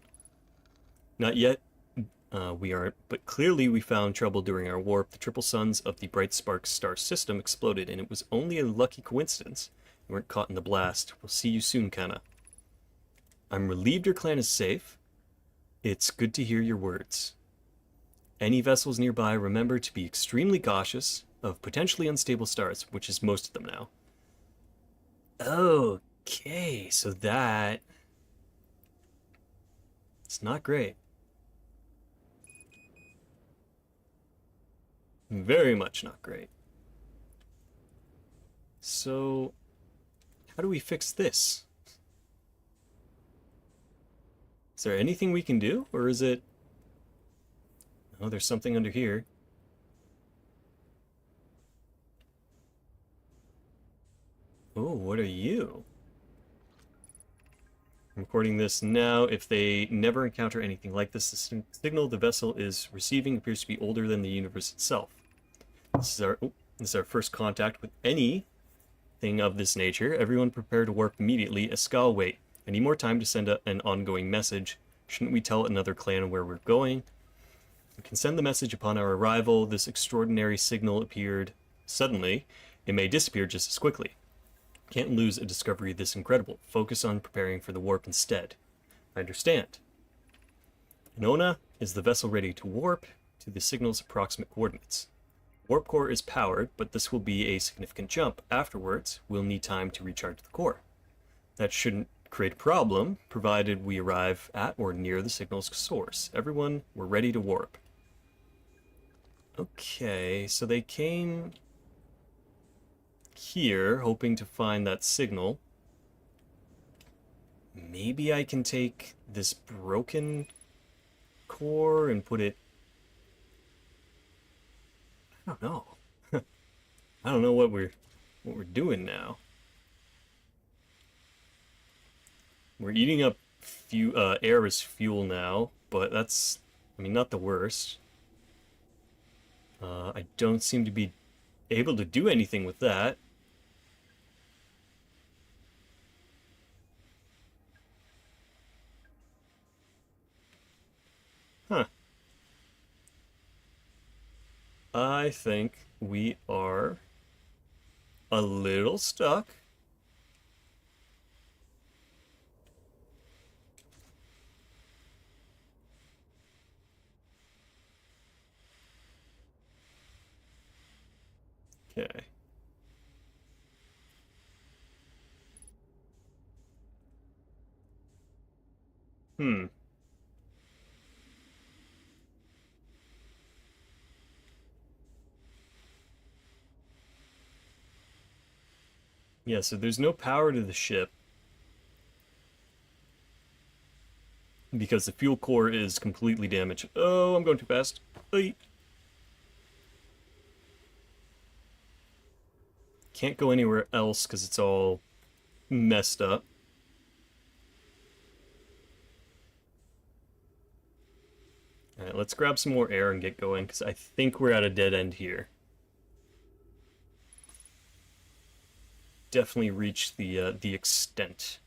Not yet, we aren't, but clearly we found trouble during our warp. The triple suns of the Bright Spark star system exploded, and it was only a lucky coincidence you weren't caught in the blast. We'll see you soon, Kana. I'm relieved your clan is safe. It's good to hear your words. Any vessels nearby, remember to be extremely cautious of potentially unstable stars, which is most of them now. Okay, so that... it's not great. Very much not great. So, how do we fix this? Is there anything we can do, or is it... oh, there's something under here. Oh, what are you? I'm recording this now. If they never encounter anything like this, the signal the vessel is receiving appears to be older than the universe itself. This is our first contact with anything of this nature. Everyone prepare to warp immediately. Escal, wait. I need more time to send an ongoing message. Shouldn't we tell another clan where we're going? We can send the message upon our arrival. This extraordinary signal appeared suddenly. It may disappear just as quickly. Can't lose a discovery this incredible. Focus on preparing for the warp instead. I understand. Nona, is the vessel ready to warp to the signal's approximate coordinates? Warp core is powered, but this will be a significant jump. Afterwards, we'll need time to recharge the core. That shouldn't create a problem, provided we arrive at or near the signal's source. Everyone, we're ready to warp. Okay, so they came here hoping to find that signal. Maybe I can take this broken core and put it... I don't know. I don't know what we're doing now. We're eating up air as fuel now, but that's, I mean, not the worst. I don't seem to be able to do anything with that. Huh. I think we are a little stuck. Okay. Hmm. Yeah, so there's no power to the ship because the fuel core is completely damaged. Oh, I'm going too fast. Ay. Can't go anywhere else because it's all messed up. Alright, let's grab some more air and get going, because I think we're at a dead end here. Definitely reached the extent.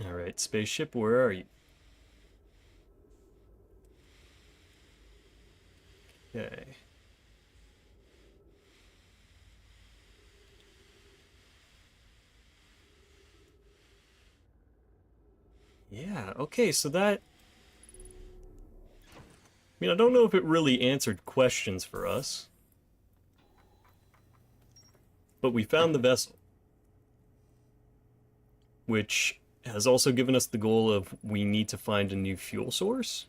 Alright, spaceship, where are you? Okay. Yeah, okay, so that... I mean, I don't know if it really answered questions for us. But we found the vessel. Which has also given us the goal of we need to find a new fuel source.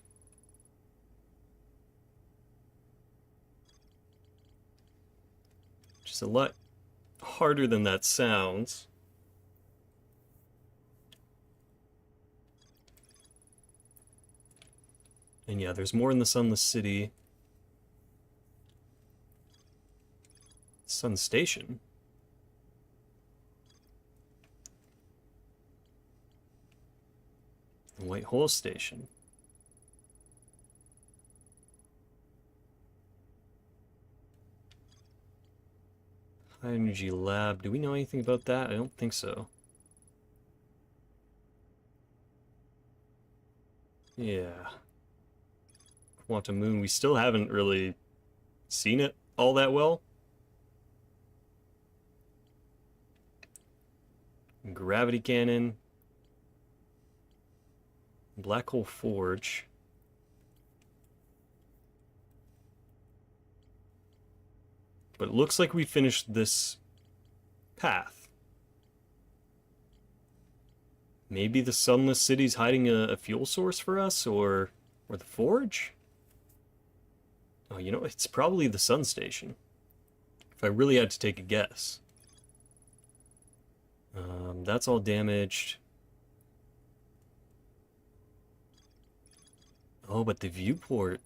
Which is a lot harder than that sounds. And yeah, there's more in the Sunless City. Sun Station. The White Hole Station. High Energy Lab. Do we know anything about that? I don't think so. Yeah. Quantum Moon. We still haven't really seen it all that well. Gravity Cannon. Black Hole Forge. But it looks like we finished this path. Maybe the Sunless City's hiding a fuel source for us, or the Forge? Oh, you know, it's probably the Sun Station. If I really had to take a guess. That's all damaged. Oh, but the viewport...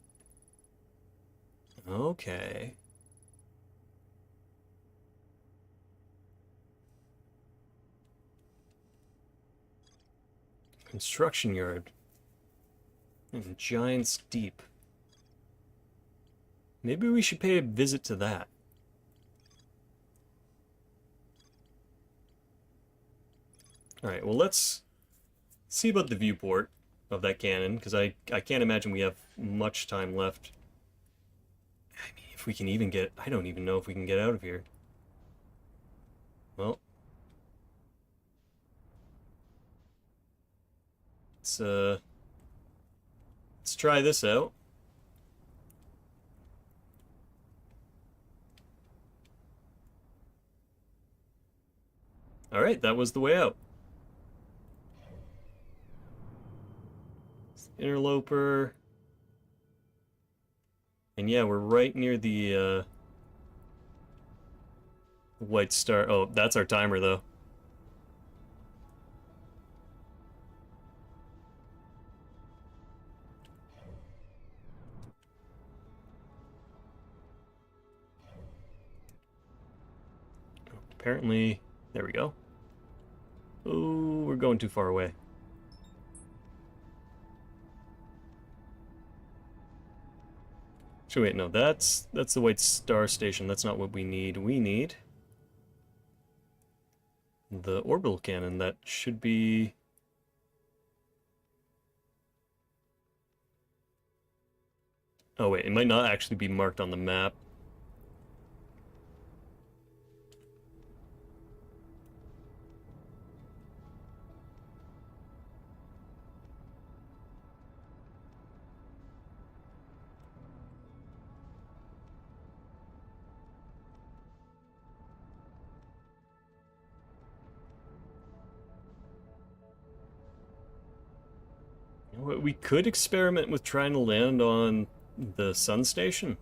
Okay. Construction yard. And Giant's Deep. Maybe we should pay a visit to that. Alright, well let's see about the viewport. of that cannon, because I can't imagine we have much time left. I mean, if we can even get... I don't even know if we can get out of here. Well... let's try this out. Alright, that was the way out. Interloper. And yeah, we're right near the White Star. Oh, that's our timer, though. Apparently, there we go. Oh, we're going too far away. So wait, no, that's the White Star Station. That's not what we need. We need the orbital cannon. That should be... oh wait, it might not actually be marked on the map. We could experiment with trying to land on the sun station.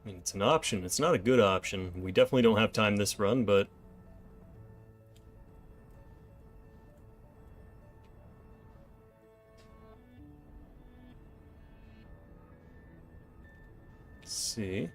I mean, it's an option. It's not a good option. We definitely don't have time this run, but... let's see.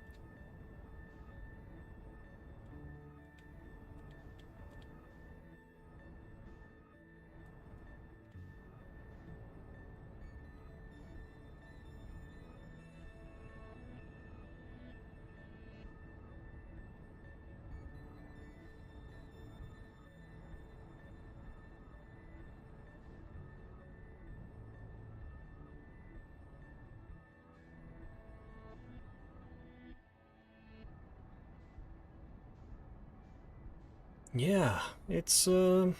Yeah, it's, you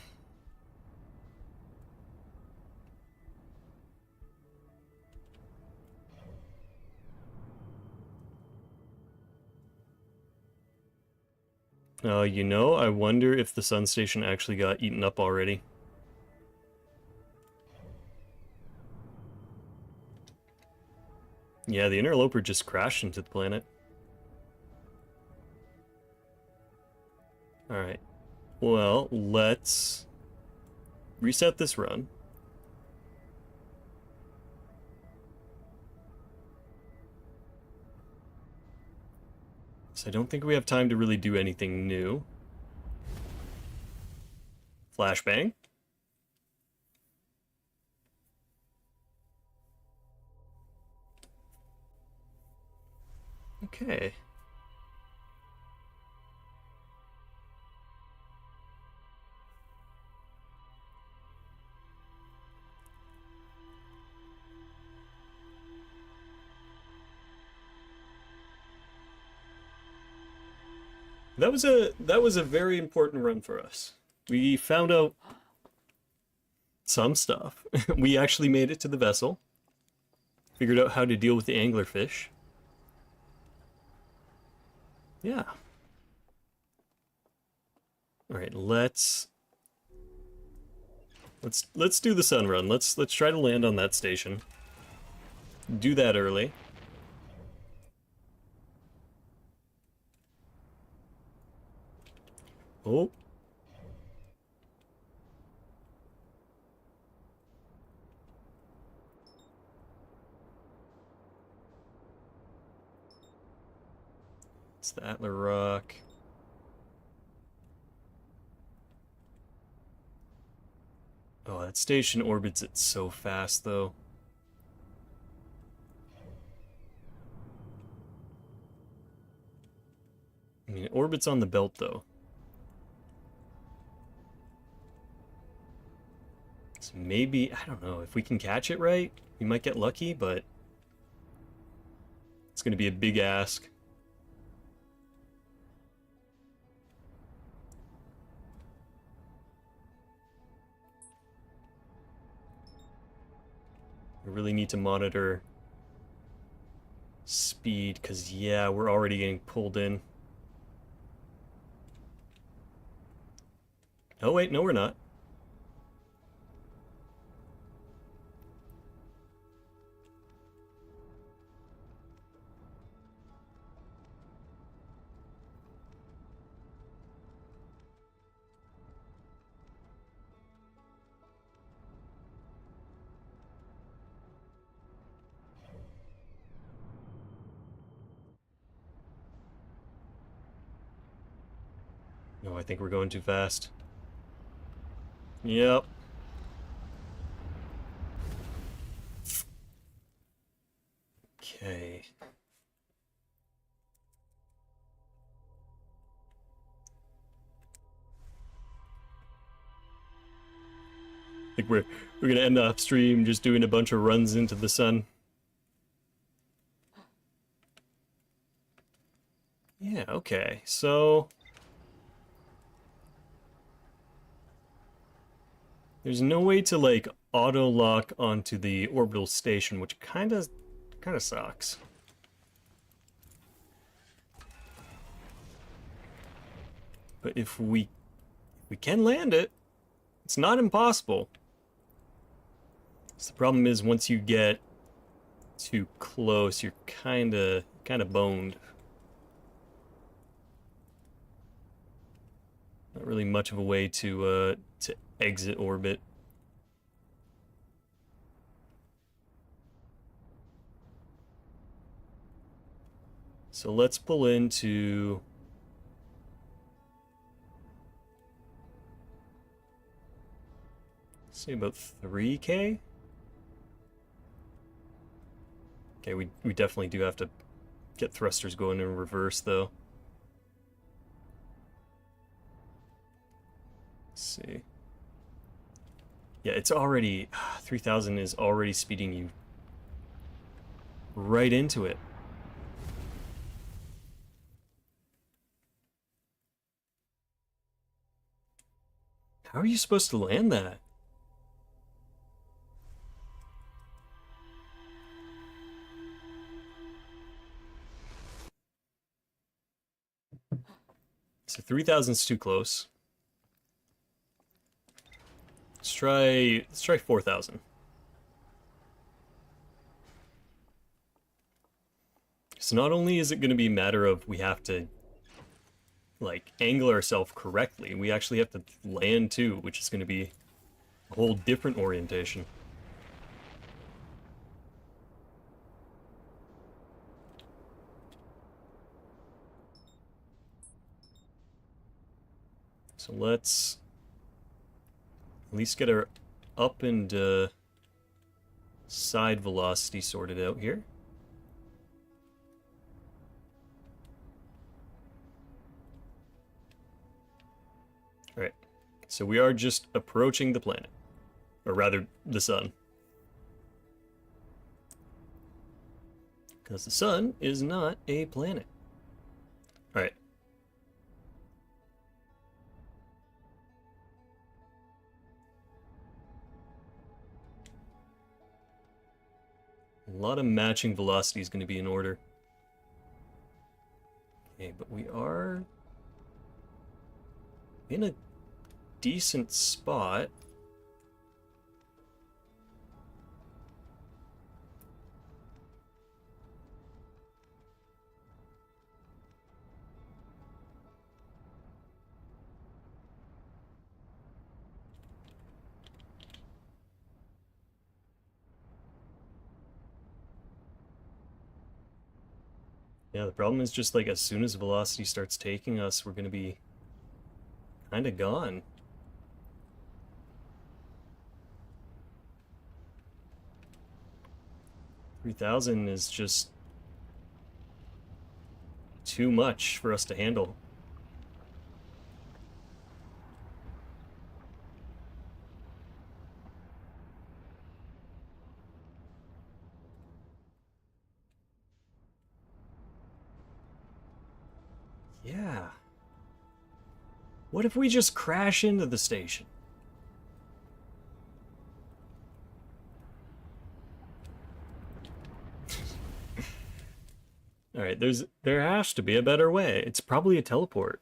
know, I wonder if the sun station actually got eaten up already. Yeah, the interloper just crashed into the planet. Alright. Well, let's reset this run. So I don't think we have time to really do anything new. Flashbang. Okay. That was a very important run for us. We found out some stuff. We actually made it to the vessel. Figured out how to deal with the anglerfish. Yeah. All right, let's do the sun run. Let's try to land on that station. Do that early. Oh. It's the Atla Rock. Oh, that station orbits it so fast, though. mean, it orbits on the belt, though. So maybe, I don't know, if we can catch it right, we might get lucky, but it's going to be a big ask. I really need to monitor speed, because, yeah, we're already getting pulled in. Oh, wait, no, we're not. No, I think we're going too fast. Yep. Okay. I think we're gonna end off stream just doing a bunch of runs into the sun. Yeah, okay. So there's no way to like auto lock onto the orbital station, which kind of sucks. But if we can land it, it's not impossible. So the problem is once you get too close, you're kind of boned. Not really much of a way to exit orbit. So let's pull into say about 3K. Okay, we definitely do have to get thrusters going in reverse though. Let's see. Yeah, it's already 3000 is already speeding you right into it. How are you supposed to land that? So 3000's too close. Let's try 4000. So not only is it going to be a matter of we have to like angle ourselves correctly, we actually have to land too, which is going to be a whole different orientation. So let's at least get our up and side velocity sorted out here. Alright, so we are just approaching the planet. Or rather, the sun. Because the sun is not a planet. Alright. A lot of matching velocity is going to be in order. Okay, but we are in a decent spot. Yeah, the problem is just like as soon as velocity starts taking us, we're going to be kind of gone. $3,000 is just too much for us to handle. Yeah. What if we just crash into the station? Alright, there has to be a better way. It's probably a teleport.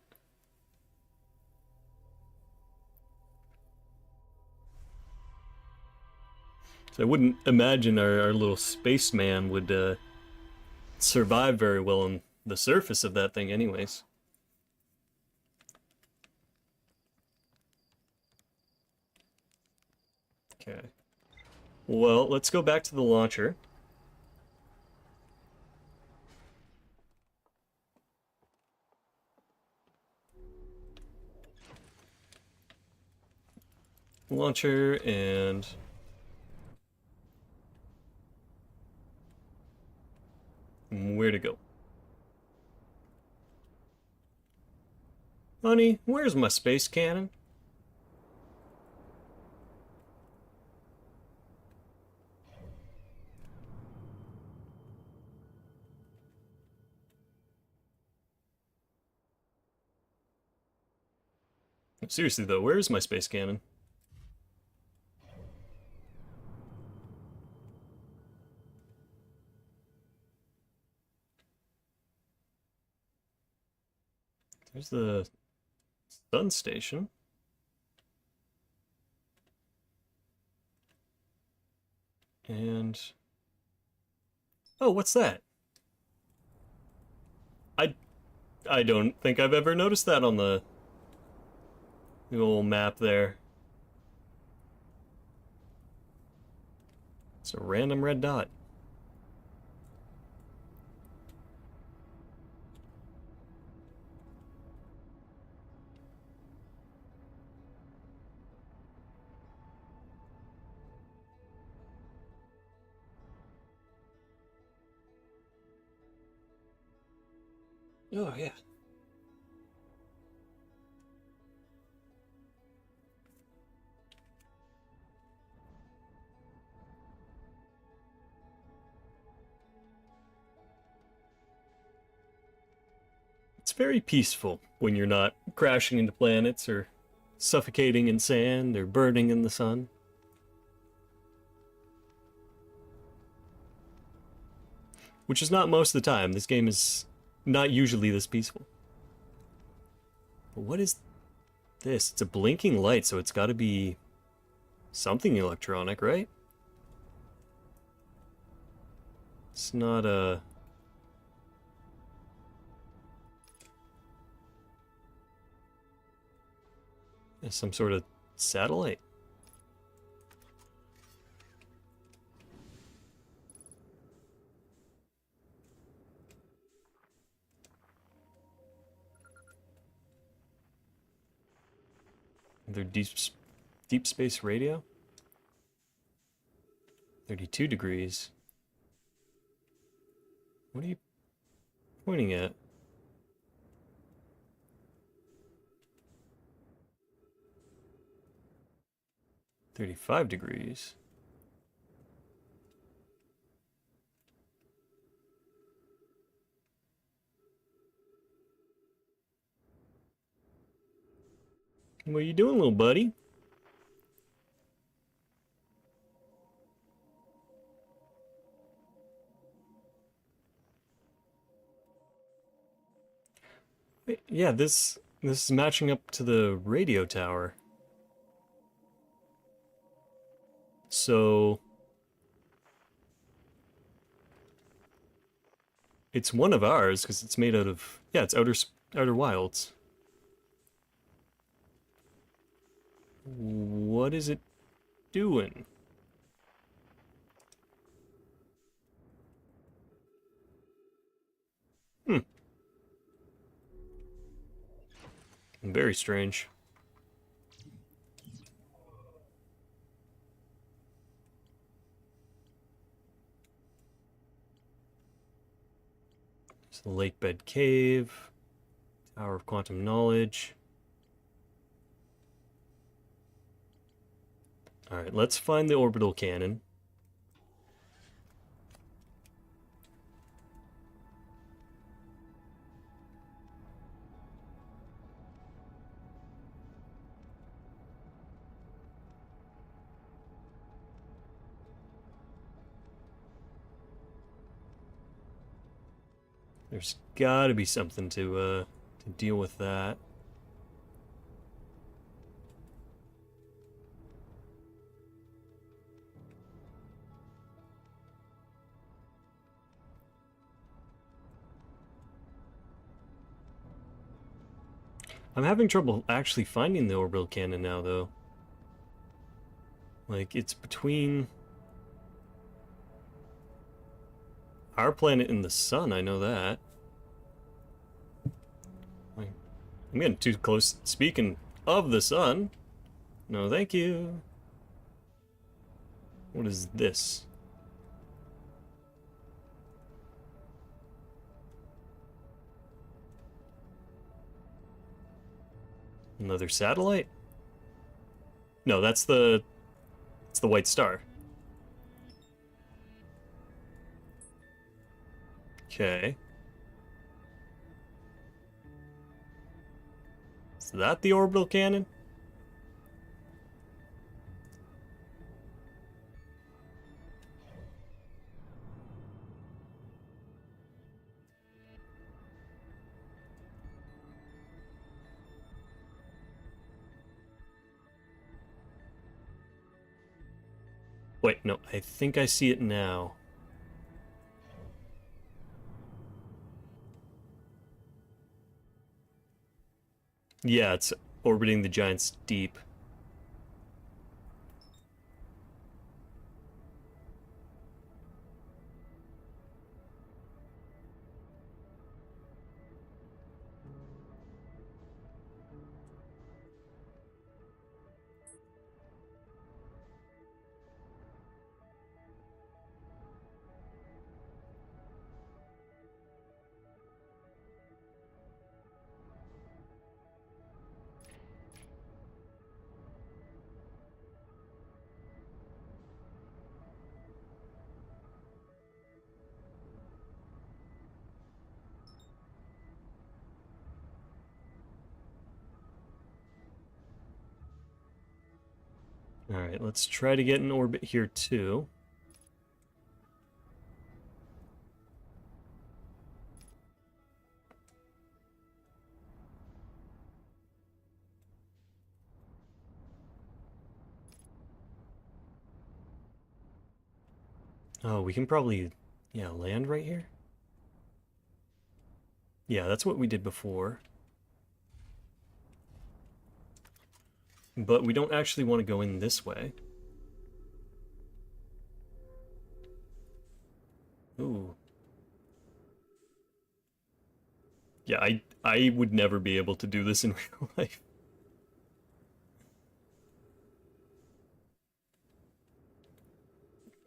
So I wouldn't imagine our little spaceman would survive very well on the surface of that thing anyways. Okay. Well, let's go back to the launcher. Launcher and... where to go? Honey, where's my space cannon? Seriously though, where's my space cannon? There's the sun station. And... oh, what's that? I don't think I've ever noticed that on the old map there. It's a random red dot. Oh, yeah. It's very peaceful when you're not crashing into planets or suffocating in sand or burning in the sun. Which is not most of the time. This game is not usually this peaceful. But what is this? It's a blinking light, so it's got to be something electronic, right? It's not a... some sort of satellite. Their deep space radio? 32 degrees. What are you pointing at? $35. What are you doing, little buddy? Wait, yeah, this is matching up to the radio tower. So it's one of ours because it's made out of, yeah, it's Outer Wilds. What is it doing? Very strange. It's the Lake Bed Cave, Tower of Quantum Knowledge. Alright, let's find the orbital cannon. There's gotta be something to deal with that. I'm having trouble actually finding the orbital cannon now, though. Like, it's between our planet and the sun, I know that. I'm getting too close. Speaking of the sun. No, thank you. What is this? Another satellite? No, it's the white star. Okay. Is that the orbital cannon? Wait, no, I think I see it now. Yeah, it's orbiting the Giant's Deep. Alright, let's try to get in orbit here too. Oh, we can probably, yeah, land right here? Yeah, that's what we did before. But we don't actually want to go in this way. Ooh. Yeah, I would never be able to do this in real life.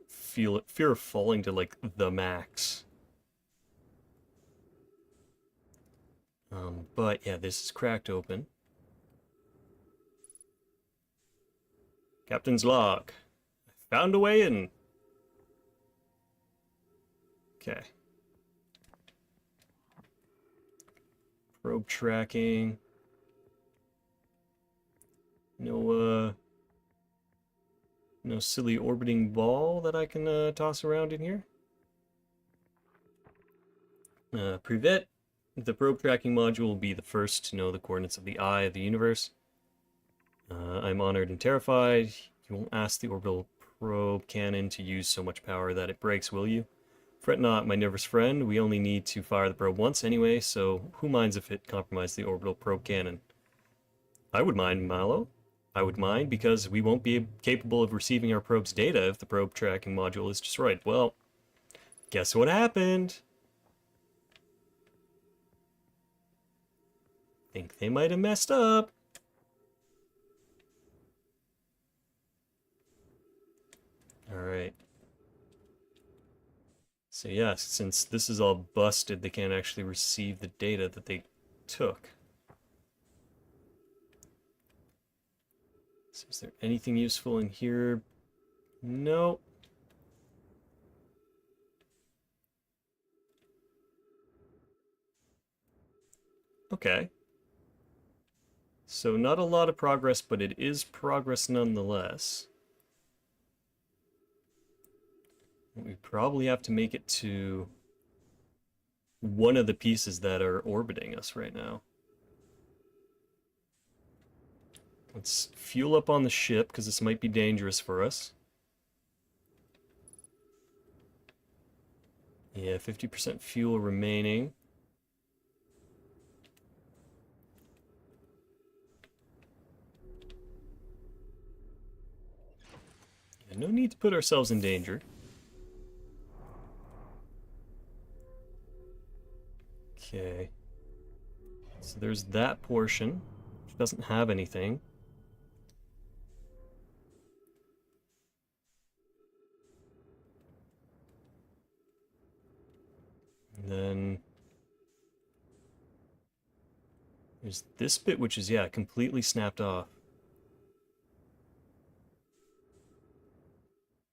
Fear of falling to like the max. But yeah, this is cracked open. Captain's log. I found a way in. Okay. Probe tracking. No silly orbiting ball that I can toss around in here. Privet, the probe tracking module will be the first to know the coordinates of the eye of the universe. I'm honored and terrified. You won't ask the orbital probe cannon to use so much power that it breaks, will you? Fret not, my nervous friend. We only need to fire the probe once anyway, so who minds if it compromised the orbital probe cannon? I would mind, Malo. I would mind because we won't be capable of receiving our probe's data if the probe tracking module is destroyed. Well, guess what happened? Think they might have messed up. Alright. So yeah, since this is all busted, they can't actually receive the data that they took. So is there anything useful in here? No. Okay. So not a lot of progress, but it is progress nonetheless. We probably have to make it to one of the pieces that are orbiting us right now. Let's fuel up on the ship, because this might be dangerous for us. Yeah, 50% fuel remaining. Yeah, no need to put ourselves in danger. Okay. So there's that portion, which doesn't have anything. And then there's this bit, which is, yeah, completely snapped off.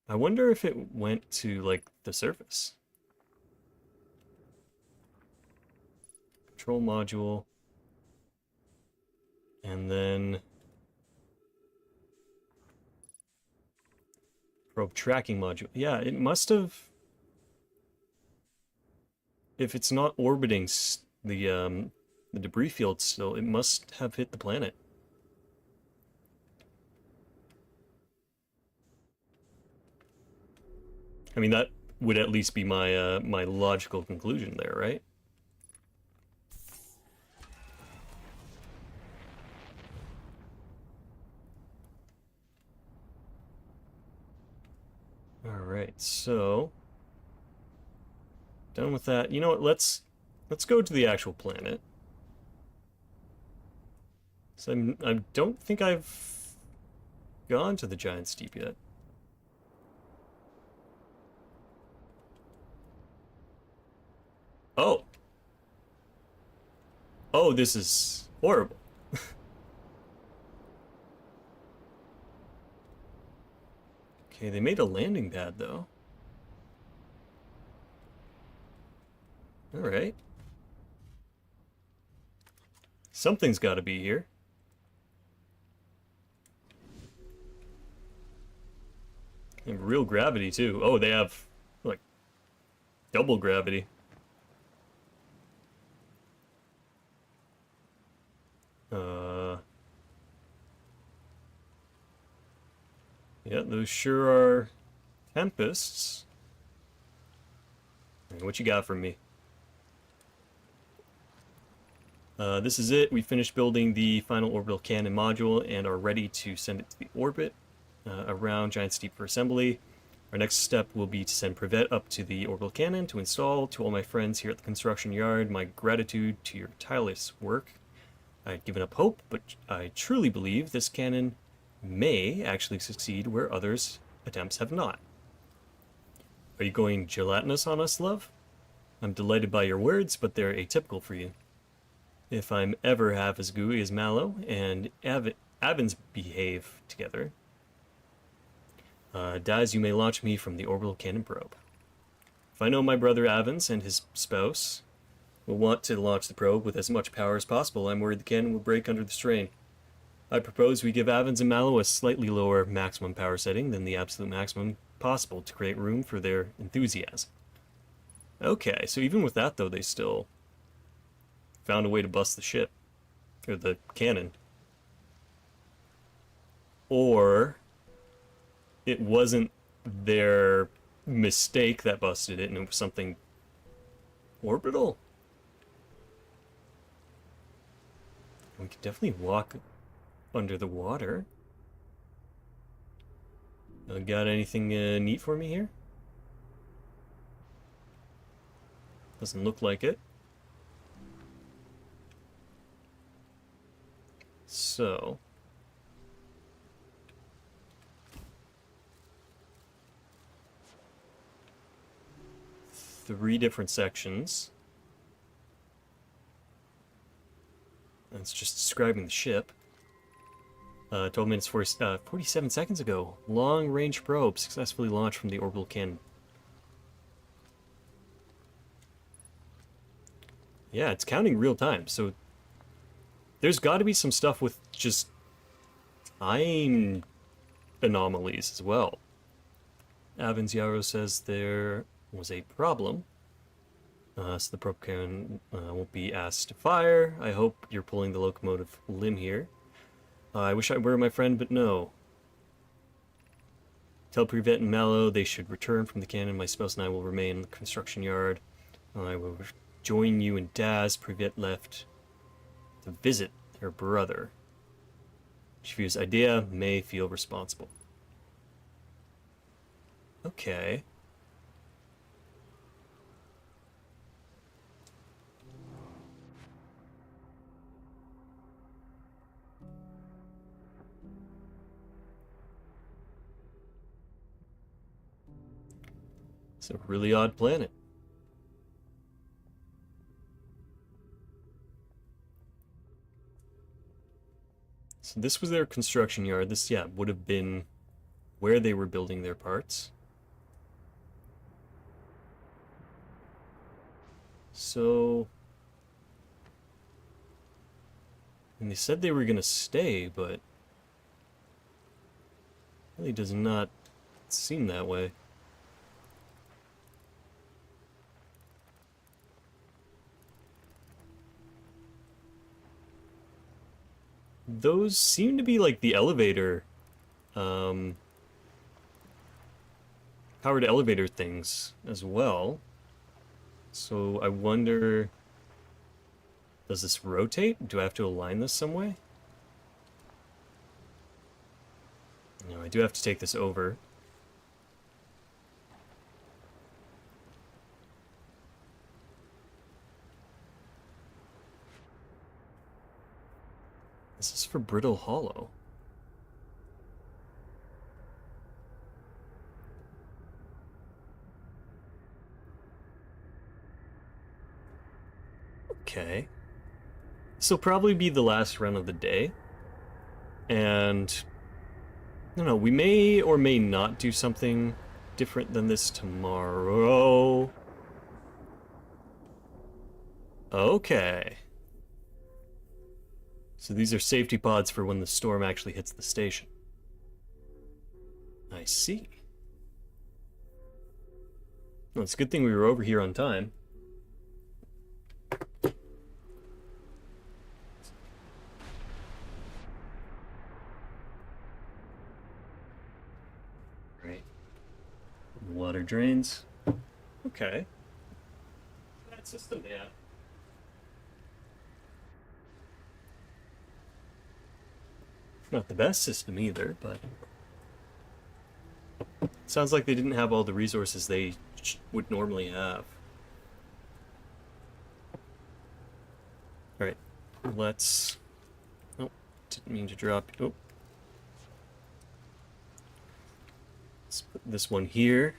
I wonder if it went to, like, the surface. Control module. And then probe tracking module. Yeah, it must have... If it's not orbiting the debris field still, it must have hit the planet. I mean, that would at least be my my logical conclusion there, right? All right, so done with that. You know what? Let's go to the actual planet. So I don't think I've gone to the Giant Steep yet. Oh. Oh, this is horrible. Okay, they made a landing pad, though. Alright. Something's got to be here. And real gravity, too. Oh, they have, like, double gravity. Yeah, those sure are tempests. What you got for me? This is it. We finished building the final orbital cannon module and are ready to send it to the orbit around Giant Steep for assembly. Our next step will be to send Privet up to the orbital cannon to install. To all my friends here at the construction yard, my gratitude to your tireless work. I'd given up hope, but I truly believe this cannon may actually succeed where others' attempts have not. Are you going gelatinous on us, love? I'm delighted by your words, but they're atypical for you. If I'm ever half as gooey as Mallow and Avens behave together, Daz, you may launch me from the orbital cannon probe. If I know my brother Avens and his spouse will want to launch the probe with as much power as possible, I'm worried the cannon will break under the strain. I propose we give Avens and Mallow a slightly lower maximum power setting than the absolute maximum possible to create room for their enthusiasm. Okay, so even with that, though, they still found a way to bust the ship. Or the cannon. Or it wasn't their mistake that busted it and it was something orbital. We could definitely walk under the water. Got anything neat for me here? Doesn't look like it. So... three different sections. That's just describing the ship. 12 minutes, 47 seconds ago. Long-range probe successfully launched from the orbital cannon. Yeah, it's counting real time, so there's got to be some stuff with just time anomalies as well. Avens Yarrow says there was a problem. So the probe cannon won't be asked to fire. I hope you're pulling the locomotive limb here. I wish I were my friend, but no. Tell Privet and Mallow they should return from the cannon. My spouse and I will remain in the construction yard. I will join you and Daz. Privet left to visit her brother. She views idea may feel responsible. Okay. It's a really odd planet. So this was their construction yard. This, yeah, would have been where they were building their parts. So... And they said they were going to stay, but... really does not seem that way. Those seem to be like the elevator, powered elevator things as well. So I wonder, does this rotate? Do I have to align this some way? No, I do have to take this over. This is for Brittle Hollow. Okay. This will probably be the last run of the day. And... I don't know, we may or may not do something different than this tomorrow. Okay. So these are safety pods for when the storm actually hits the station. I see. Well, it's a good thing we were over here on time. Right. Water drains. Okay. That system, yeah. Not the best system either, but it sounds like they didn't have all the resources they would normally have. Alright, let's... Oh, didn't mean to drop... Oh. Let's put this one here.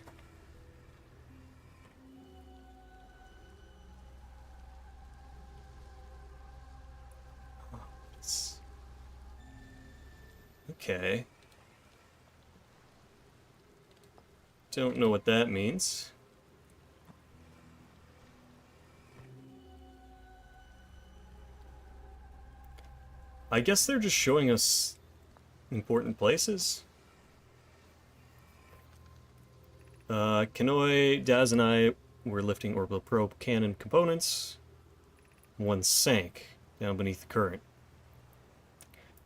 Okay. Don't know what that means. I guess they're just showing us important places. Kanoi, Daz, and I were lifting orbital probe cannon components. One sank down beneath the current.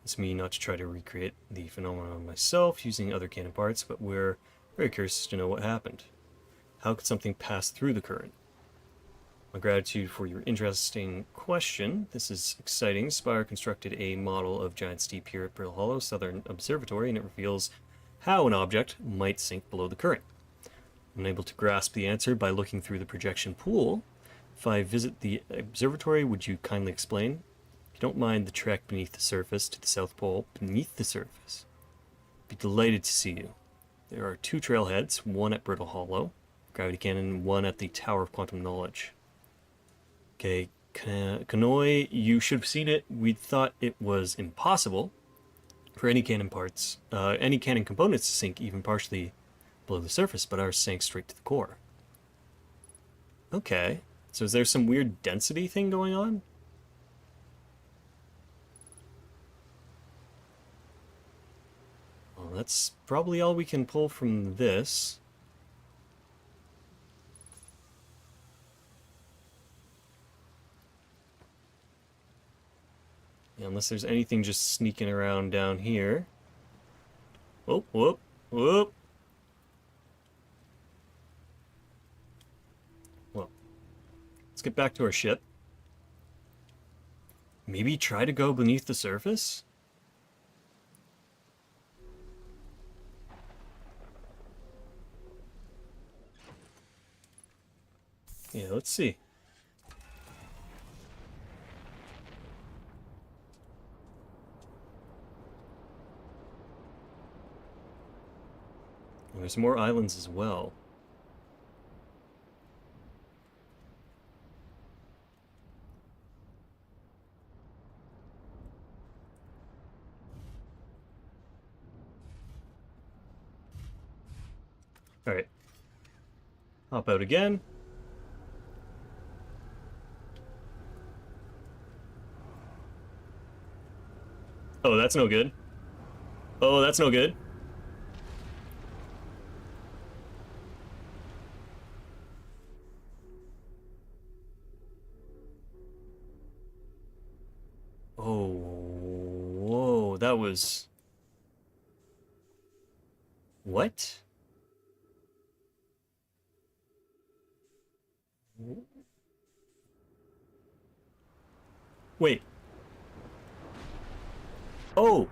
It's me not to try to recreate the phenomenon myself using other cannon parts, but we're very curious to know what happened. How could something pass through the current? My gratitude for your interesting question. This is exciting. Spire constructed a model of Giant Steep here at Brittle Hollow Southern Observatory, and it reveals how an object might sink below the current. I'm unable to grasp the answer by looking through the projection pool. If I visit the observatory, would you kindly explain? Don't mind the trek beneath the surface to the South Pole beneath the surface. Be delighted to see you. There are 2 trailheads, one at Brittle Hollow, Gravity Cannon, one at the Tower of Quantum Knowledge. Okay, Kanoi, you should have seen it. We thought it was impossible for any cannon parts, any cannon components to sink even partially below the surface, but ours sank straight to the core. Okay, so is there some weird density thing going on? Well, that's probably all we can pull from this. Unless there's anything just sneaking around down here. Whoop, whoop, whoop. Well, let's get back to our ship. Maybe try to go beneath the surface? Yeah, let's see. And there's more islands as well. Alright. Hop out again. Oh, that's no good. Oh, that's no good. Oh, whoa, that was... What? Wait. Oh!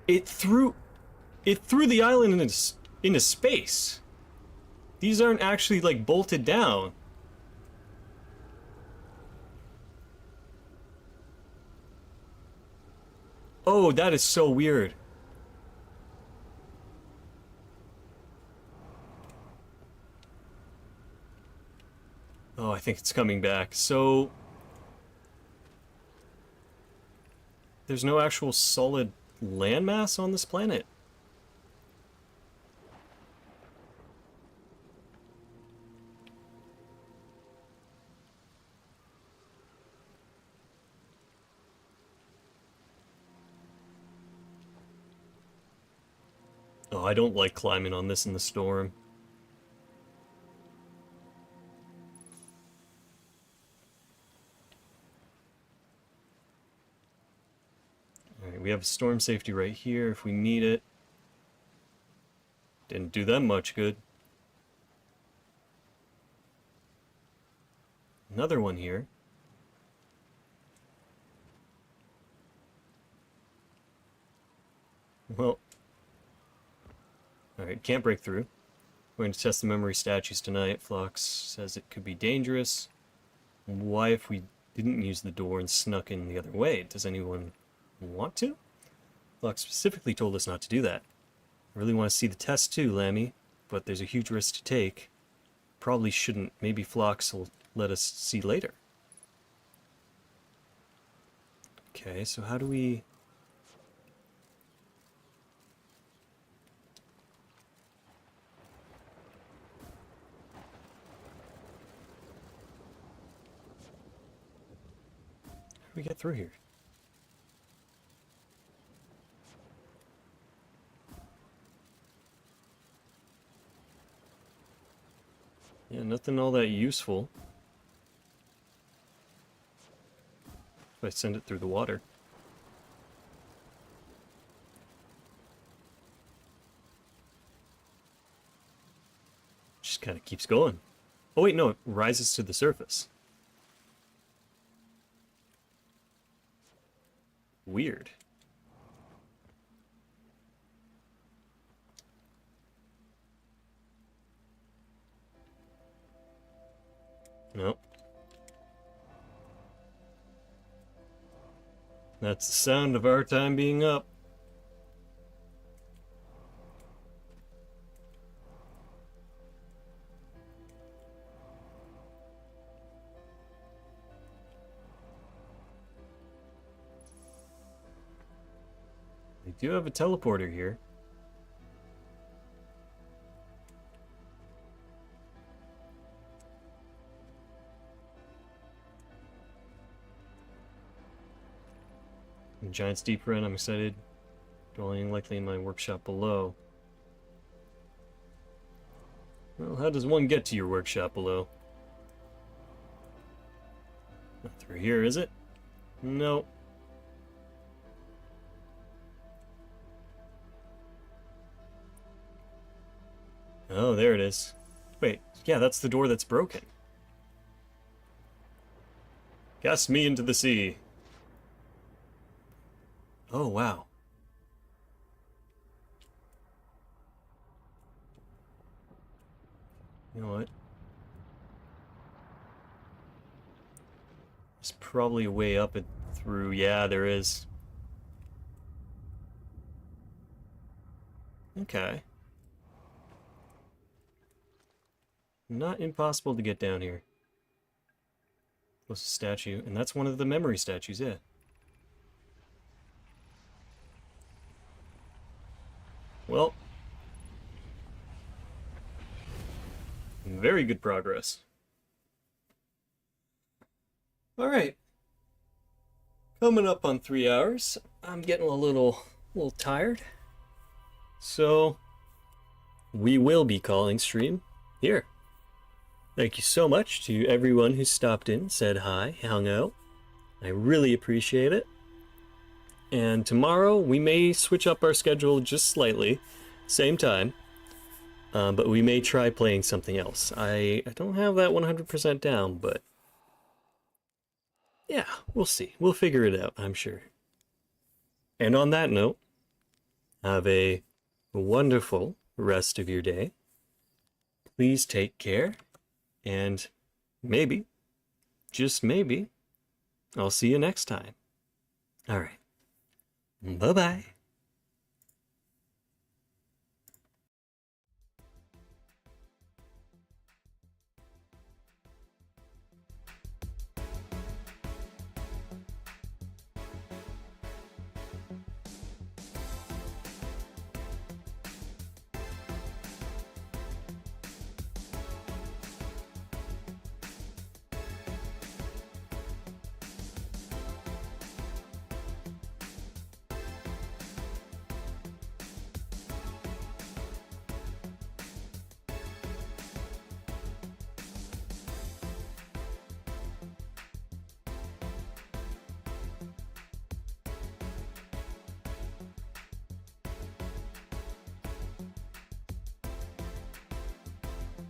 It threw the island into space. These aren't actually, like, bolted down. Oh, that is so weird. Oh, I think it's coming back. So... there's no actual solid landmass on this planet. Oh, I don't like climbing on this in the storm. Alright, we have storm safety right here if we need it. Didn't do that much good. Another one here. Well, alright, can't break through. We're going to test the memory statues tonight. Phlox says it could be dangerous. Why if we didn't use the door and snuck in the other way? Does anyone want to? Phlox specifically told us not to do that. I really want to see the test too, Lammy, but there's a huge risk to take. Probably shouldn't. Maybe Phlox will let us see later. Okay, so how do we... how do we get through here? Yeah, nothing all that useful. If I send it through the water. Just kind of keeps going. Oh wait, no, it rises to the surface. Weird. Nope. That's the sound of our time being up. They do have a teleporter here. Giant's Deep Run, I'm excited. Dwelling likely in my workshop below. Well, how does one get to your workshop below? Not through here, is it? No. Oh, there it is. Wait, yeah, that's the door that's broken. Cast me into the sea. Oh, wow. You know what? There's probably a way up and through. Yeah, there is. Okay. Not impossible to get down here. Closest statue, and that's one of the memory statues, yeah. Well, very good progress. Alright. Coming up on 3 hours. I'm getting a little tired. So, we will be calling stream here. Thank you so much to everyone who stopped in, said hi, hung out. I really appreciate it. And tomorrow we may switch up our schedule just slightly, same time, but we may try playing something else. I don't have that 100% down, but yeah, we'll see. We'll figure it out, I'm sure. And on that note, have a wonderful rest of your day. Please take care, and maybe, just maybe, I'll see you next time. All right. Bye-bye.